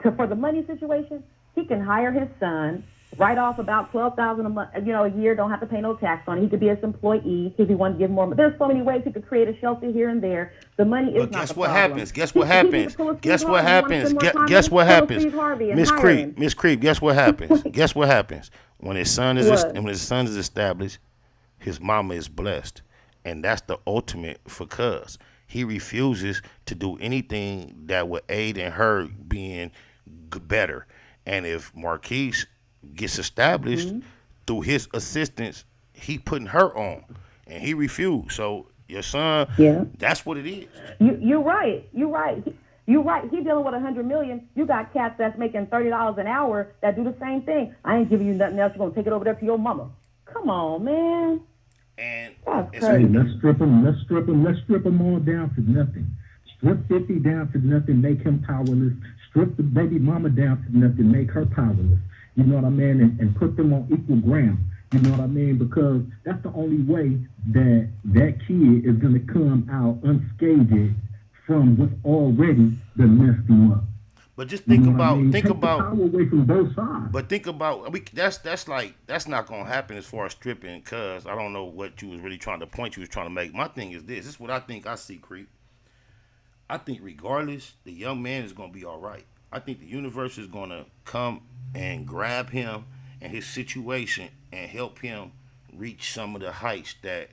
Speaker 22: for the money situation, he can hire his son, write off about $12,000 a month, a year, don't have to pay no tax on it. He could be his employee if he wanted to give more. But there's so many ways he could create a shelter here and there. The money is not the problem.
Speaker 9: Guess what happens? Guess what happens? Guess what happens? Miss Creep, guess what happens? Guess what happens? When his son is established, his mama is blessed. And that's the ultimate for Cuz. He refuses to do anything that would aid in her being better. And if Marquise gets established through his assistance, he putting her on, and he refused. So your son, that's what it is.
Speaker 22: You're right. He dealing with $100 million. You got cats that's making $30 an hour that do the same thing. I ain't giving you nothing else. You're gonna take it over there to your mama. Come on, man.
Speaker 9: And
Speaker 19: let's strip them all down to nothing. Strip 50 down to nothing, make him powerless. Strip the baby mama down to nothing, make her powerless. You know what I mean? And put them on equal ground. You know what I mean? Because that's the only way that kid is going to come out unscathed from what's already been messed him up.
Speaker 9: But just think about
Speaker 19: Take the power away from both sides.
Speaker 9: But think about that's not gonna happen as far as stripping. Cuz I don't know what you was really trying to point. You was trying to make. My thing is this. This is what I think. I see, Creep. I think regardless, the young man is gonna be all right. I think the universe is gonna come and grab him and his situation and help him reach some of the heights that.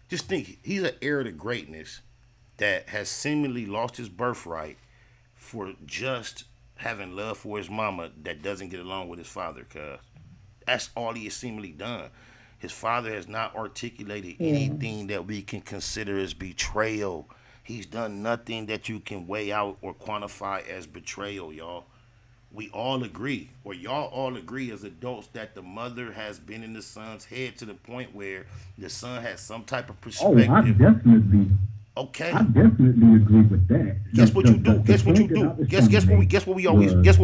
Speaker 9: Just think, he's an heir to greatness that has seemingly lost his birthright for just having love for his mama that doesn't get along with his father, cuz that's all he has seemingly done. His father has not articulated anything that we can consider as betrayal. He's done nothing that you can weigh out or quantify as betrayal, y'all. We all agree, or y'all all agree as adults, that the mother has been in the son's head to the point where the son has some type of perspective.
Speaker 19: Oh, I definitely.
Speaker 9: Okay.
Speaker 19: I definitely agree with that.
Speaker 9: Guess what you do? Guess what you do? Guess what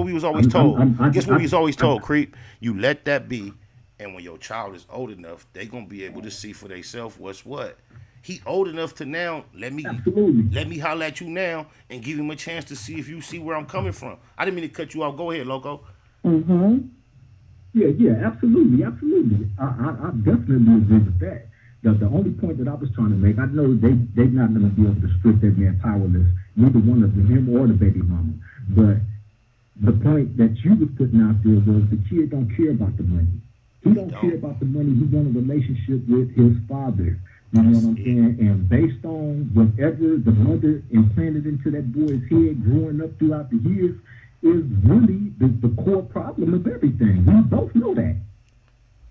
Speaker 9: we was always told. Guess what we was always told, Creep? You let that be, and when your child is old enough, they gonna be able to see for themselves what's what. He old enough to now let me holler at you now and give him a chance to see if you see where I'm coming from. I didn't mean to cut you off. Go ahead, Loco.
Speaker 19: Yeah, absolutely. I definitely agree with that. The only point that I was trying to make, I know they're not going to be able to strip that man powerless, neither one of them, him or the baby mama. But the point that you was putting out there was the kid don't care about the money. He don't care about the money. He want a relationship with his father. You know what I'm saying? And based on whatever the mother implanted into that boy's head growing up throughout the years is really the core problem of everything. We both know that.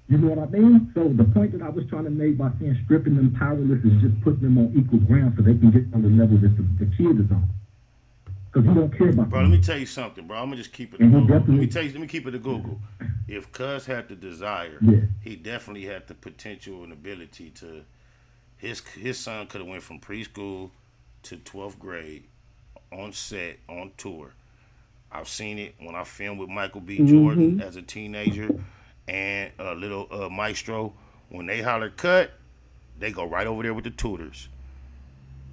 Speaker 19: You know what I mean? So the point that I was trying to make by saying stripping them powerless is just putting them on equal ground so they can get on the level that the kid is on. Because he don't care about
Speaker 9: Bro, let me tell you something, bro. I'm going to just keep it to Google. Let me keep it to Google. If Cuz had the desire, he definitely had the potential and ability to. His son could have went from preschool to 12th grade on set, on tour. I've seen it when I filmed with Michael B. Jordan as a teenager and a little Maestro. When they holler cut, they go right over there with the tutors.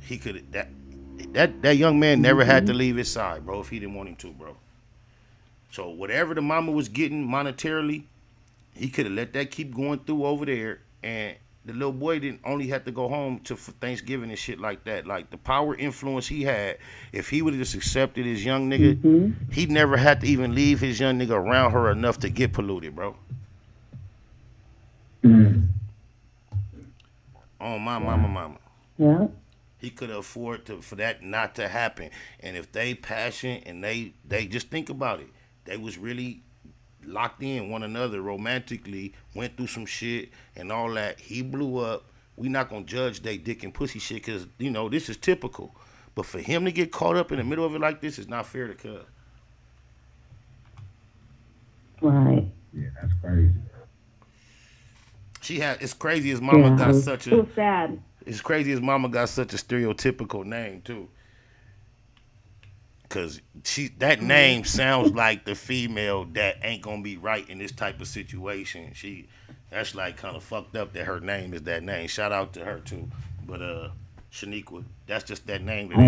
Speaker 9: He could that young man never had to leave his side, bro, if he didn't want him to, bro. So whatever the mama was getting monetarily, he could have let that keep going through over there, and the little boy didn't only have to go home for Thanksgiving and shit like that. Like the power influence he had, if he would have just accepted his young nigga, he never had to even leave his young nigga around her enough to get polluted, bro. Oh, my mama.
Speaker 22: Yeah.
Speaker 9: He could afford for that not to happen. And if they passion and they just think about it, they was really locked in one another romantically, went through some shit and all that. He blew up. We not gonna judge they dick and pussy shit because, you know, this is typical. But for him to get caught up in the middle of it like this is not fair to Cuz.
Speaker 22: Right.
Speaker 19: Yeah, that's crazy.
Speaker 9: It's crazy as mama got such a...
Speaker 22: It's sad.
Speaker 9: It's crazy as mama got such a stereotypical name, too. Because that name sounds like the female that ain't going to be right in this type of situation. That's like kind of fucked up that her name is that name. Shout out to her, too. But Shaniqua, that's just that name. That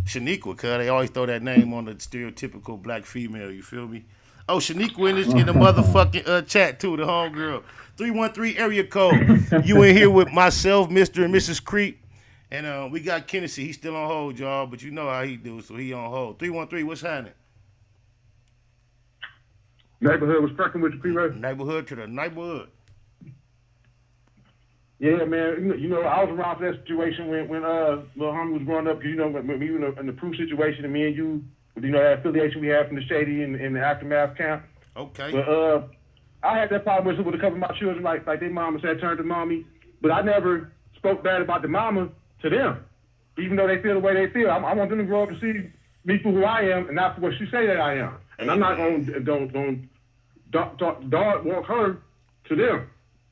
Speaker 9: Shaniqua, because they always throw that name on the stereotypical black female, you feel me? Oh, Shaniqua in the motherfucking chat, too, the homegirl. 313 area code. You in here with myself, Mr. and Mrs. Creep. And we got Kennedy. He's still on hold, y'all, but you know how he do, so he on hold. 313, what's happening?
Speaker 6: Neighborhood was cracking with you, P-Ray?
Speaker 9: Neighborhood to the neighborhood.
Speaker 6: Yeah, man. You know, I was around for that situation when little homie was growing up. You know, when we were in the proof situation, and me and you, you know, that affiliation we had from the Shady in the Aftermath camp.
Speaker 9: Okay.
Speaker 6: But I had that problem with a couple of my children, like their mama said, turned to mommy. But I never spoke bad about the mama to them, even though they feel the way they feel. I want them to grow up and see me for who I am and not for what she say that I am. And I'm not going to dog walk her to them.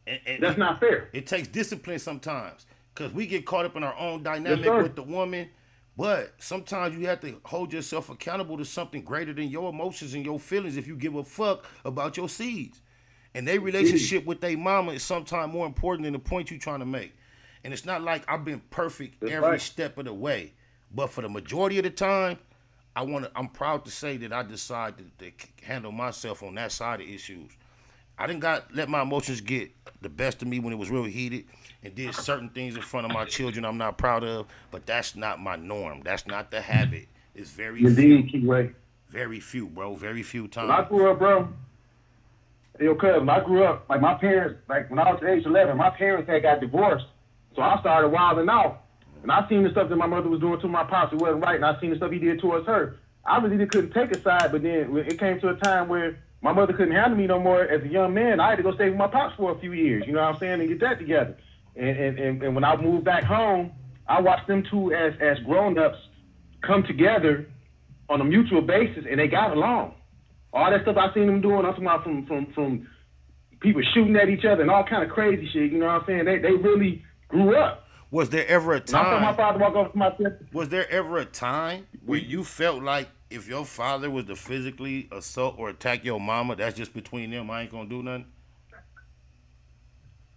Speaker 6: And that's not fair.
Speaker 9: It takes discipline sometimes because we get caught up in our own dynamic with the woman. But sometimes you have to hold yourself accountable to something greater than your emotions and your feelings if you give a fuck about your seeds. And their relationship with their mama is sometimes more important than the point you're trying to make. And it's not like I've been perfect every step of the way. But for the majority of the time, I'm proud to say that I decided to handle myself on that side of issues. I didn't let my emotions get the best of me when it was real heated and did certain things in front of my children I'm not proud of, but that's not my norm. That's not the habit. It's very few. Very few, bro. Very few times.
Speaker 6: When I grew up, bro, yo, cuz, when I grew up, like my parents, like when I was age 11, my parents had got divorced. So I started wilding out. And I seen the stuff that my mother was doing to my pops. It wasn't right. And I seen the stuff he did towards her. I really couldn't take a side, but then it came to a time where my mother couldn't handle me no more as a young man. I had to go stay with my pops for a few years, you know what I'm saying, and get that together. And when I moved back home, I watched them two as grown-ups come together on a mutual basis, and they got along. All that stuff I seen them doing, I'm talking about from people shooting at each other and all kind of crazy shit, you know what I'm saying? They really grew up.
Speaker 9: Was there ever a time?
Speaker 6: My father walk up to my sister.
Speaker 9: Was there ever a time where you felt like if your father was to physically assault or attack your mama, that's just between them? I ain't gonna do nothing.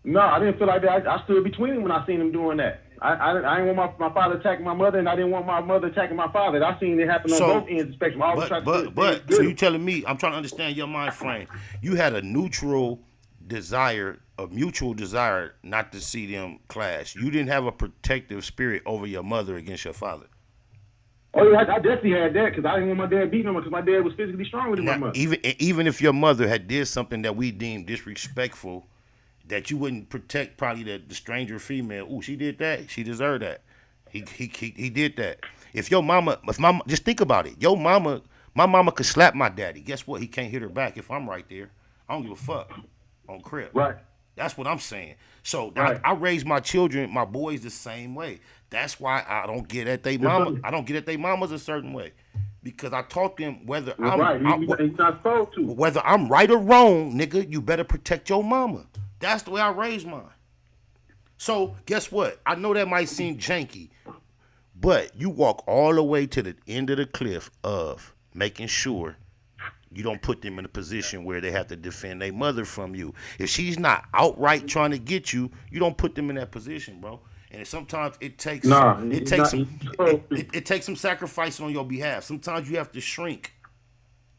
Speaker 6: No, I didn't feel like that. I stood between them when I seen him doing that. I didn't want my father attacking my mother, and I didn't want my mother attacking my father. I seen it happen on both ends of the spectrum.
Speaker 9: But so you telling me? I'm trying to understand your mind frame. You had a mutual desire not to see them clash. You didn't have a protective spirit over your mother against your father.
Speaker 6: Oh yeah, I definitely had that because I didn't want my dad beating him because my dad was physically stronger than my mother.
Speaker 9: Even if your mother had did something that we deemed disrespectful, that you wouldn't protect probably the stranger female. Ooh, she did that. She deserved that. He did that. If just think about it. My mama could slap my daddy. Guess what? He can't hit her back if I'm right there. I don't give a fuck on crib.
Speaker 6: Right.
Speaker 9: That's what I'm saying. So I raise my children, my boys, the same way. That's why I don't get at they mama. I don't get at they mamas a certain way, because I taught them whether whether I'm right or wrong, nigga, you better protect your mama. That's the way I raised mine. So guess what? I know that might seem janky, but you walk all the way to the end of the cliff of making sure you don't put them in a position where they have to defend their mother from you. If she's not outright trying to get you, you don't put them in that position, bro. And sometimes it takes some sacrifice on your behalf. Sometimes you have to shrink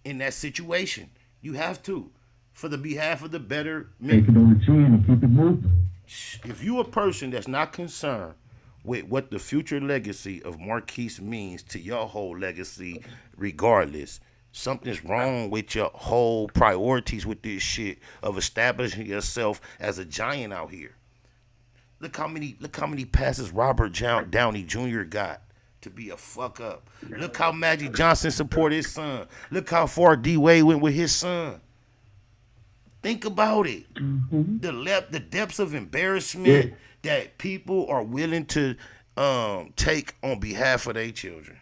Speaker 9: in that situation. You have to, for the behalf of the better men.
Speaker 19: Take it on the chin and keep it moving.
Speaker 9: if you a person that's not concerned with what the future legacy of Marquise means to your whole legacy, regardless, something's wrong with your whole priorities with this shit of establishing yourself as a giant out here. Look how many passes Robert Downey Jr. got to be a fuck up. Look how Magic Johnson supported his son. Look how far D Wade went with his son. Think about it. Mm-hmm. The depths of embarrassment that people are willing to take on behalf of their children.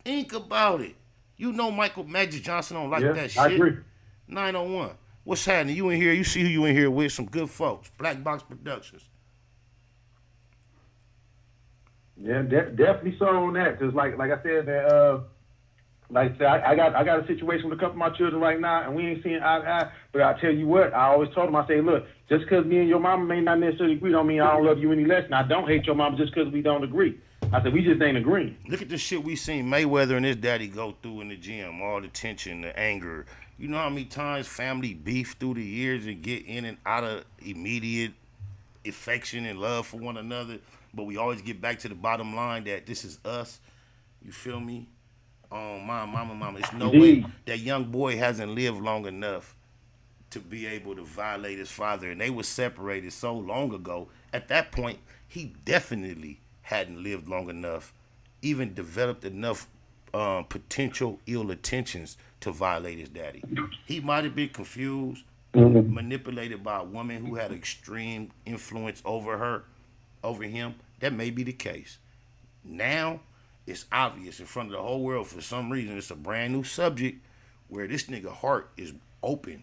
Speaker 9: Think about it. You know Magic Johnson don't like that shit.
Speaker 6: I agree.
Speaker 9: 901. What's happening? You in here? You see who you in here with? Some good folks. Black Box Productions.
Speaker 6: Yeah, definitely so on that. Cause like I said, that like I said, I got a situation with a couple of my children right now, and we ain't seeing eye to eye. But I tell you what, I always told them, I say, look, just because me and your mama may not necessarily agree, don't mean I don't love you any less, and I don't hate your mama just because we don't agree. I said, we just ain't agreeing.
Speaker 9: Look at the shit we seen Mayweather and his daddy go through in the gym, all the tension, the anger. You know how many times family beef through the years and get in and out of immediate affection and love for one another, but we always get back to the bottom line that this is us. You feel me? Mama. It's no way that young boy hasn't lived long enough to be able to violate his father, and they were separated so long ago. At that point, he definitely hadn't lived long enough, even developed enough potential ill intentions to violate his daddy. He might have been confused, manipulated by a woman who had extreme influence over him. That may be the case. Now, it's obvious in front of the whole world. For some reason, it's a brand new subject where this nigga heart is open.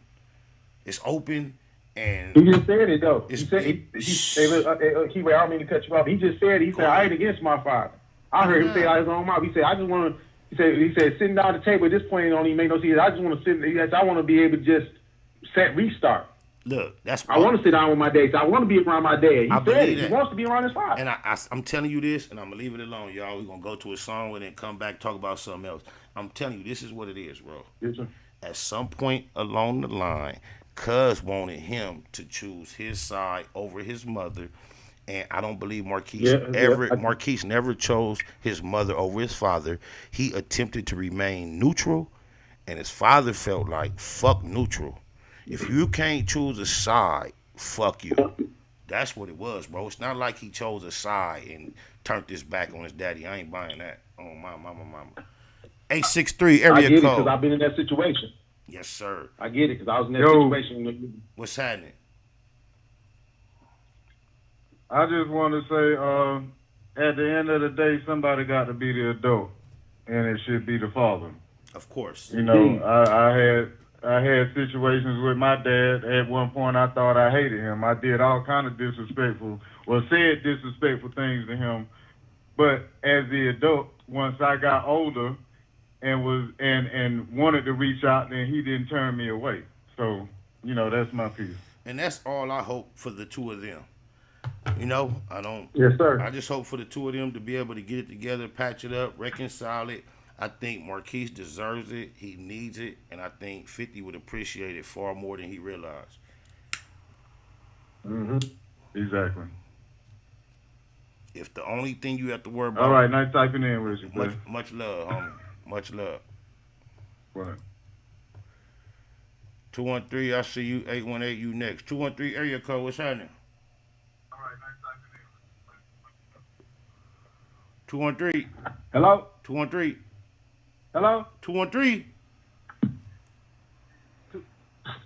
Speaker 9: It's open, and
Speaker 6: he just said it though. He said, I don't mean to cut you off. He just said, he said, I ain't against my father. I heard him say out his own mouth. He said, I just want to. He said, sitting down at the table at this point don't even make no sense. I just want to sit. I want to be able to just restart.
Speaker 9: Look,
Speaker 6: I want to sit down with my dad. I want to be around my dad. He said it. He wants to be around his father.
Speaker 9: And I'm telling you this, and I'm going to leave it alone, y'all. We're going to go to a song and then come back, talk about something else. I'm telling you, this is what it is, bro.
Speaker 6: Yes, sir.
Speaker 9: At some point along the line, Cuz wanted him to choose his side over his mother. And I don't believe Marquise never chose his mother over his father. He attempted to remain neutral, and his father felt like, fuck neutral. If you can't choose a side, fuck you. That's what it was, bro. It's not like he chose a side and turned his back on his daddy. I ain't buying that. Oh, my mama. 863 area code.
Speaker 6: I get it because I've been in that situation.
Speaker 9: Yes, sir.
Speaker 6: I get it because I was in that situation.
Speaker 9: What's happening?
Speaker 14: I just want to say, at the end of the day, somebody got to be the adult, and it should be the father.
Speaker 9: Of course.
Speaker 14: You know, I had situations with my dad. At one point, I thought I hated him. I did all kind of said disrespectful things to him. But as the adult, once I got older and wanted to reach out, then he didn't turn me away. So, you know, that's my piece.
Speaker 9: And that's all I hope for the two of them. You know, I don't.
Speaker 6: Yes, sir.
Speaker 9: I just hope for the two of them to be able to get it together, patch it up, reconcile it. I think Marquise deserves it. He needs it. And I think 50 would appreciate it far more than he realized.
Speaker 14: Mm-hmm. Exactly.
Speaker 9: If the only thing you have to worry about...
Speaker 14: All right, nice typing in with you, boy.
Speaker 9: Much love, homie. Much love.
Speaker 14: Right.
Speaker 9: 213, I see you. 818, you next. 213 area code, what's happening?
Speaker 14: All right, nice typing in.
Speaker 9: 213.
Speaker 6: Hello?
Speaker 9: 213.
Speaker 6: Hello?
Speaker 9: 213.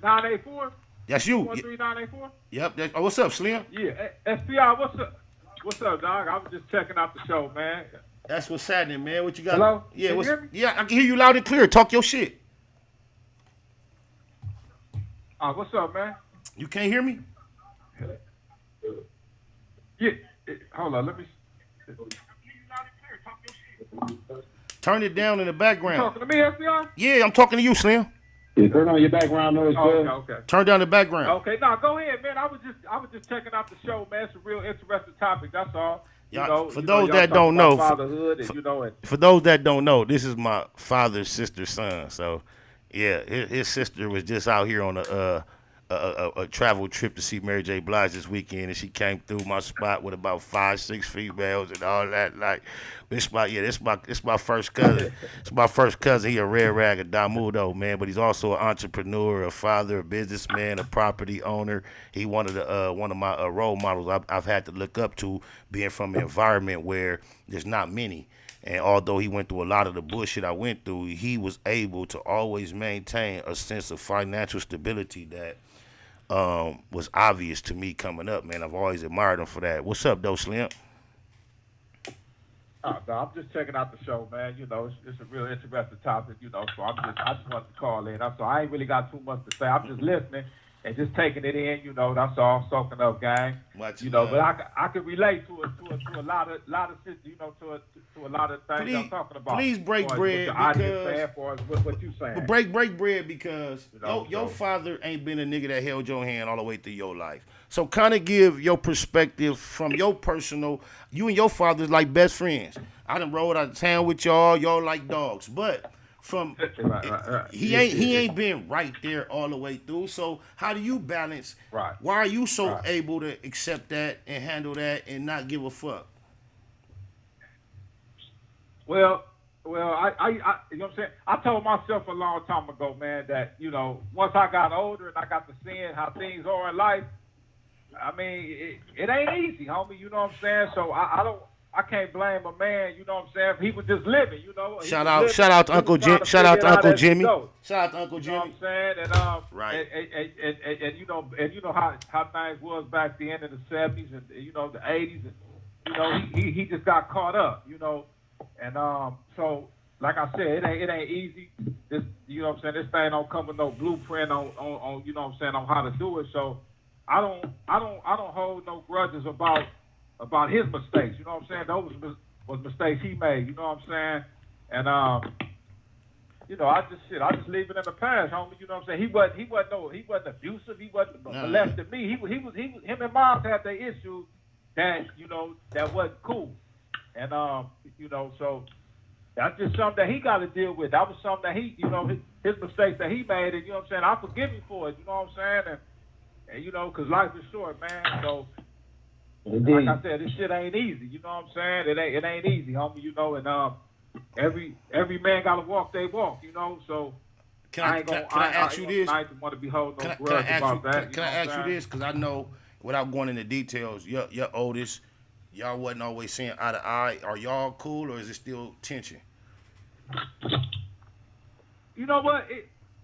Speaker 6: 984?
Speaker 9: That's you.
Speaker 6: 213-984?
Speaker 9: Yep. What's up, Slim?
Speaker 6: Yeah. SPR, what's up? What's up, dog? I was just checking out the show, man.
Speaker 9: That's what's happening, man. What you got?
Speaker 6: Hello?
Speaker 9: Yeah,
Speaker 6: can you hear me?
Speaker 9: Yeah, I can hear you loud and clear. Talk your shit.
Speaker 6: What's up, man?
Speaker 9: You can't hear me?
Speaker 6: Yeah. Hold on, let me...
Speaker 9: Turn it down in the background.
Speaker 6: You talking to me, SPR?
Speaker 9: Yeah, I'm talking to you, Slim.
Speaker 12: Yeah, turn on your background noise.
Speaker 6: Okay.
Speaker 9: Turn down the background.
Speaker 6: Okay, no, go ahead, man. I was just checking out the show, man. It's a real interesting topic. That's all.
Speaker 9: For those that don't know,
Speaker 6: fatherhood, and
Speaker 9: for those that don't know, this is my father's sister's son. So, yeah, his sister was just out here on a travel trip to see Mary J. Blige this weekend, and she came through my spot with about 5-6 females and all that. Like, this my first cousin. It's my first cousin. He a red rag, a Damudo, man, but he's also an entrepreneur, a father, a businessman, a property owner. He one of my role models I've had to look up to, being from an environment where there's not many. And although he went through a lot of the bullshit I went through, he was able to always maintain a sense of financial stability that was obvious to me coming up, man. I've always admired him for that. What's up, though, Slim?
Speaker 15: No, I'm just checking out the show, man. You know, it's a real interesting topic, you know, so I just wanted to call in. So I ain't really got too much to say. I'm just listening and just taking it in, you know. That's all. Soaking up, gang. You know, but I can relate to a lot of you know, to a lot of things I'm talking about.
Speaker 9: Please break bread
Speaker 15: because what you saying.
Speaker 9: But break bread because your father ain't been a nigga that held your hand all the way through your life. So kind of give your perspective from your personal. You and your father is like best friends. I done rode out of town with y'all. Y'all like dogs, but from he ain't been right there all the way through. So how do you balance?
Speaker 15: Right.
Speaker 9: Why are you so able to accept that and handle that and not give a fuck?
Speaker 15: Well, I you know what I'm saying? I told myself a long time ago, man, that, you know, once I got older and I got to seeing how things are in life, I mean, it ain't easy, homie, you know what I'm saying? So I can't blame a man, you know what I'm saying? He was just living, you know.
Speaker 9: Shout out to Uncle Jimmy. Shout out to Uncle Jimmy. Shout out to Uncle Jimmy.
Speaker 15: You know what I'm saying? And
Speaker 9: right.
Speaker 15: And you know how things was back the end of the 70s and, you know, the 80s, and, you know, he just got caught up, you know. And so like I said, it ain't easy. This, you know what I'm saying, this thing don't come with no blueprint on you know what I'm saying, on how to do it. So I don't hold no grudges about his mistakes. You know what I'm saying? Those was mistakes he made. You know what I'm saying? And you know, I just leave it in the past, homie. You know what I'm saying? He wasn't abusive. He wasn't molesting me. He was him and Mom had their issues that, you know, that wasn't cool. And you know, so that's just something that he got to deal with. That was something that he, you know, his mistakes that he made, and you know what I'm saying, I forgive him for it. You know what I'm saying? And you know, 'cause life is short, man. So like I said, this shit ain't easy. You know what I'm saying? It ain't easy, homie. You know, and every man got to walk their walk. You know, so I ask you this? I don't want to be holding no grudge about that.
Speaker 9: Can I ask you this? Because I know, without going into details, your oldest, y'all wasn't always seeing eye to eye. Are y'all cool, or is it still tension?
Speaker 15: You know what?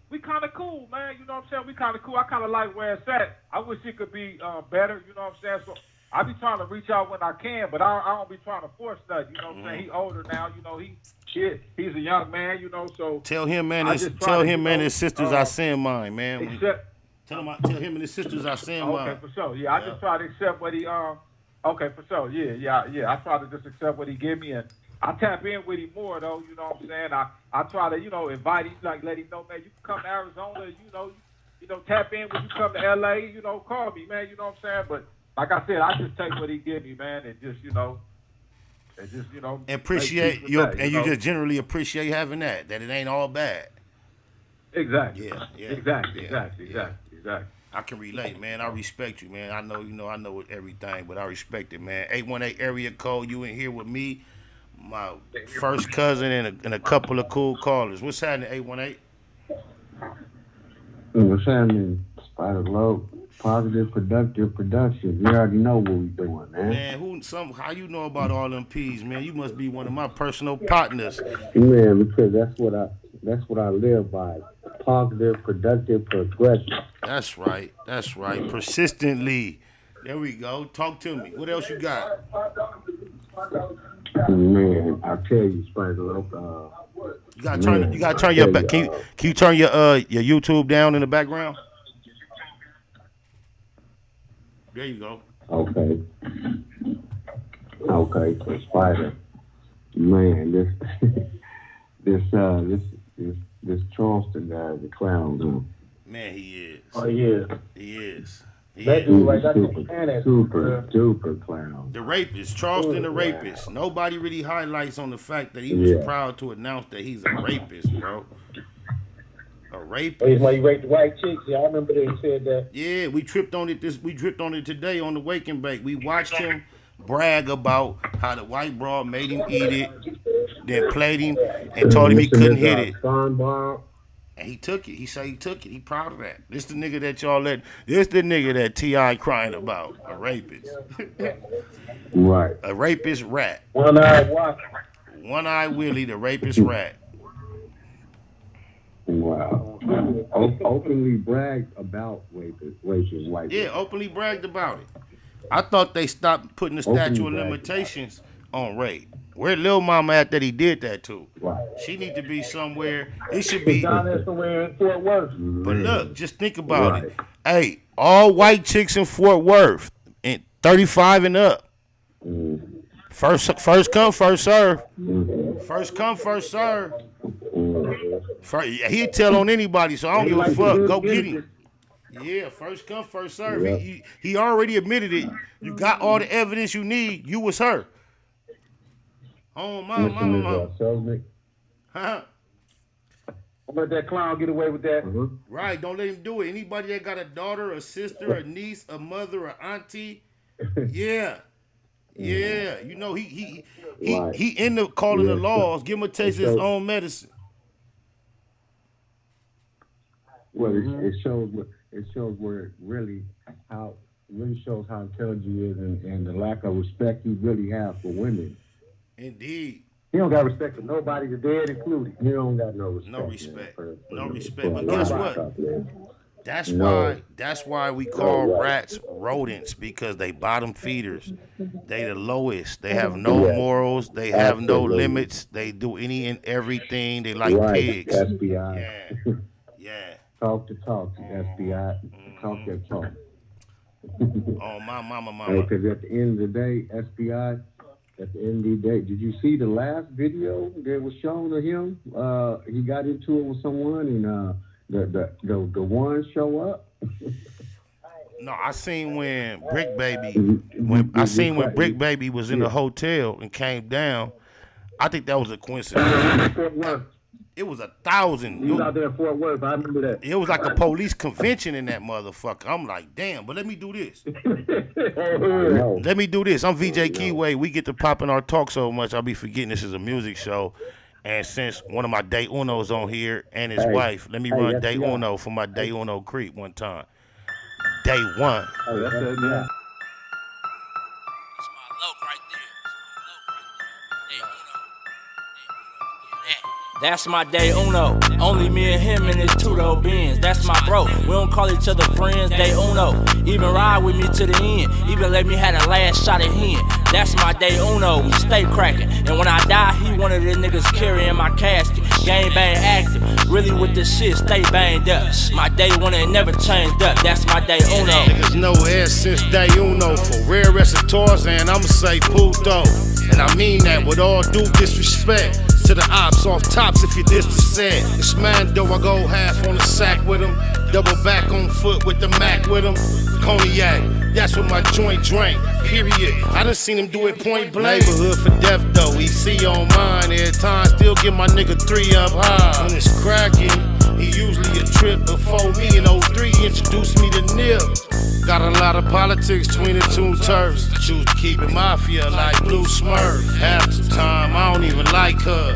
Speaker 15: We kind of cool, man. You know what I'm saying? We kind of cool. I kind of like where it's at. I wish it could be better. You know what I'm saying? So I be trying to reach out when I can, but I don't be trying to force nothing. You know what I'm saying? He older now. You know, he's a young man. You know, so
Speaker 9: tell him, man. And his sisters I send mine, man. Tell him and his sisters I send mine.
Speaker 15: Okay, for sure. Yeah, I just try to accept what he Okay, for sure. Yeah. I try to just accept what he give me, and I tap in with him more, though. You know what I'm saying? I try to, you know, invite him, like let him know, man, you can come to Arizona. You know, tap in when you come to LA. You know, call me, man. You know what I'm saying? But like I said, I just take what he give me, man, and just, you know,
Speaker 9: appreciate you just generally appreciate having that it ain't all bad.
Speaker 15: Exactly.
Speaker 9: Yeah.
Speaker 15: Exactly.
Speaker 9: I can relate, man. I respect you, man. I know everything, but I respect it, man. 818 area code. You in here with me, my first cousin, and a couple of cool callers. What's happening, 818?
Speaker 17: What's happening, Spider Globe? Positive, productive production. You already know what we doing, man.
Speaker 9: Man, how you know about all them P's, man? You must be one of my personal partners.
Speaker 17: Man, because that's what I live by. Positive, productive, progressive.
Speaker 9: That's right. Persistently. There we go. Talk to me. What else you got?
Speaker 17: Man, I tell you, Spider Globe.
Speaker 9: You gotta turn your back. Can you turn your YouTube down in the background? There you go.
Speaker 17: Okay, so Spider, man, this Charleston guy is a clown, dude.
Speaker 9: Man, he is.
Speaker 17: Oh yeah,
Speaker 9: he is.
Speaker 17: That dude right there, super clown.
Speaker 9: The rapist, Charleston the rapist. Nobody really highlights on the fact that he was proud to announce that he's a rapist, bro. A rapist.
Speaker 16: That's why you raped the white chicks. Yeah, I remember they said that.
Speaker 9: Yeah, we tripped on it today on the Wake and Bake. We watched him brag about how the white broad made him eat it, then played him and told him he couldn't hit it. And he took it. He said he took it. He proud of that. This the nigga that y'all let. This the nigga that T.I. crying about. A rapist.
Speaker 17: Right.
Speaker 9: A rapist rat.
Speaker 16: One-eyed Walker.
Speaker 9: One-eyed Willie, the rapist rat.
Speaker 17: Wow. Openly bragged about rapist white.
Speaker 9: Yeah, openly bragged about it. I thought they stopped putting the statute of limitations on rape. Where Lil Mama at that he did that to?
Speaker 17: Right.
Speaker 9: She need to be somewhere. It should be
Speaker 16: down there somewhere in Fort Worth.
Speaker 9: But look, just think about it. Hey, all white chicks in Fort Worth, and 35 and up. First come, first serve. First come, first serve. He'll tell on anybody, so I don't give a fuck. Go get him. Yeah, first come, first serve. He already admitted it. You got all the evidence you need. You was her. Oh, mama. Huh?
Speaker 16: Don't let that clown get away with that.
Speaker 9: Right, don't let him do it. Anybody that got a daughter, a sister, a niece, a mother, an auntie, yeah. You know, he end up calling the laws. Give him a taste of his own medicine.
Speaker 17: Well, it shows where it really shows how intelligent he is and the lack of respect he really has for women.
Speaker 9: Indeed.
Speaker 16: He don't got respect for nobody, the dead included.
Speaker 17: He don't got no respect.
Speaker 9: No respect. But guess what? That's why we call rats rodents, because they bottom feeders. They the lowest. They have no morals. They have no limits. They do any and everything. They like pigs.
Speaker 17: FBI.
Speaker 9: Yeah.
Speaker 17: Talk the talk, FBI. Talk that talk.
Speaker 9: Oh, my mama.
Speaker 17: Because at the end of the day, FBI, at the end of the day, did you see the last video that was shown of him? He got into it with someone, and the one show up.
Speaker 9: No, I seen when Brick Baby was in the hotel and came down. I think that was a coincidence. It was 1,000.
Speaker 16: He was out there in Fort Worth. I remember that.
Speaker 9: It was like a police convention in that motherfucker. I'm like, damn, but let me do this. Let me do this. I'm VJ Keyway. We get to popping our talk so much, I'll be forgetting this is a music show. And since one of my Day Uno's on here and his wife, let me run Day Uno for my Day Uno creep one time. Day one.
Speaker 16: Oh, that's it, man.
Speaker 13: That's my Day Uno. Only me and him in his two-door Benz. That's my bro. We don't call each other friends. Day Uno. Even ride with me to the end. Even let me have the last shot at him. That's my Day Uno. We stay cracking. And when I die, he one of the niggas carrying my casket. Game bang active. Really with the shit, stay banged up. My Day One ain't never changed up. That's my Day Uno.
Speaker 9: Niggas know air since Day Uno. For rare recitors, and I'ma say puto. And I mean that with all due disrespect to the ops off tops if you diss the set. It's man though, I go half on the sack with him. Double back on foot with the Mac with him. Cognac, that's what my joint drank, period. I done seen him do it point blank. Neighborhood for death though, EC on mine. Every time, still get my nigga 3 up high. When it's cracking, he usually a trip before me in 03 introduced me to Nip. Got a lot of politics between the two turfs. Choose to keep it mafia like Blue Smurf. Half the time, I don't even like her.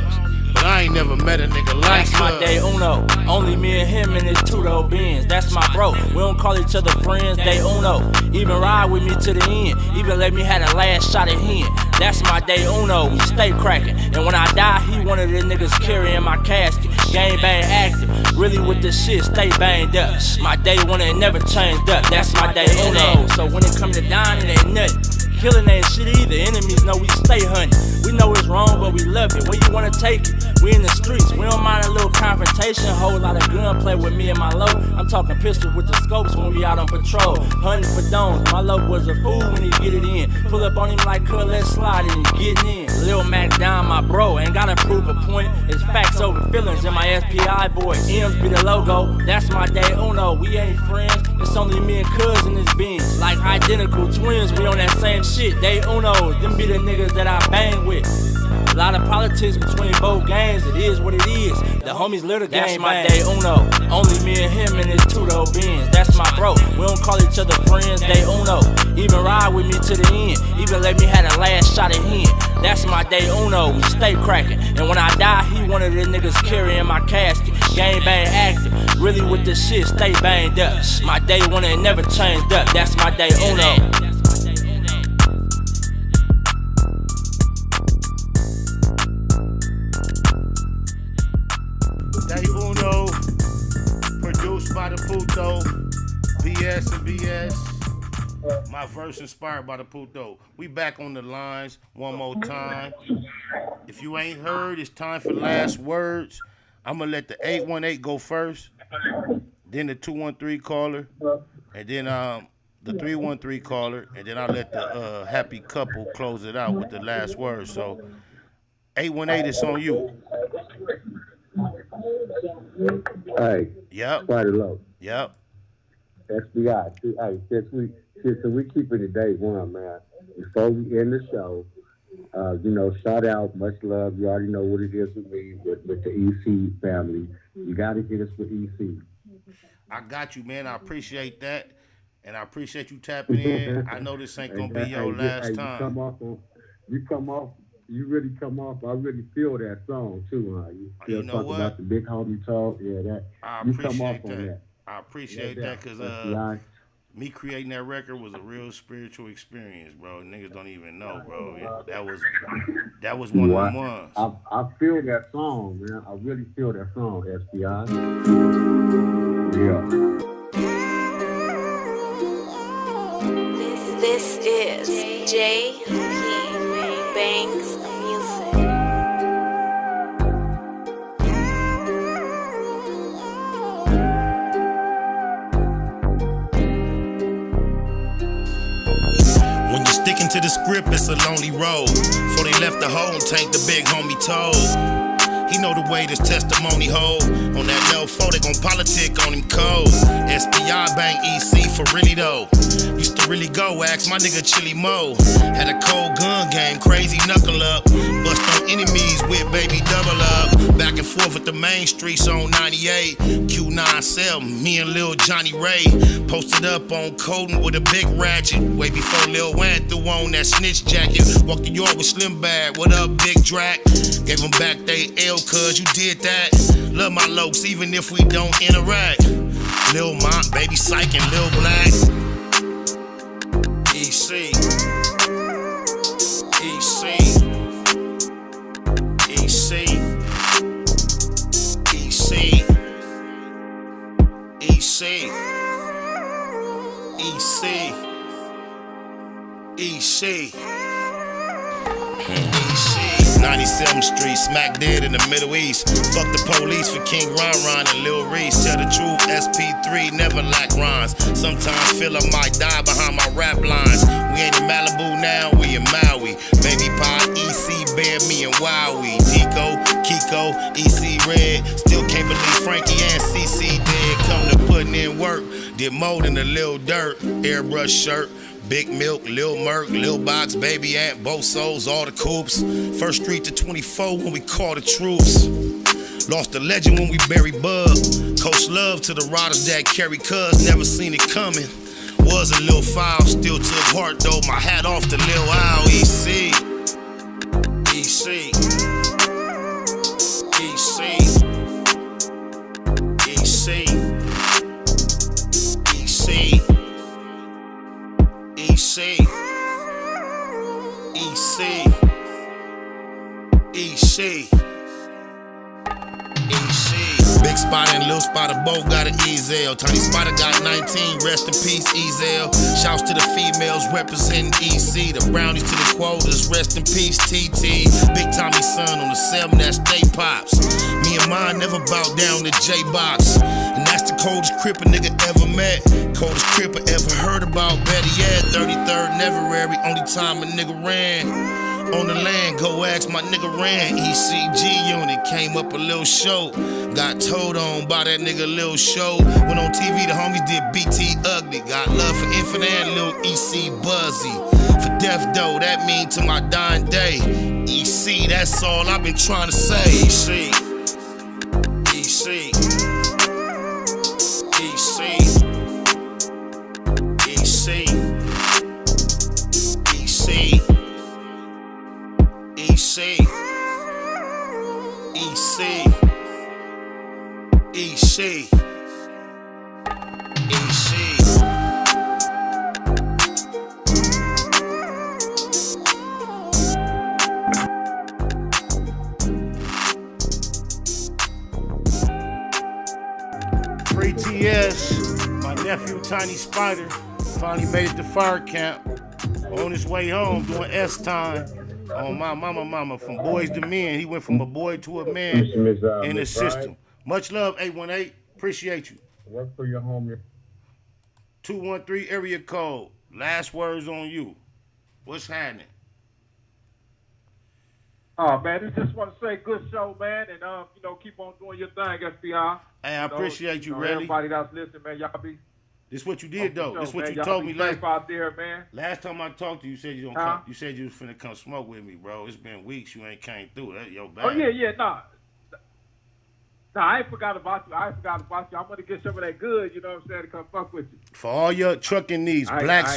Speaker 9: But I ain't never met a nigga like
Speaker 13: That's my Day Uno. Only me and him in his two-door Benz. That's my bro. We don't call each other friends. Day Uno. Even ride with me to the end. Even let me have the last shot at him. That's my Day Uno. We stay cracking. And when I die, he one of the niggas carrying my casket. Game bang active. Really with the shit, stay banged up. My Day One ain't never changed up. That's my Day Uno. So when it come to dying, it ain't nothing. Killing ain't shit either. Enemies know we stay hunting. We know it's wrong, but we love it. Where you wanna take it? We in the streets. We don't mind a little confrontation. Whole lot of gunplay with me and my low. I'm talking pistols with the scopes when we out on patrol. Hunting for domes. My low was a fool when he get it in. Pull up on him like cuz, let's slide and he getting in. Lil Mac down, my bro. Ain't gotta prove a point. It's facts over feelings in my SPI voice. M's be the logo. That's my Day Uno. We ain't friends. It's only me and cuz in this Benz. Like identical twins. We on that same shit. Day Unos. Them be the niggas that I bang with. lot of politics between both gangs, it is what it is. The homies live the game. That's my day uno. Only me and him in his two-door Benz. That's my bro. We don't call each other friends, day uno. Even ride with me to the end. Even let me have the last shot at him. That's my day uno. We stay cracking. And when I die, he one of the niggas carrying my casket. Gang bang active. Really with this shit, stay banged up. My day one and never changed up. That's my day uno.
Speaker 9: Day Uno, produced by the Puto, BS and BS. My verse inspired by the Puto. We back on the lines one more time. If you ain't heard, it's time for last words. I'm gonna let the 818 go first, then the 213 caller, and then the 313 caller, and then I'll let the happy couple close it out with the last word. So 818, it's on you.
Speaker 17: Hey.
Speaker 9: Yep.
Speaker 17: Quite a low.
Speaker 9: Yep.
Speaker 17: SBI. Hey, since we keep it at day one, man. Before we end the show, shout out, much love. You already know what it is with me, with the EC family. You got to get us with EC.
Speaker 9: I got you, man. I appreciate that, and I appreciate you tapping in. I know this ain't gonna be your last time.
Speaker 17: You really come off. I really feel that song too, huh? You
Speaker 9: know
Speaker 17: talk
Speaker 9: what?
Speaker 17: about the big homie talk. Yeah, that.
Speaker 9: I
Speaker 17: you
Speaker 9: appreciate
Speaker 17: come off
Speaker 9: that.
Speaker 17: On that.
Speaker 9: I appreciate that because me creating that record was a real spiritual experience, bro. Niggas don't even know, bro. That was one of the ones.
Speaker 17: I feel that song, man. I really feel that song, SBI. Yeah.
Speaker 20: This is J.P. Banks Music.
Speaker 1: When you're sticking to the script, it's a lonely road. Before they left the home tank, the big homie told. He know the way this testimony hold. On that low 4, they gon' politic on him cold. SPI bang EC for really though. Used to really go, ask my nigga Chili Mo. Had a cold gun game, crazy knuckle up. Bust on enemies with baby double up. Back and forth with the main streets on 98. Q97, me and Lil Johnny Ray. Posted up on Colton with a big ratchet. Way before Lil Wayne threw on that snitch jacket. Walked the yard with Slim Bag, what up Big Drac? Gave them back they L cuz you did that. Love my lokes even if we don't interact. Lil Mont, Baby Psych and Lil Black. EC. EC. EC. EC. EC. EC. EC. EC. 97th Street, smack dead in the Middle East. Fuck the police for King Ron and Lil Reese. Tell the truth, SP3 never lack rhymes. Sometimes feel I might die behind my rap lines. We ain't in Malibu now, we in Maui. Baby Pie, EC, Bear, me and Wowie. Tico, Kiko, EC Red. Still can't believe Frankie and CC dead. Come to putting in work, did more than a little dirt. Airbrush shirt. Big Milk, Lil Merc, Lil Box, Baby Ant, both souls, all the coops. First Street to 24 when we call the troops. Lost a legend when we buried Bug. Coach love to the riders that carry cuz, never seen it coming. Was a little foul, still took heart though. My hat off to Lil Owl, EC. EC. EC. EC. EC. EC. EC. EC. EC. Big Spider and Lil Spider both got an Ezel. Tiny Spider got 19, rest in peace, Ezel. Shouts to the females representing EC. The brownies to the quotas, rest in peace, TT. Big Tommy's son on the 7, that's Stay Pops. Me and mine never bow down to J-Box. And that's the coldest crip a nigga ever met. Coldest crip I ever heard about, better yet. 33rd never every only time a nigga ran.
Speaker 9: On the land, go ask my nigga Ran. ECG unit came up a little short. Got told on by that nigga Lil Show. Went on TV, the homies did BT Ugly. Got love for Infinite and Lil EC Buzzy. For death though, that mean to my dying day. EC, that's all I've been trying to say. EC. EC. EC. EC. EC. EC. EC. EC. EC. 3TS, my nephew Tiny Spider, finally made it to fire camp. On his way home doing S time. On my mama, from boys to men. He went from a boy to a man in the system. Much love, 818. Appreciate you.
Speaker 16: Work for your home.
Speaker 9: 213 area code. Last words on you. What's happening?
Speaker 15: Oh man, I just want to say good show, man, and keep on doing your thing, FBI.
Speaker 9: Hey, I appreciate you, really.
Speaker 15: Everybody that's listening, man, y'all be.
Speaker 9: This what you did though.
Speaker 15: Show,
Speaker 9: this what
Speaker 15: man.
Speaker 9: you told me
Speaker 15: last out there, man.
Speaker 9: Last time I talked to you, you said you don't come. You said you was finna come smoke with me, bro. It's been weeks you ain't came through. That your bad.
Speaker 15: Oh yeah, nah. Nah, I ain't forgot about you. I'm gonna get some of that good, you know what I'm saying, to come fuck with you.
Speaker 9: For all your trucking needs, Black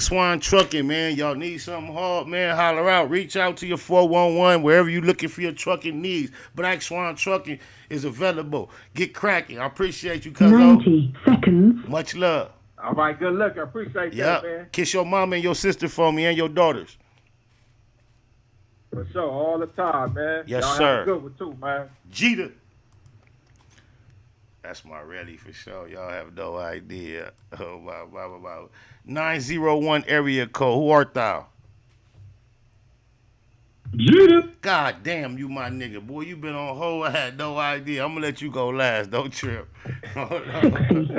Speaker 9: Swan Trucking, man. Y'all need something hard, man. Holler out. Reach out to your 411 wherever you looking for your trucking needs. Black Swan Trucking is available. Get cracking. I appreciate you, cuz.
Speaker 5: 90 seconds.
Speaker 9: Much love.
Speaker 15: All right, good luck. I appreciate that, man.
Speaker 9: Kiss your mom and your sister for me and your daughters.
Speaker 15: For sure, all the time, man.
Speaker 9: Yes,
Speaker 15: y'all
Speaker 9: sir.
Speaker 15: Have a good one too, man.
Speaker 9: Jeter. That's my rally for sure. Y'all have no idea. Oh, wow. 901 area code. Who art thou?
Speaker 15: Jeter.
Speaker 9: God damn, you my nigga. Boy, you been on hold. I had no idea. I'm going to let you go last. Don't trip.
Speaker 5: 60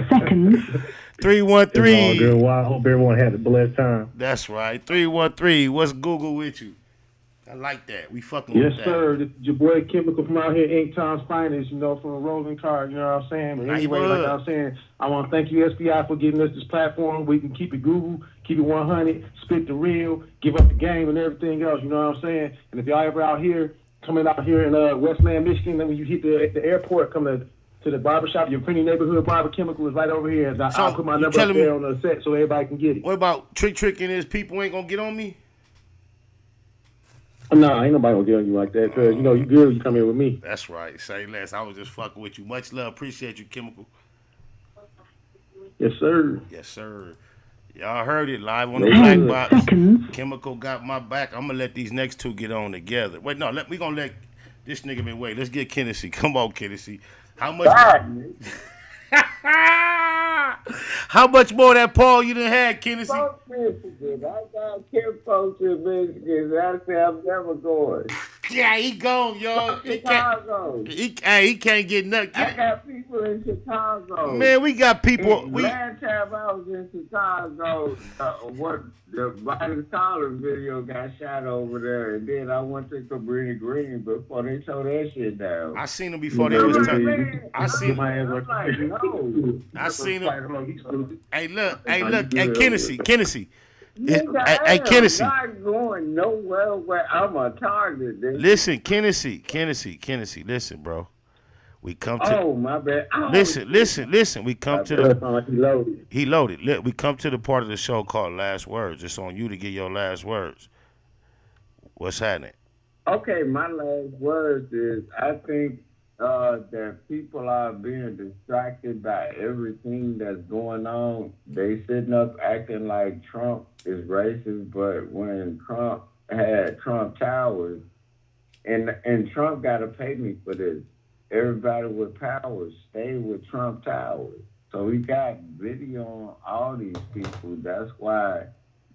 Speaker 5: seconds.
Speaker 9: 313.
Speaker 16: Good. Well, I hope everyone had a blessed time.
Speaker 9: That's right. 313. What's Google with you? I like that. We fucking
Speaker 16: Yes,
Speaker 9: with that.
Speaker 16: sir. This is your boy Chemical from out here, Ink Times Finest, from a rolling car, you know what I'm saying? But anyway, like I was saying, I want to thank you, SPI, for giving us this platform. We can keep it Google, keep it 100, spit the real, give up the game and everything else, you know what I'm saying? And if y'all ever coming out here in Westland, Michigan, then when you hit the airport, come to the barbershop, your friendly neighborhood barber Chemical is right over here. I'll put my number up there on the set so everybody can get it.
Speaker 9: What about tricking is people ain't going to get on me?
Speaker 16: No, ain't nobody gonna get on you like that, because, you good when you come here with me.
Speaker 9: That's right. Say less. I was just fucking with you. Much love. Appreciate you, Chemical.
Speaker 16: Yes, sir.
Speaker 9: Yes, sir. Y'all heard it live on the Black Box. Chemical got my back. I'm going to let these next two get on together. Wait, no, we going to let this nigga been wait. Let's get Kennedy. Come on, Kennedy. How much... How much more of that Paul you done had, Kennedy?
Speaker 18: Folks Michigan. I got 10 folks in Michigan. I say I'm never going.
Speaker 9: Yeah, he gone, y'all.
Speaker 18: Chicago.
Speaker 9: He can't get nothing.
Speaker 18: I got people in Chicago.
Speaker 9: Man, we got people.
Speaker 18: Last time I was in Chicago, the Biden Collins video got shot over there, and then I went to Cabrini Green before they tore that shit down.
Speaker 9: I seen him before they was turned. I seen
Speaker 18: him.
Speaker 9: I seen him. Hey, look. Hey, Kennedy. Hey, Kennedy.
Speaker 18: I'm not going nowhere where I'm a target. Dude.
Speaker 9: Listen, Kennedy. Listen, bro. We come to.
Speaker 18: Oh, my bad. Oh,
Speaker 9: listen. We come to the.
Speaker 16: Like he loaded.
Speaker 9: He loaded. Look, we come to the part of the show called Last Words. It's on you to get your last words. What's happening?
Speaker 18: Okay, my last words is I think that people are being distracted by everything that's going on. They sitting up acting like Trump is racist, but when Trump had Trump Towers, and Trump got to pay me for this. Everybody with power stay with Trump Towers. So we got video on all these people. That's why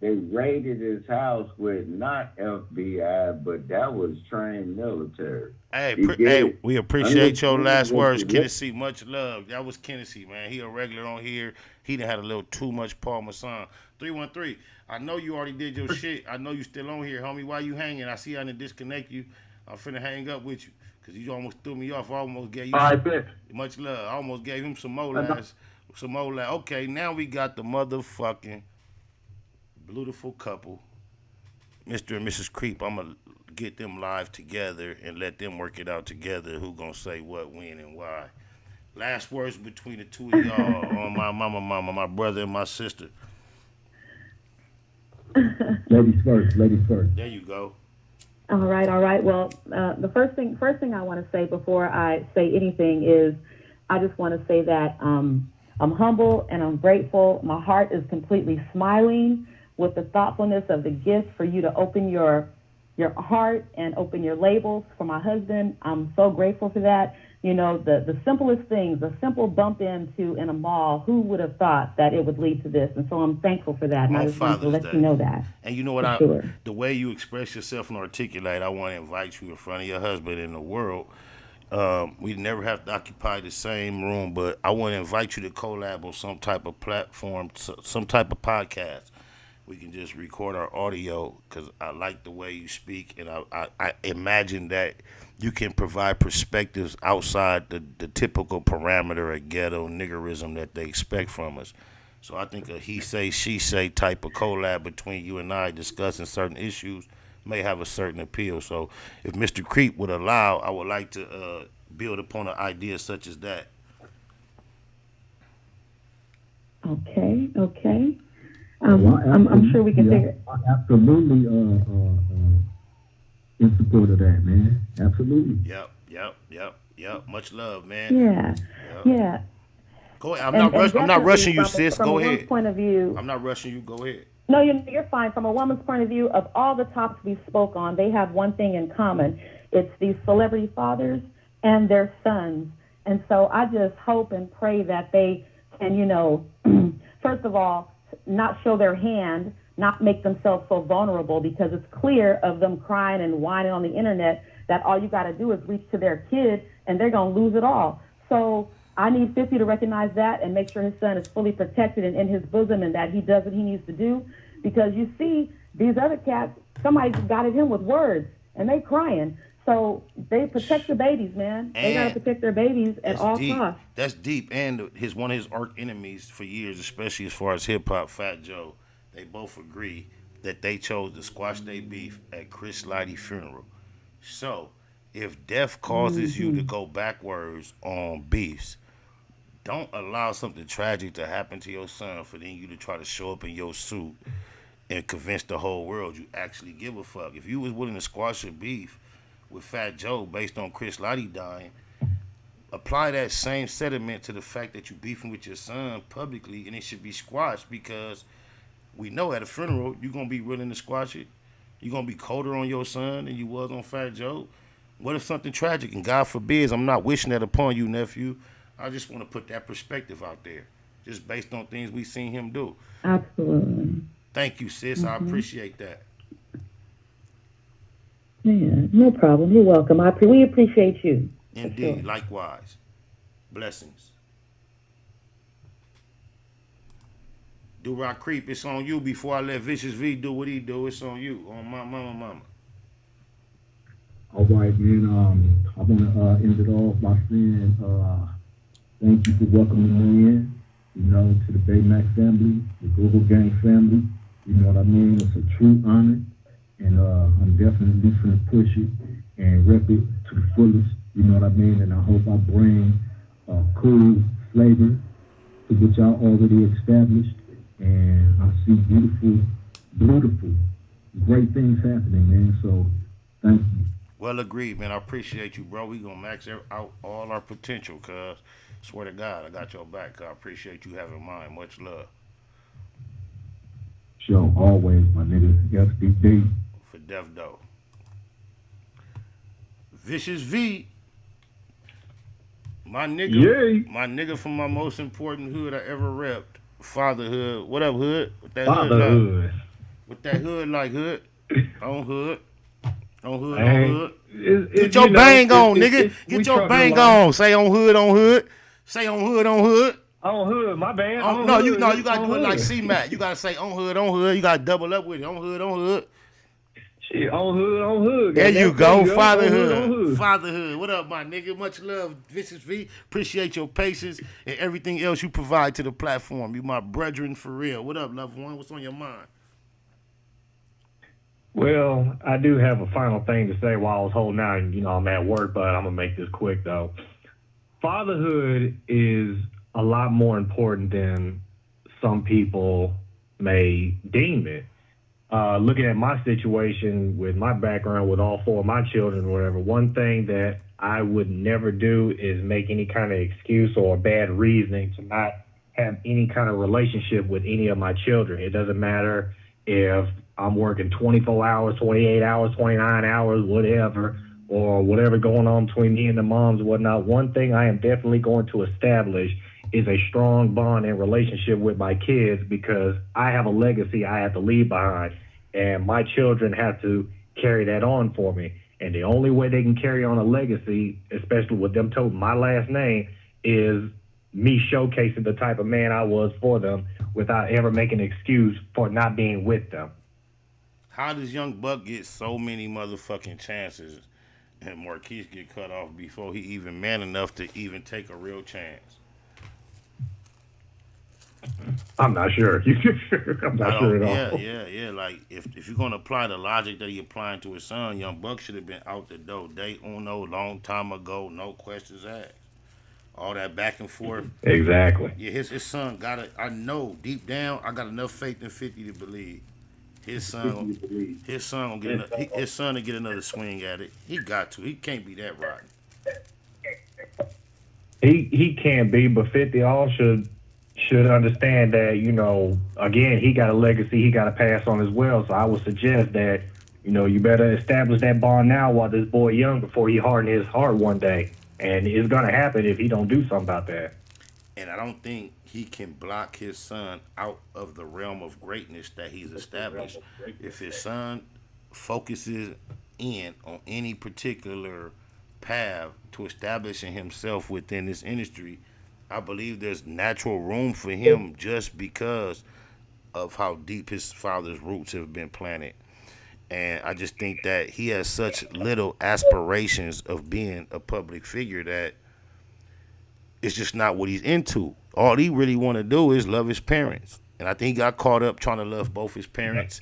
Speaker 18: they raided his house with not FBI, but that was trained military.
Speaker 9: Hey, we appreciate your last words, Kennedy. Much love. That was Kennedy, man. He a regular on here. He done had a little too much Parmesan. 313. I know you already did your shit. I know you still on here, homie. Why you hanging? I see I didn't disconnect you. I'm finna hang up with you because you almost threw me off. I almost gave you much love. I almost gave him some more last. Okay, now we got the motherfucking beautiful couple, Mr. and Mrs. Creep. I'm gonna get them live together and let them work it out together. Who gonna say what, when, and why? Last words between the two of y'all on my mama, my brother, and my sister.
Speaker 19: Ladies first.
Speaker 9: There you go.
Speaker 22: All right. Well, the first thing I want to say before I say anything is I just want to say that I'm humble and I'm grateful. My heart is completely smiling with the thoughtfulness of the gift for you to open your heart and open your labels for my husband. I'm so grateful for that. You know, the simplest things, a simple bump into in a mall, who would have thought that it would lead to this? And so I'm thankful for that. And I just want to let you know that.
Speaker 9: And you know what? The way you express yourself and articulate, I want to invite you in front of your husband in the world. We never have to occupy the same room, but I want to invite you to collab on some type of platform, some type of podcast. We can just record our audio because I like the way you speak, and I imagine that you can provide perspectives outside the typical parameter of ghetto niggerism that they expect from us. So I think a he say, she say type of collab between you and I discussing certain issues may have a certain appeal. So if Mr. Creep would allow, I would like to build upon an idea such as that.
Speaker 22: Okay. I'm sure we can figure it.
Speaker 19: Absolutely in support of that, man. Absolutely.
Speaker 9: Yep. Much love, man.
Speaker 22: Yeah.
Speaker 9: Go ahead. I'm not rushing you, sis.
Speaker 22: Go ahead. From a woman's point of view.
Speaker 9: I'm not rushing you. Go ahead.
Speaker 22: No, you're fine. From a woman's point of view, of all the topics we spoke on, they have one thing in common. It's these celebrity fathers and their sons. And so I just hope and pray that they can, first of all, not show their hand, not make themselves so vulnerable, because it's clear of them crying and whining on the internet that all you got to do is reach to their kid and they're going to lose it all. So I need 50 to recognize that and make sure his son is fully protected and in his bosom and that he does what he needs to do. Because you see, these other cats, somebody got at him with words and they crying. So they protect the babies, man. They got to protect their babies at all costs.
Speaker 9: That's deep. And one of his arch enemies for years, especially as far as hip-hop, Fat Joe, they both agree that they chose to squash their beef at Chris Lighty's funeral. So if death causes you to go backwards on beefs, don't allow something tragic to happen to your son for then you to try to show up in your suit and convince the whole world you actually give a fuck. If you was willing to squash your beef with Fat Joe based on Chris Lighty dying, apply that same sentiment to the fact that you beefing with your son publicly, and it should be squashed, because we know at a funeral you're going to be willing to squash it. You're going to be colder on your son than you was on Fat Joe. What if something tragic, and God forbid, I'm not wishing that upon you, nephew. I just want to put that perspective out there, just based on things we've seen him do.
Speaker 22: Absolutely.
Speaker 9: Thank you, sis. I appreciate that.
Speaker 22: Yeah, no problem. You're welcome. We appreciate you.
Speaker 9: Indeed. Sure. Likewise. Blessings. Do Rock Creep, it's on you. Before I let Vicious V do what he do, it's on you. On my mama.
Speaker 19: All right, man. I want to end it off by saying thank you for welcoming me in, to the Baymax family, the Google Gang family. You know what I mean? It's a true honor. And I'm definitely going to push it and rep it to the fullest, you know what I mean? And I hope I bring cool flavor to what y'all already established. And I see beautiful, great things happening, man. So thank you.
Speaker 9: Well agreed, man. I appreciate you, bro. We going to max out all our potential, cuz. Swear to God, I got your back, cuz. I appreciate you having mine. Much love.
Speaker 19: Sure, always, my nigga. FDD.
Speaker 9: For Def Doe. Vicious V. My nigga from my most important hood I ever repped. Fatherhood. What up, hood? What that
Speaker 11: Fatherhood.
Speaker 9: Hood With that hood like hood. On hood. On hood,
Speaker 11: Hey,
Speaker 9: on hood. Get your bang on, nigga. Get your bang on. Say on hood, on hood. Say on hood, on hood.
Speaker 11: On hood, my bad.
Speaker 9: You gotta do it like C-Mac. You gotta say on hood, on hood. You gotta double up with it. On hood, on hood.
Speaker 11: Shit, on hood, on hood.
Speaker 9: There you go. Fatherhood.
Speaker 11: On hood.
Speaker 9: Fatherhood. What up, my nigga? Much love, Vicious V. Appreciate your patience and everything else you provide to the platform. You my brethren for real. What up, loved one? What's on your mind?
Speaker 11: Well, I do have a final thing to say while I was holding out. You know, I'm at work, but I'm going to make this quick, though. Fatherhood is a lot more important than some people may deem it. Looking at my situation with my background with all four of my children or whatever, one thing that I would never do is make any kind of excuse or bad reasoning to not have any kind of relationship with any of my children. It doesn't matter if I'm working 24 hours, 28 hours, 29 hours, whatever, or whatever going on between me and the moms and whatnot. One thing I am definitely going to establish is a strong bond and relationship with my kids, because I have a legacy I have to leave behind, and my children have to carry that on for me. And the only way they can carry on a legacy, especially with them toting my last name, is me showcasing the type of man I was for them without ever making an excuse for not being with them.
Speaker 9: How does Young Buck get so many motherfucking chances and Marquise get cut off before he even man enough to even take a real chance?
Speaker 11: I'm not sure. I'm not sure at all.
Speaker 9: Yeah. Like, if you're going to apply the logic that he applying to his son, Young Buck should have been out the door. Day uno, long time ago, no questions asked. All that back and forth.
Speaker 11: Exactly.
Speaker 9: Yeah, his son got it. I know deep down, I got enough faith in 50 to believe his son will get another swing at it. He got to. He can't be that rotten.
Speaker 11: He can't be, but 50 all should understand that, you know, again, he got a legacy he got to pass on as well. So I would suggest that, you know, you better establish that bond now while this boy young before he harden his heart one day. And it's going to happen if he don't do something about that.
Speaker 9: And I don't think he can block his son out of the realm of greatness that he's established. If his son focuses in on any particular path to establishing himself within this industry, I believe there's natural room for him just because of how deep his father's roots have been planted. And I just think that he has such little aspirations of being a public figure that it's just not what he's into. All he really want to do is love his parents. And I think he got caught up trying to love both his parents.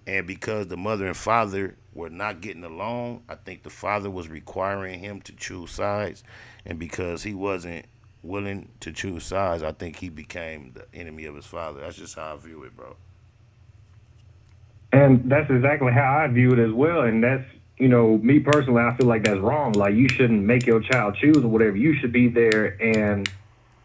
Speaker 9: And because the mother and father were not getting along, I think the father was requiring him to choose sides. And because he wasn't willing to choose sides, I think he became the enemy of his father. That's just how I view it, bro.
Speaker 11: And that's exactly how I view it as well. And that's, you know, me personally, I feel like that's wrong. Like, you shouldn't make your child choose or whatever. You should be there, and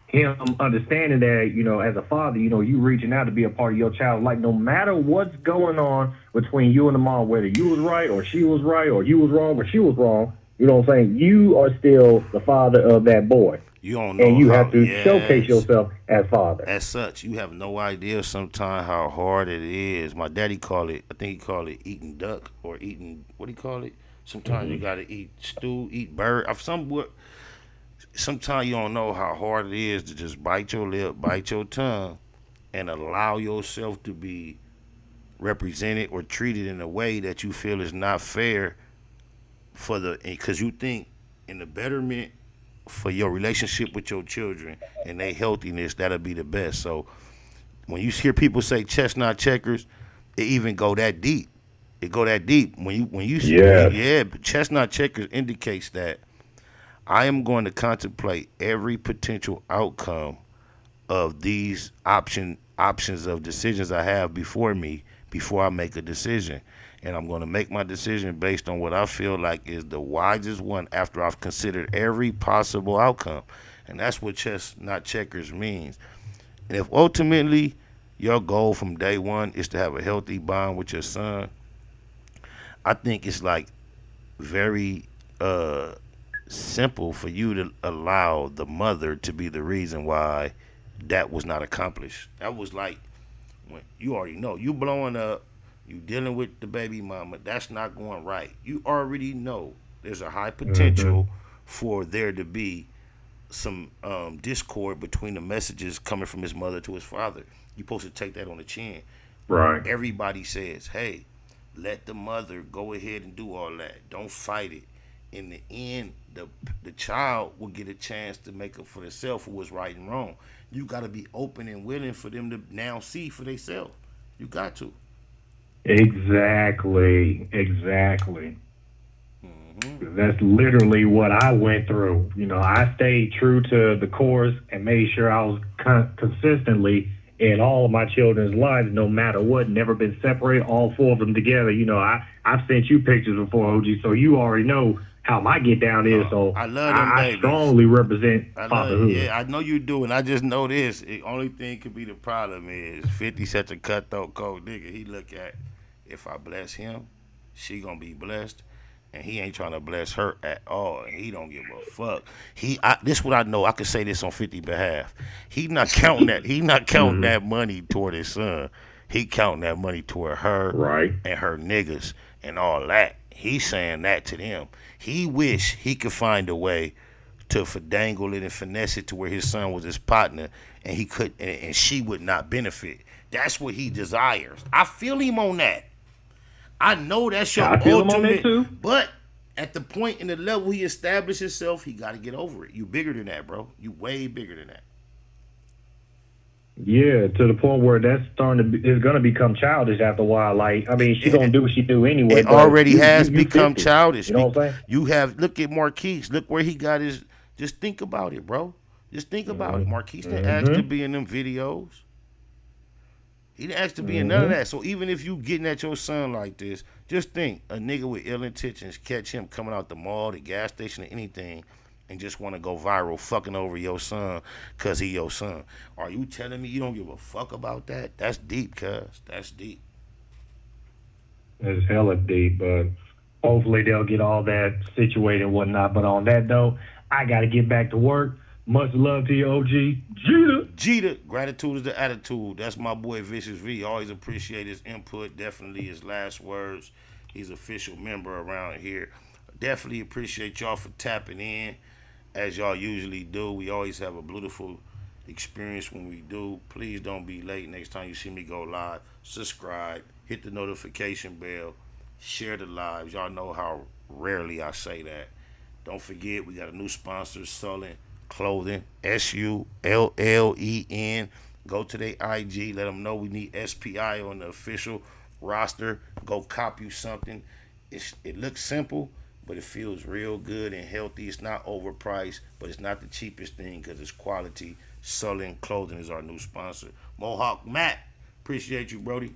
Speaker 11: him understanding that, you know, as a father, you know, you reaching out to be a part of your child. Like, no matter what's going on between you and the mom, whether you was right or she was right or you was wrong or she was wrong, you know what I'm saying? You are still the father of that boy.
Speaker 9: You don't know,
Speaker 11: and you have to showcase yourself as father.
Speaker 9: As such, you have no idea sometimes how hard it is. My daddy call it, I think he call it eating duck or eating, what do you call it? Sometimes you got to eat stew, eat bird. Sometimes you don't know how hard it is to just bite your lip, bite your tongue, and allow yourself to be represented or treated in a way that you feel is not fair because you think in the betterment for your relationship with your children and their healthiness, that'll be the best. So when you hear people say chestnut checkers, it even go that deep. It go that deep. Chestnut checkers indicates that I am going to contemplate every potential outcome of these options of decisions I have before me before I make a decision. And I'm going to make my decision based on what I feel like is the wisest one after I've considered every possible outcome. And that's what chestnut checkers means. And if ultimately your goal from day one is to have a healthy bond with your son, I think it's like very simple for you to allow the mother to be the reason why that was not accomplished. That was like, when you already know, you blowing up, You dealing with the baby mama. That's not going right. You already know there's a high potential for there to be some discord between the messages coming from his mother to his father. You're supposed to take that on the chin.
Speaker 11: Right.
Speaker 9: Everybody says, hey, let the mother go ahead and do all that. Don't fight it. In the end, the child will get a chance to make up for themselves for what's right and wrong. You got to be open and willing for them to now see for themselves. You got to.
Speaker 11: Exactly. That's literally what I went through. You know, I stayed true to the course and made sure I was consistently in all of my children's lives, no matter what. Never been separated, all 4 of them together. You know, I've sent you pictures before, OG, so you already know how my get down is. So
Speaker 9: I love them babies.
Speaker 11: I strongly represent fatherhood.
Speaker 9: Yeah, I know you do, and I just know this. The only thing could be the problem is 50 such a cutthroat cold nigga. He look at, if I bless him, she gonna be blessed. And he ain't trying to bless her at all. And he don't give a fuck. This what I know. I can say this on 50 behalf. He not counting that. He not counting that money toward his son. He counting that money toward her and her niggas and all that. He's saying that to them. He wish he could find a way to finagle it and finesse it to where his son was his partner and he could and she would not benefit. That's what he desires. I feel him on that. I know that's your ultimate, but at the point in the level he established himself, he got to get over it. You bigger than that, bro. You way bigger than that.
Speaker 11: Yeah, to the point where that's it's going to become childish after a while. Like, I mean, she's going to do what she do anyway.
Speaker 9: It already has become childish.
Speaker 11: You know what I'm saying?
Speaker 9: You have, look at Marquise. Look where he got his, just think about it, bro. Just think about it. Marquise didn't ask to be in them videos. He didn't ask to be in none of that. So even if you getting at your son like this, just think, a nigga with ill intentions catch him coming out the mall, the gas station, or anything, and just want to go viral fucking over your son because he your son. Are you telling me you don't give a fuck about that? That's deep, cuz. That's deep.
Speaker 11: It's hella deep, but hopefully they'll get all that situated and whatnot. But on that note, I got to get back to work. Much love to you, OG.
Speaker 9: Jeter. Gratitude is the attitude. That's my boy Vicious V. Always appreciate his input. Definitely his last words. He's an official member around here. Definitely appreciate y'all for tapping in as y'all usually do. We always have a beautiful experience when we do. Please don't be late next time you see me go live. Subscribe. Hit the notification bell. Share the lives. Y'all know how rarely I say that. Don't forget, we got a new sponsor, Sullen Clothing, SULLEN. Go to their IG, let them know we need SPI on the official roster. Go cop you something. It looks simple, but it feels real good and healthy. It's not overpriced, but it's not the cheapest thing because it's quality. Sullen Clothing is our new sponsor. Mohawk Matt, appreciate you, Brody.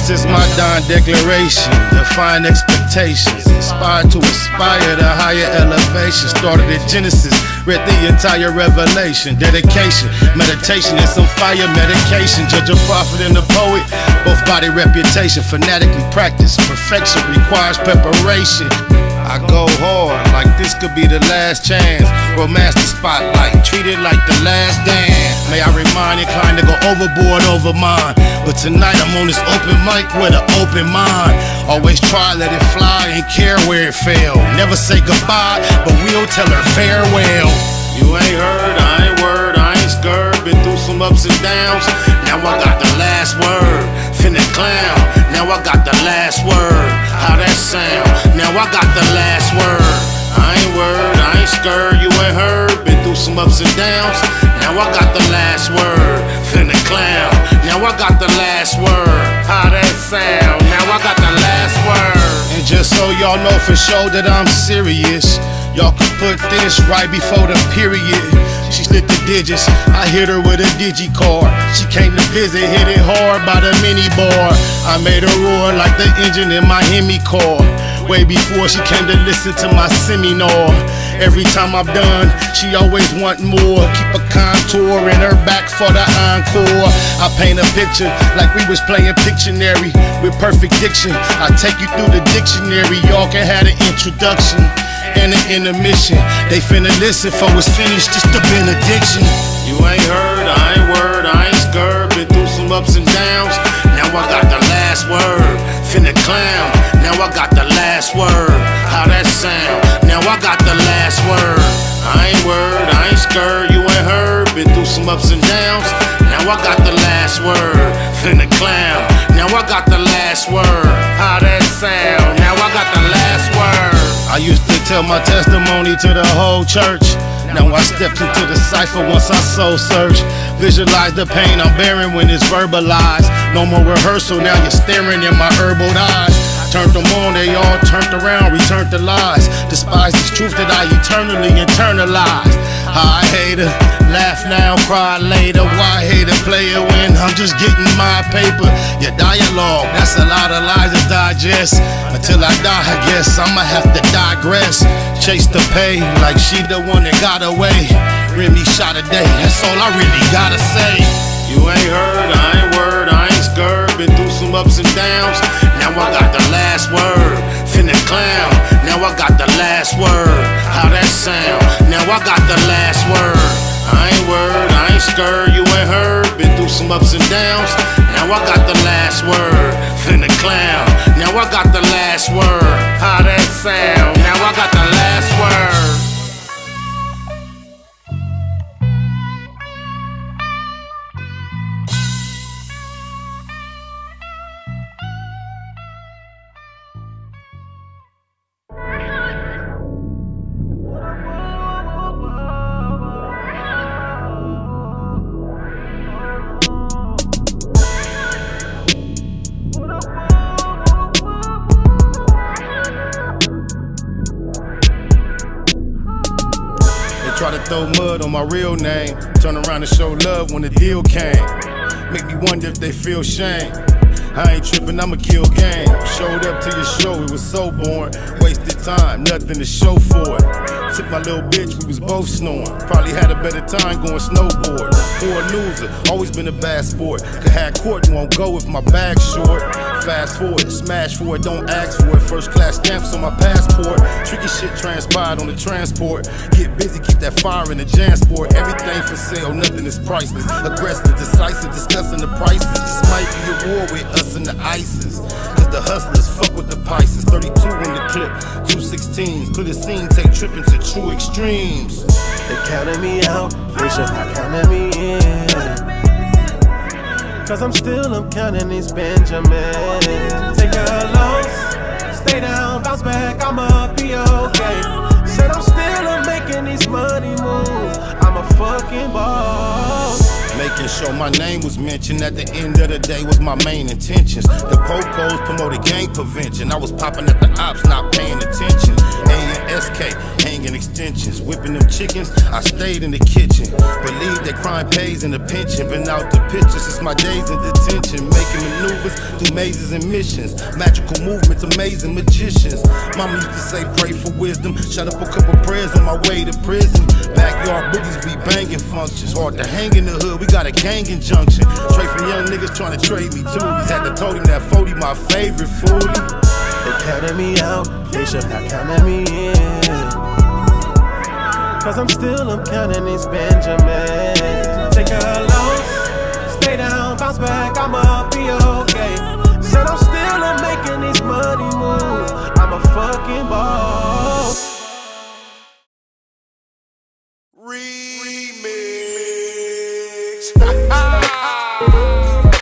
Speaker 1: This is my Don declaration, define expectations, inspired to aspire to higher elevation. Started at Genesis, read the entire revelation, dedication, meditation, and some fire medication. Judge a prophet and a poet, both body reputation, fanatically practice. Perfection requires preparation. I go hard, like this could be the last chance. Romance the spotlight, treat it like the last dance. May I remind inclined to go overboard over mine. But tonight I'm on this open mic with an open mind. Always try, let it fly, ain't care where it fell. Never say goodbye, but we'll tell her farewell. You ain't heard, I ain't word, I ain't scared. Been through some ups and downs, now I got the last word. Finna clown, now I got the last word. How that sound? Now I got the last word. I ain't word, I ain't scared, you ain't heard. Been through some ups and downs, now I got the last word. Finna clown, now I got the last word. How that sound? Now I got the last word. And just so y'all know for sure that I'm serious, y'all can put this right before the period. She slid the digits, I hit her with a digicard. She came to visit, hit it hard by the mini bar. I made her roar like the engine in my Hemi car. Way before she came to listen to my seminar. Every time I'm done, she always want more. Keep a contour in her back for the encore. I paint a picture like we was playing Pictionary with perfect diction. I take you through the dictionary. Y'all can have an introduction and an intermission. They finna listen for it's finished, just a benediction. You ain't heard, I ain't word, I ain't scared. Been through some ups and downs, now I got the last word. Finna clown, now I got the last word. How that sound? Now I got the last word. I ain't word, I ain't scared, you ain't heard. Been through some ups and downs, now I got the last word. Finna clown, now I got the last word. How that sound? Now I got the last word. I used to tell my testimony to the whole church. Now I stepped into the cipher once I soul search. Visualize the pain I'm bearing when it's verbalized. No more rehearsal, now you're staring in my herbal eyes. Turned them on, they all turned around, returned to lies. Despise this truth that I eternally internalize. I hate her, laugh now, cry later. Why hate a player when I'm just getting my paper? Your dialogue, that's a lot of lies to digest. Until I die, I guess I'ma have to digress. Chase the pay like she the one that got away. Remy shot a day, that's all I really gotta say. You ain't heard, I ain't word, I ain't scared. Been through some ups and downs, now I got the last word. Finna clown, now I got the last word. How that sound? Now I got the last word. I ain't word, I ain't scared, you ain't heard. Been through some ups and downs, now I got the last word. Finna clown, now I got the last word. How that sound? Now I got the last word. Try to throw mud on my real name. Turn around and show love when the deal came. Make me wonder if they feel shame. I ain't tripping, I'ma kill game. Showed up to your show, it was so boring. Wasted time, nothing to show for it. Took my little bitch, we was both snoring. Probably had a better time going snowboard. Poor loser, always been a bad sport. Could have court and won't go if my bag's short. Fast forward, smash for it, don't ask for it. First class stamps on my passport. Tricky shit transpired on the transport. Get busy, keep that fire in the Jansport. Everything for sale, nothing is priceless. Aggressive, decisive, discussing the prices. This might be a war with us and the ISIS. Cause the hustlers fuck with the Pisces. 32 in the clip, 216s. Clear the scene, take tripping to true extremes.
Speaker 3: They counted me out, they should not counted me in. Cause I'm counting these Benjamins. Take a loss, stay down, bounce back, I'ma be okay. Said I'm still making these money moves, I'm a fucking boss.
Speaker 1: Making sure my name was mentioned at the end of the day was my main intentions. The po-pos promoted gang prevention. I was popping at the ops, not paying attention. A and SK, hanging extensions. Whipping them chickens, I stayed in the kitchen. Believe that crime pays in the pension. Been out the pictures since my days in detention. Making maneuvers through mazes and missions. Magical movements, amazing magicians. Mama used to say pray for wisdom. Shut up a couple prayers on my way to prison. Backyard boogies be banging functions. Hard to hang in the hood, we got a gang injunction. Straight from young niggas trying to trade me tooties. Had to told him that 40 my favorite foodie.
Speaker 3: They counted me out, they should have counted me in. Cause I'm counting these Benjamins. Take a loss, stay down, bounce back, I'ma be okay. Said I'm still making these money moves, I'm a fucking boss.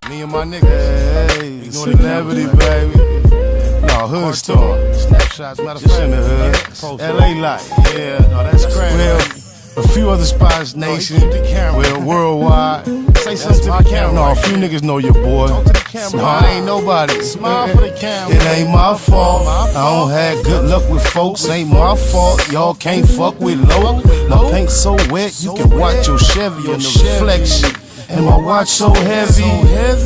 Speaker 1: Me and my niggas, hey, we doing celebrity, baby. No, hood store. Snapshots, matter of fact, in the hood. LA life, yeah. No, that's crazy. Well, a few other spots, nation. Well, worldwide. Say something to the camera. No, a few niggas know your boy. No, it ain't nobody. Smile for the camera. It ain't my fault. I don't have good luck with folks. Ain't my fault. Y'all can't fuck with low. My paint so wet, you can watch your Chevy in the reflection. And my watch so heavy,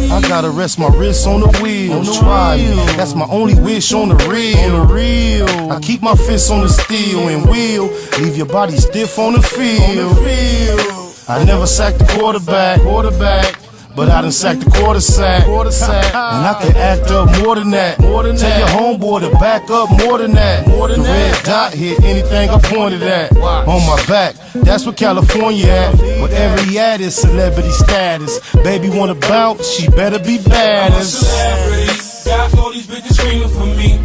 Speaker 1: I gotta rest my wrist on the wheels. Try me, that's my only wish on the real. I keep my fists on the steel and will leave your body stiff on the field. I never sacked the quarterback, but I done sacked the quarter sack. And I can act up more than that. Tell your homeboy to back up more than that. The red dot hit anything I pointed at. On my back, that's what California at. But every ad is celebrity status. Baby wanna bounce, she better be bad as
Speaker 7: celebrity. Got all these bitches screaming for me,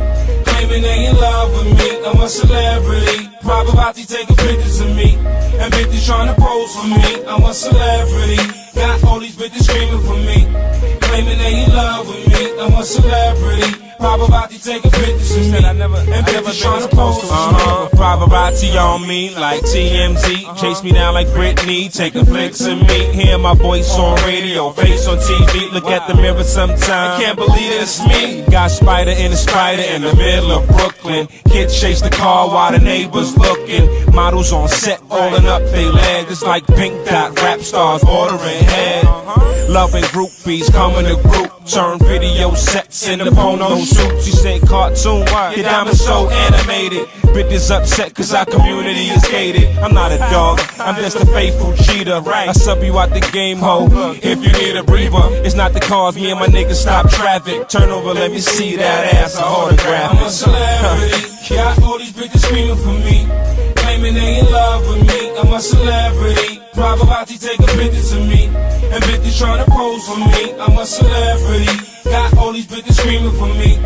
Speaker 7: claiming they in love with me. I'm a celebrity. Paparazzi taking pictures of me, and bitches trying to pose for me. I'm a celebrity. Got all these bitches screaming for me, claiming they in love with me. I'm a celebrity. Paparazzi taking pictures of me, and bitches trying to pose for me.
Speaker 3: Paparazzi on me like TMZ, chase me down like Britney, taking flicks of me. Hear my voice on radio, face on TV. Look at the mirror sometime, can't believe it's me. Got spider in the spider in the middle of Brooklyn. Kids chase the car while the neighbors looking. Models on set rolling up they legs, it's like Pink Dot. Rap stars ordering head. Loving groupies coming to group. Turn video sets into porno suits. You say cartoon, your diamond so animated. Bitches upset cause our community is gated. I'm not a dog, I'm just a faithful cheater. I sub you out the game, ho, if you need a breather. It's not the cause, me and my niggas stop traffic. Turn over, let me see that ass, I autograph it.
Speaker 7: I'm a celebrity, got all these bitches screaming for me, claiming they in love with me. I'm a celebrity. Paparazzi taking pictures of me, and bitches trying to pose for me. I'm a celebrity. Got all these bitches screaming for me,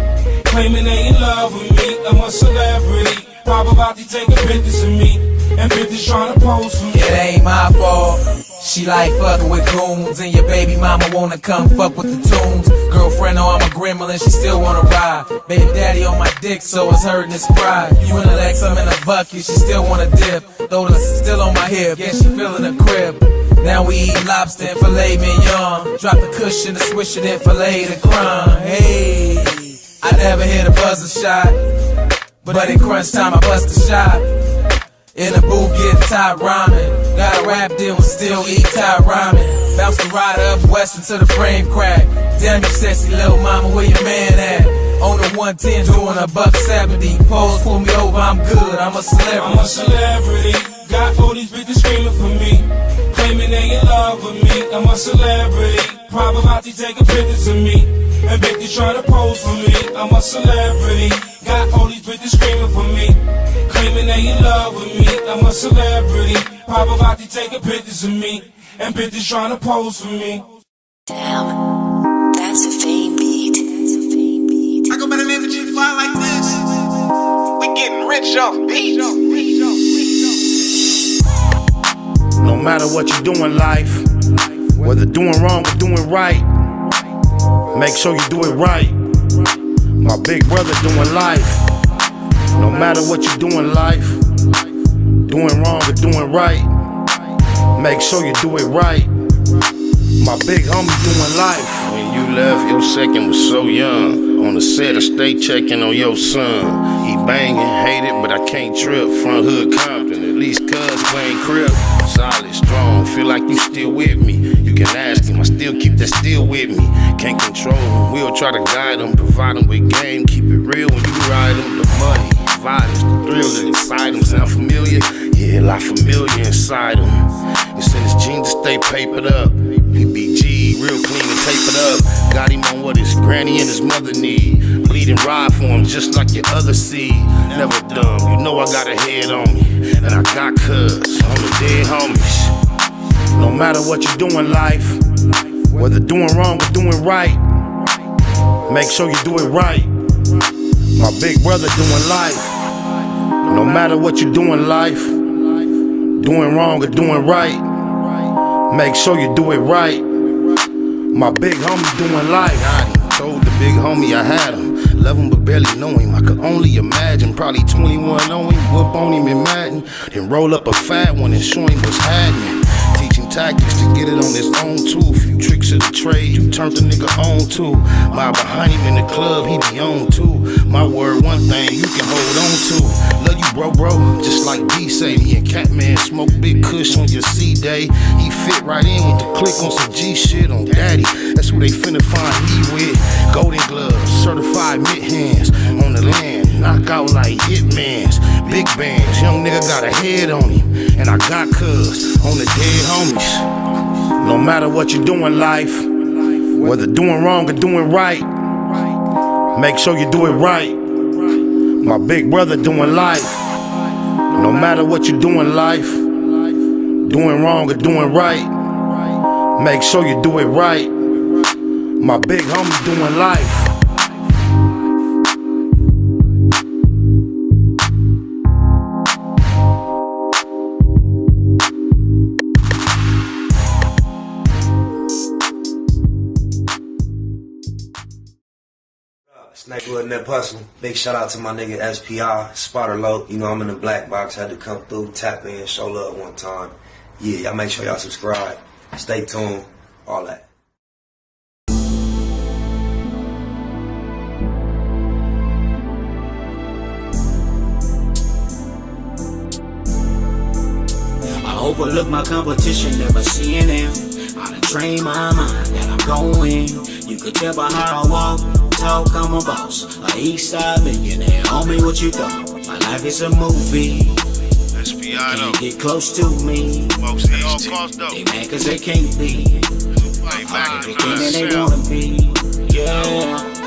Speaker 7: claiming they in love with me. I'm a celebrity. Paparazzi taking pictures of me, and bitches trying to pose for me.
Speaker 4: It ain't my fault. She like fucking with goons, and your baby mama wanna come fuck with the tunes. Girlfriend know I'm a gremlin, she still wanna ride. Baby daddy on my dick, so it's hurting his pride. You in the Lex, I'm in a bucket, she still wanna dip. Though the still on my hip, yeah, she feeling the crib. Now we eat lobster and filet mignon. Drop the cushion to swish it and fillet the crumb. Hey, I never hit a buzzer shot, but in crunch time I bust a shot. In the booth getting top ramen. Got a rap deal and still eat top ramen. Bounce the ride up west until the frame crack. Damn you sexy little mama, where your man at? On the 110 doing a $170. Pose, pull me over, I'm good, I'm a celebrity.
Speaker 7: I'm a celebrity. Got all these bitches screaming for me, claiming they in love with me. I'm a celebrity. Paparazzi taking pictures of me, and bitches trying to pose for me. I'm a celebrity. Got all these bitches screaming for me, claiming they in love with me. I'm a celebrity. Paparazzi taking pictures of me, and bitches trying to pose for me.
Speaker 20: Damn, that's a fame beat.
Speaker 3: I go by the name of G5 like this. We getting rich off beats.
Speaker 9: No matter what you do in life, whether doing wrong or doing right, make sure you do it right. My big brother doing life. No matter what you do in life, doing wrong or doing right, make sure you do it right. My big homie doing life. When you left, your second was so young. On the set, I stay checking on your son. He banging, hate it, but I can't trip. Front hood Compton, at least cuz playing crib. Solid, strong, feel like you still with me. You can ask him, I still keep that still with me. Can't control him, we'll try to guide him. Provide him with game, keep it real when you ride him. The money, violence, the thrill that inside him. Sound familiar? Yeah, a lot familiar inside him. It's in his genes to stay papered up. He be G, real clean and tapered up. Got him on what his granny and his mother need. Bleed and ride for him just like your other seed. Never dumb, you know I got a head on me. And I got cuz on the dead homies. No matter what you do in life, whether doing wrong or doing right, make sure you do it right. My big brother doing life. No matter what you do in life, doing wrong or doing right, make sure you do it right. My big homie doing life. I told the big homie I had him. Love him but barely know him. I could only imagine. Probably 21 on him, whoop on him in Madden. Then roll up a fat one and show him what's happening. Teach him tactics to get it on his own too. Few tricks of the trade you turned the nigga on to. My behind him in the club, he be on too. My word, one thing you can hold on to. love you, bro. Just like D say, me and Catman smoke big kush on your C-Day. He fit right in with the click on some G shit on Daddy. That's who they finna find me with. Golden gloves, certified mitt hands on the land. Knock out like hitmans, big bands. Young nigga got a head on him, and I got cuz on the dead homies. No matter what you do in life, whether doing wrong or doing right, make sure you do it right. My big brother doing life. No matter what you do in life, doing wrong or doing right, make sure you do it right. My big homie doing life.
Speaker 10: Snakewood and that Puzzle. Big shout out to my nigga SPI, Spotter Low. You know I'm in the black box, had to come through, tap in, show love one time. Yeah, y'all make sure y'all subscribe. Stay tuned, all that.
Speaker 21: I overlook my competition, never seeing them. I done train my mind that I'm going. You could tell by how I walk, talk, I'm a boss. A east side millionaire, homie, what you thought? My life is a movie.
Speaker 9: SPI
Speaker 21: Can't get close to me. They mad cause they can't be. Everything that they wanna be. Yeah.